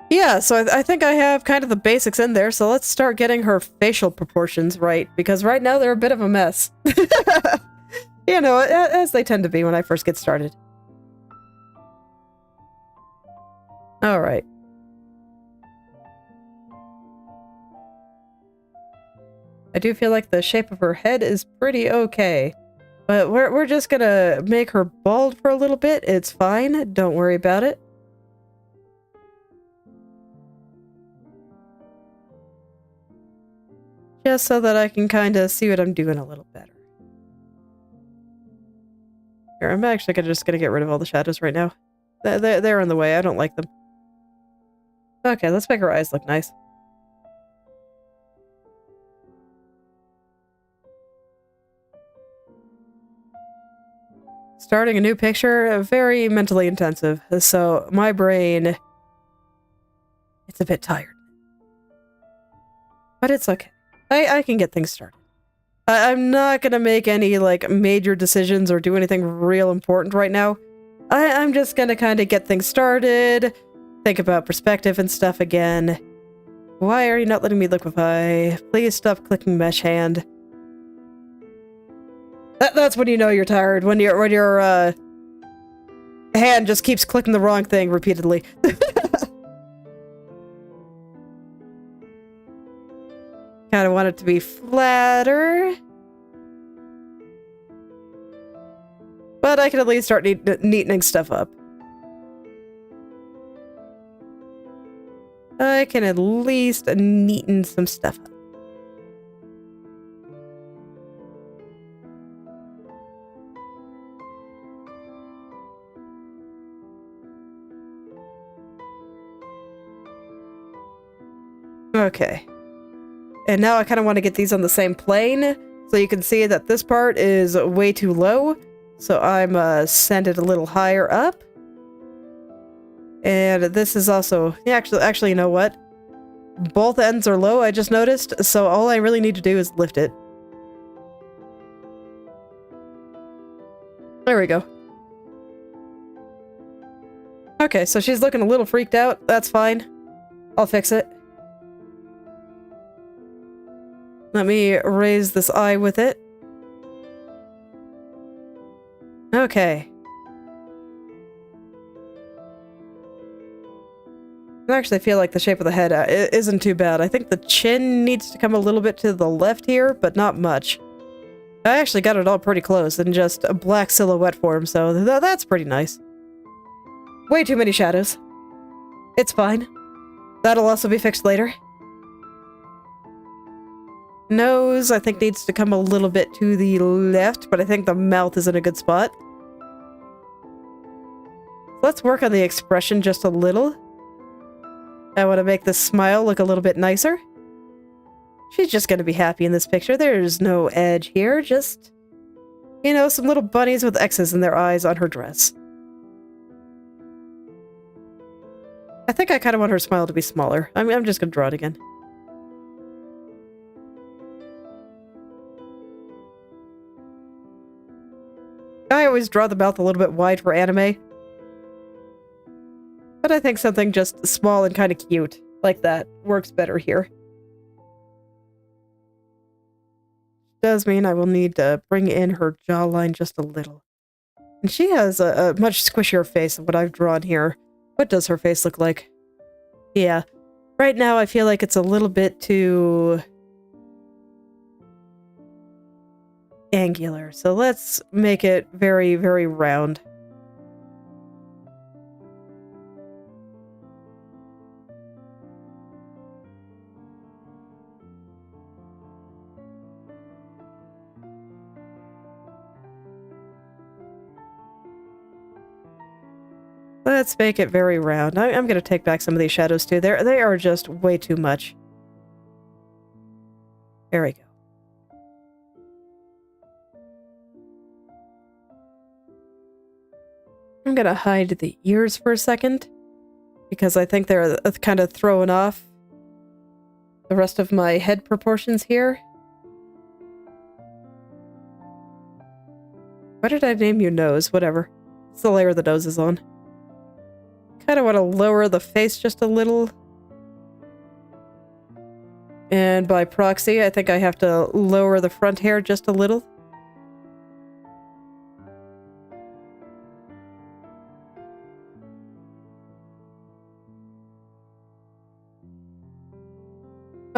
Yeah, so I think I have kind of the basics in there, so let's start getting her facial proportions right, because right now they're a bit of a mess. You know, as they tend to be when I first get started. Alright. I do feel like the shape of her head is pretty okay. But we're just gonna make her bald for a little bit. It's fine. Don't worry about it. Just so that I can kind of see what I'm doing a little better. Here, I'm actually just gonna get rid of all the shadows right now. They're in the way. I don't like them. Okay, let's make her eyes look nice. Starting a new picture, very mentally intensive. So my brain, it's a bit tired. But it's okay. I can get things started. I'm not gonna make any, like, major decisions or do anything real important right now. I'm just gonna kind of get things started, think about perspective and stuff again. Why are you not letting me liquefy? Please stop clicking mesh hand. That's when you know you're tired, when your hand just keeps clicking the wrong thing repeatedly. Kind of want it to be flatter. But I can at least start neatening stuff up. I can at least neaten some stuff up. Okay. And now I kind of want to get these on the same plane, so you can see that this part is way too low. So I'm send it a little higher up. And this is also, yeah, actually, you know what? Both ends are low, I just noticed, so all I really need to do is lift it. There we go. Okay, so she's looking a little freaked out. That's fine. I'll fix it. Let me raise this eye with it. Okay. I actually feel like the shape of the head isn't too bad. I think the chin needs to come a little bit to the left here, but not much. I actually got it all pretty close in just a black silhouette form, so that's pretty nice. Way too many shadows. It's fine. That'll also be fixed later. Nose, I think, needs to come a little bit to the left, but I think the mouth is in a good spot. Let's work on the expression just a little. I want to make this smile look a little bit nicer. She's just going to be happy in this picture. There's no edge here, just, you know, some little bunnies with X's in their eyes on her dress. I think I kind of want her smile to be smaller. I'm just going to draw it again. I always draw the mouth a little bit wide for anime. But I think something just small and kind of cute, like that, works better here. Does mean I will need to bring in her jawline just a little. And she has a much squishier face than what I've drawn here. What does her face look like? Yeah. Right now I feel like it's a little bit too angular. So let's make it very, very round. Let's make it very round. I'm going to take back some of these shadows too. They are just way too much. There we go. I'm going to hide the ears for a second, because I think they're kind of throwing off the rest of my head proportions here. Why did I name you nose? Whatever. It's the layer the nose is on. Kind of want to lower the face just a little. And by proxy, I think I have to lower the front hair just a little.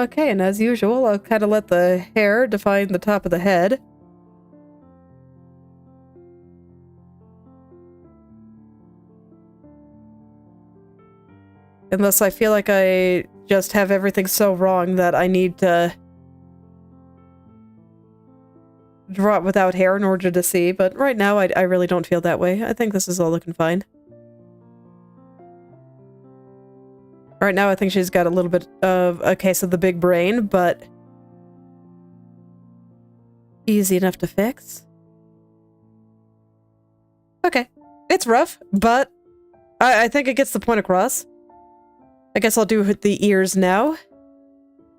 Okay, and as usual, I'll kind of let the hair define the top of the head. Unless I feel like I just have everything so wrong that I need to draw it without hair in order to see, but right now I really don't feel that way. I think this is all looking fine. Right now I think she's got a little bit of a case of the big brain, but easy enough to fix. Okay, it's rough, but I think it gets the point across. I guess I'll do the ears now.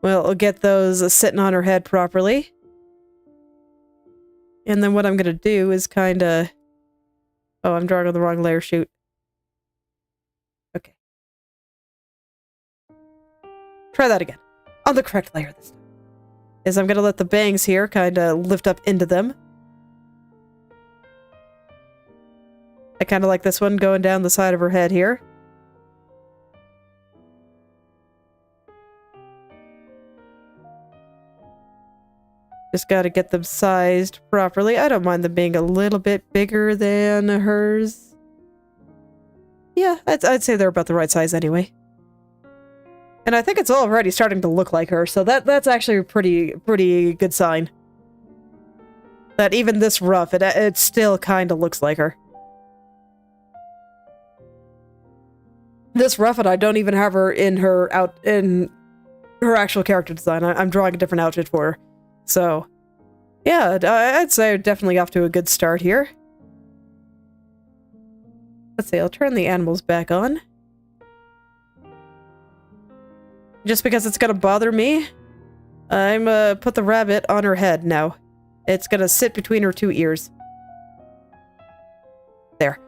Well, I'll get those sitting on her head properly. And then what I'm gonna do is kinda... Oh, I'm drawing on the wrong layer, shoot. Okay. Try that again. On the correct layer this time. Is I'm gonna let the bangs here kinda lift up into them. I kinda like this one going down the side of her head here. Just gotta get them sized properly. I don't mind them being a little bit bigger than hers. Yeah, I'd say they're about the right size anyway. And I think it's already starting to look like her, so that's actually a pretty good sign. That even this rough, it still kind of looks like her. This rough, and I don't even have her in her actual character design. I'm drawing a different outfit for her. So, yeah, I'd say definitely off to a good start here. Let's see, I'll turn the animals back on. Just because it's gonna bother me, I'm put the rabbit on her head now. It's gonna sit between her two ears. There.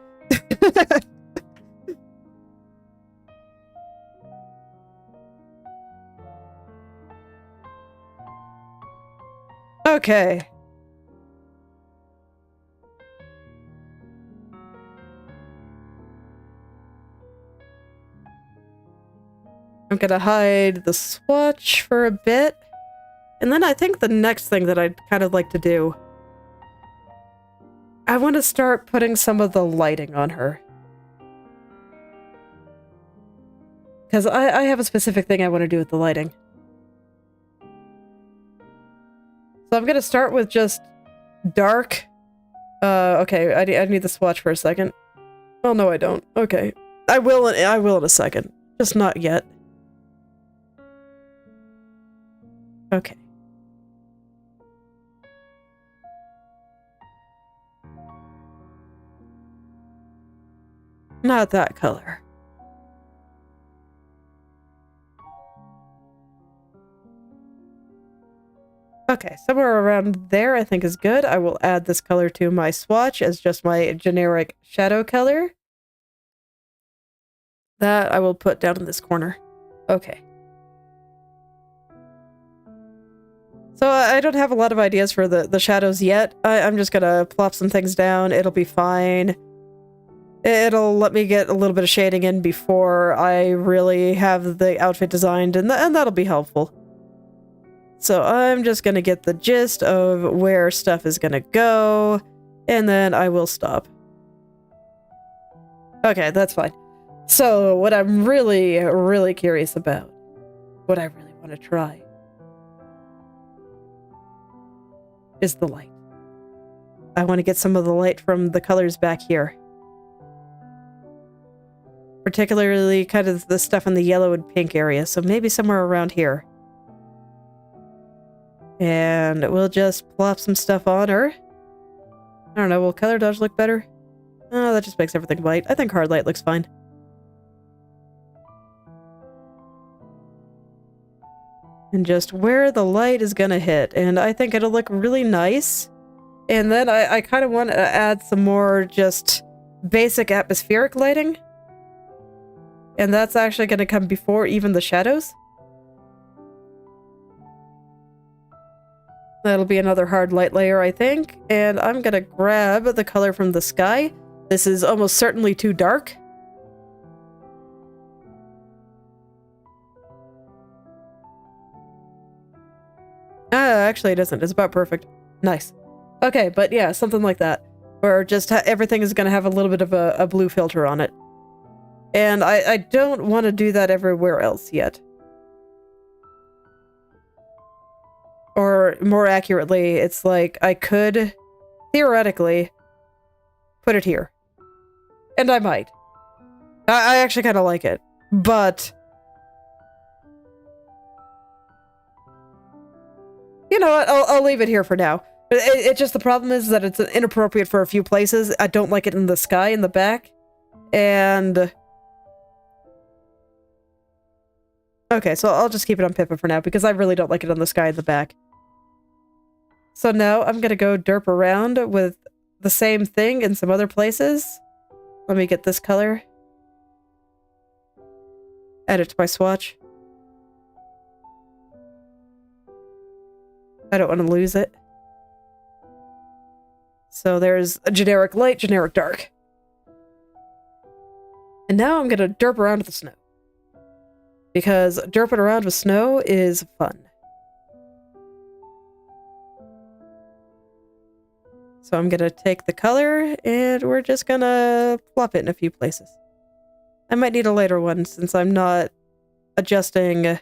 Okay. I'm gonna hide the swatch for a bit. And then I think the next thing that I'd kind of like to do... I want to start putting some of the lighting on her. Because I have a specific thing I want to do with the lighting. So I'm gonna start with just dark. Okay, I need the swatch for a second. Oh no, I don't. Okay, I will in a second. Just not yet. Okay. Not that color. Okay, somewhere around there I think is good. I will add this color to my swatch as just my generic shadow color. That I will put down in this corner. Okay. So I don't have a lot of ideas for the shadows yet. I'm just gonna plop some things down. It'll be fine. It'll let me get a little bit of shading in before I really have the outfit designed, and that'll be helpful. So I'm just gonna get the gist of where stuff is gonna go, and then I will stop. Okay, that's fine. So what I'm really curious about, what I really want to try, is the light. I want to get some of the light from the colors back here. Particularly kind of the stuff in the yellow and pink area, so maybe somewhere around here. And we'll just plop some stuff on her. I don't know, will color dodge look better? Oh, that just makes everything white. I think hard light looks fine. And just where the light is gonna hit. And I think it'll look really nice. And then I kind of want to add some more just basic atmospheric lighting. And that's actually gonna come before even the shadows. That'll be another hard light layer, I think. And I'm gonna grab the color from the sky. This is almost certainly too dark. Actually it isn't. It's about perfect. Nice. Okay, but yeah, something like that. Where just everything is going to have a little bit of a blue filter on it. And I don't want to do that everywhere else yet. Or more accurately, it's like I could, theoretically, put it here. And I might. I actually kind of like it. But, you know what? I'll leave it here for now. It's just the problem is that it's inappropriate for a few places. I don't like it in the sky in the back. And... okay, so I'll just keep it on Pippa for now, because I really don't like it on the sky in the back. So now I'm gonna go derp around with the same thing in some other places. Let me get this color. Add it to my swatch. I don't want to lose it. So there's a generic light, generic dark. And now I'm gonna derp around with the snow. Because derping around with snow is fun. So I'm gonna take the color, and we're just gonna plop it in a few places. I might need a later one, since I'm not adjusting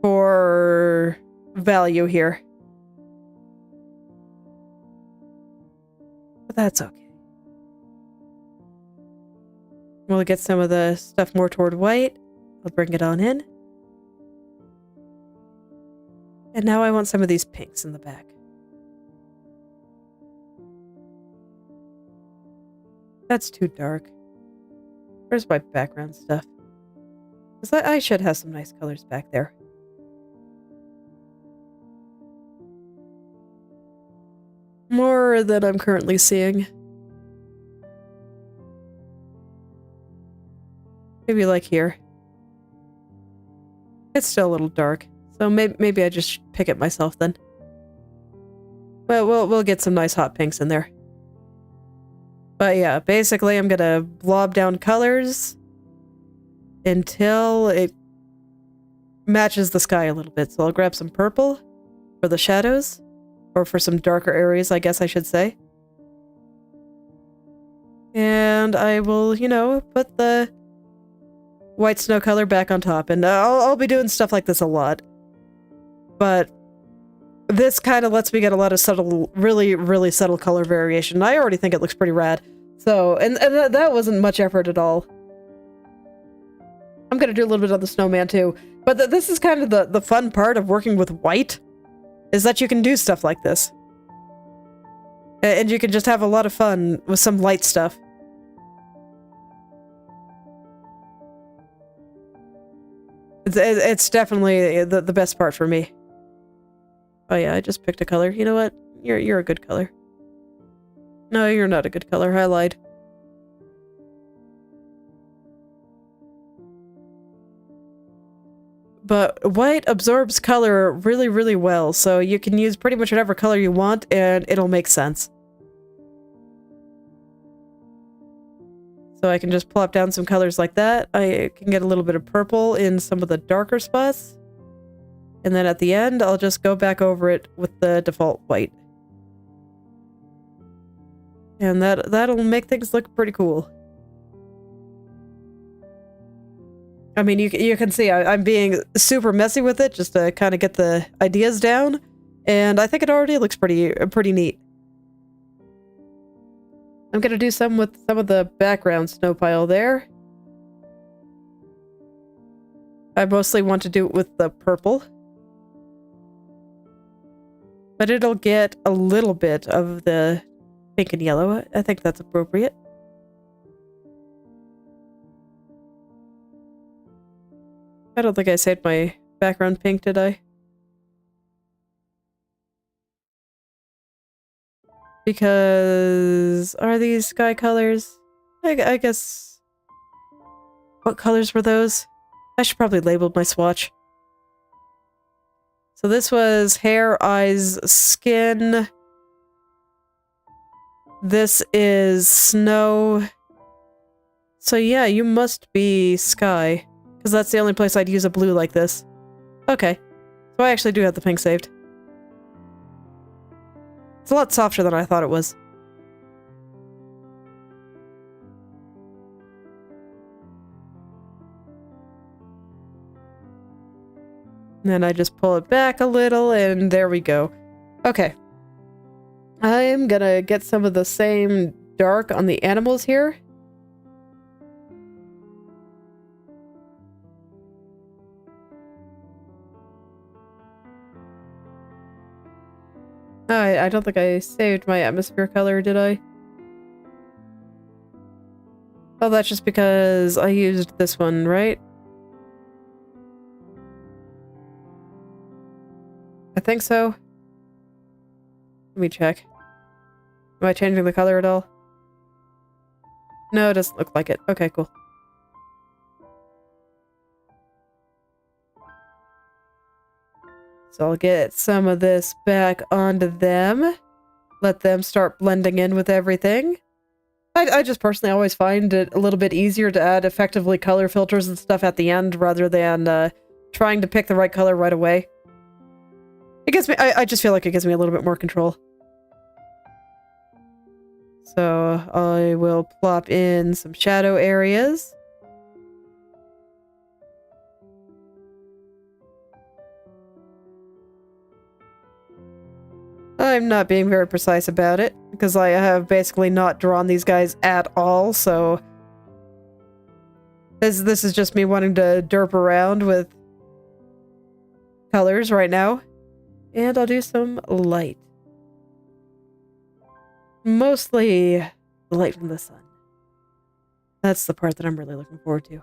for value here. But that's okay. We'll get some of the stuff more toward white. I'll bring it on in. And now I want some of these pinks in the back. That's too dark. Where's my background stuff? Because I should have some nice colors back there. More than I'm currently seeing. Maybe like here. It's still a little dark. So maybe I just pick it myself then. But we'll get some nice hot pinks in there. But yeah, basically I'm gonna blob down colors until it matches the sky a little bit. So I'll grab some purple for the shadows, or for some darker areas, I guess I should say. And I will, you know, put the white snow color back on top. And I'll be doing stuff like this a lot. But this kind of lets me get a lot of subtle, really, really subtle color variation. I already think it looks pretty rad. So, and that wasn't much effort at all. I'm gonna do a little bit of the snowman too. But this is kind of the fun part of working with white, is that you can do stuff like this. And you can just have a lot of fun with some light stuff. It's definitely the best part for me. Oh yeah, I just picked a color. You know what? You're a good color. No, you're not a good color. I lied. But white absorbs color really, really well, so you can use pretty much whatever color you want, and it'll make sense. So I can just plop down some colors like that. I can get a little bit of purple in some of the darker spots. And then at the end, I'll just go back over it with the default white. And that'll make things look pretty cool. I mean, you can see I'm being super messy with it just to kind of get the ideas down. And I think it already looks pretty neat. I'm gonna do some with some of the background snow pile there. I mostly want to do it with the purple. But it'll get a little bit of the pink and yellow. I think that's appropriate. I don't think I saved my background pink, did I? Because... are these sky colors? I guess... what colors were those? I should probably label my swatch. So this was hair, eyes, skin. This is snow. So yeah, you must be sky. Because that's the only place I'd use a blue like this. Okay. So I actually do have the pink saved. It's a lot softer than I thought it was. And then I just pull it back a little, and there we go. Okay. I'm gonna get some of the same dark on the animals here. Oh, I don't think I saved my atmosphere color, did I? Oh, that's just because I used this one, right? I think so. Let me check. Am I changing the color at all? No, it doesn't look like it. Okay, cool. So I'll get some of this back onto them. Let them start blending in with everything. I just personally always find it a little bit easier to add effectively color filters and stuff at the end rather than trying to pick the right color right away. It gives me, I just feel like it gives me a little bit more control. So I will plop in some shadow areas. I'm not being very precise about it, because I have basically not drawn these guys at all, so... This is just me wanting to derp around with colors right now. And I'll do some light. Mostly the light from the sun. That's the part that I'm really looking forward to.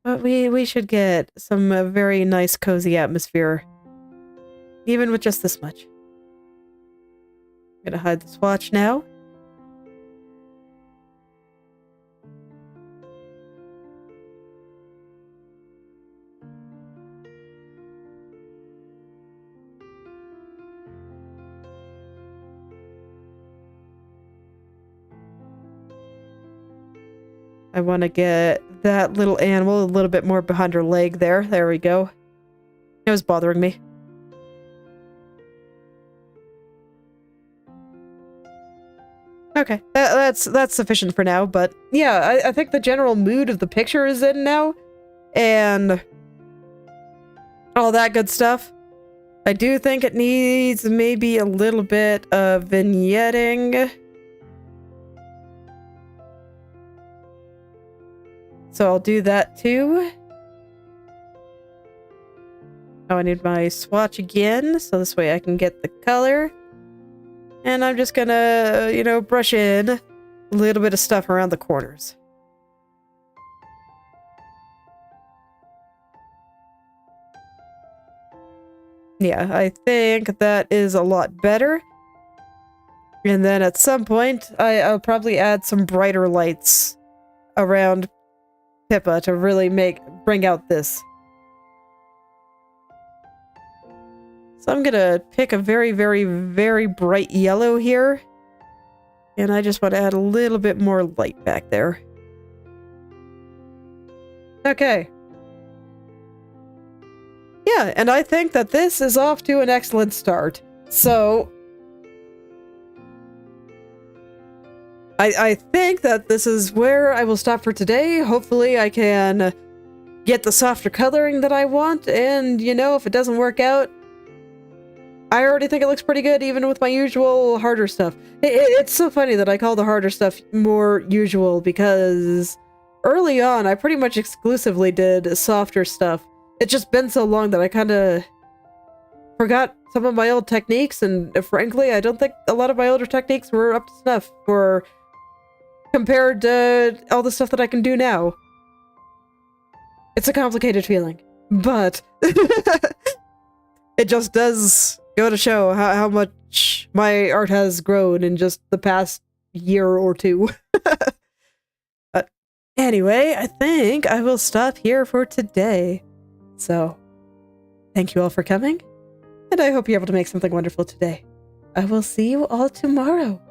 But we should get some very nice cozy atmosphere. Even with just this much. I'm gonna hide the swatch now. I want to get that little animal a little bit more behind her leg there. There we go. It was bothering me. Okay, that's sufficient for now, but yeah, I think the general mood of the picture is in now, and all that good stuff. I do think it needs maybe a little bit of vignetting. So I'll do that too. Oh, I need my swatch again, so this way I can get the color. And I'm just gonna, you know, brush in a little bit of stuff around the corners. Yeah, I think that is a lot better. And then at some point, I'll probably add some brighter lights around Pippa to really bring out this. So I'm gonna pick a very, very, very bright yellow here. And I just want to add a little bit more light back there. Okay. Yeah, and I think that this is off to an excellent start. So I think that this is where I will stop for today. Hopefully I can get the softer coloring that I want, and you know, if it doesn't work out, I already think it looks pretty good, even with my usual harder stuff. It's so funny that I call the harder stuff more usual, because early on, I pretty much exclusively did softer stuff. It's just been so long that I kind of forgot some of my old techniques, and frankly, I don't think a lot of my older techniques were up to snuff compared to all the stuff that I can do now. It's a complicated feeling, but it just does go to show how much my art has grown in just the past year or two. But anyway, I think I will stop here for today. So, thank you all for coming, and I hope you're able to make something wonderful today. I will see you all tomorrow.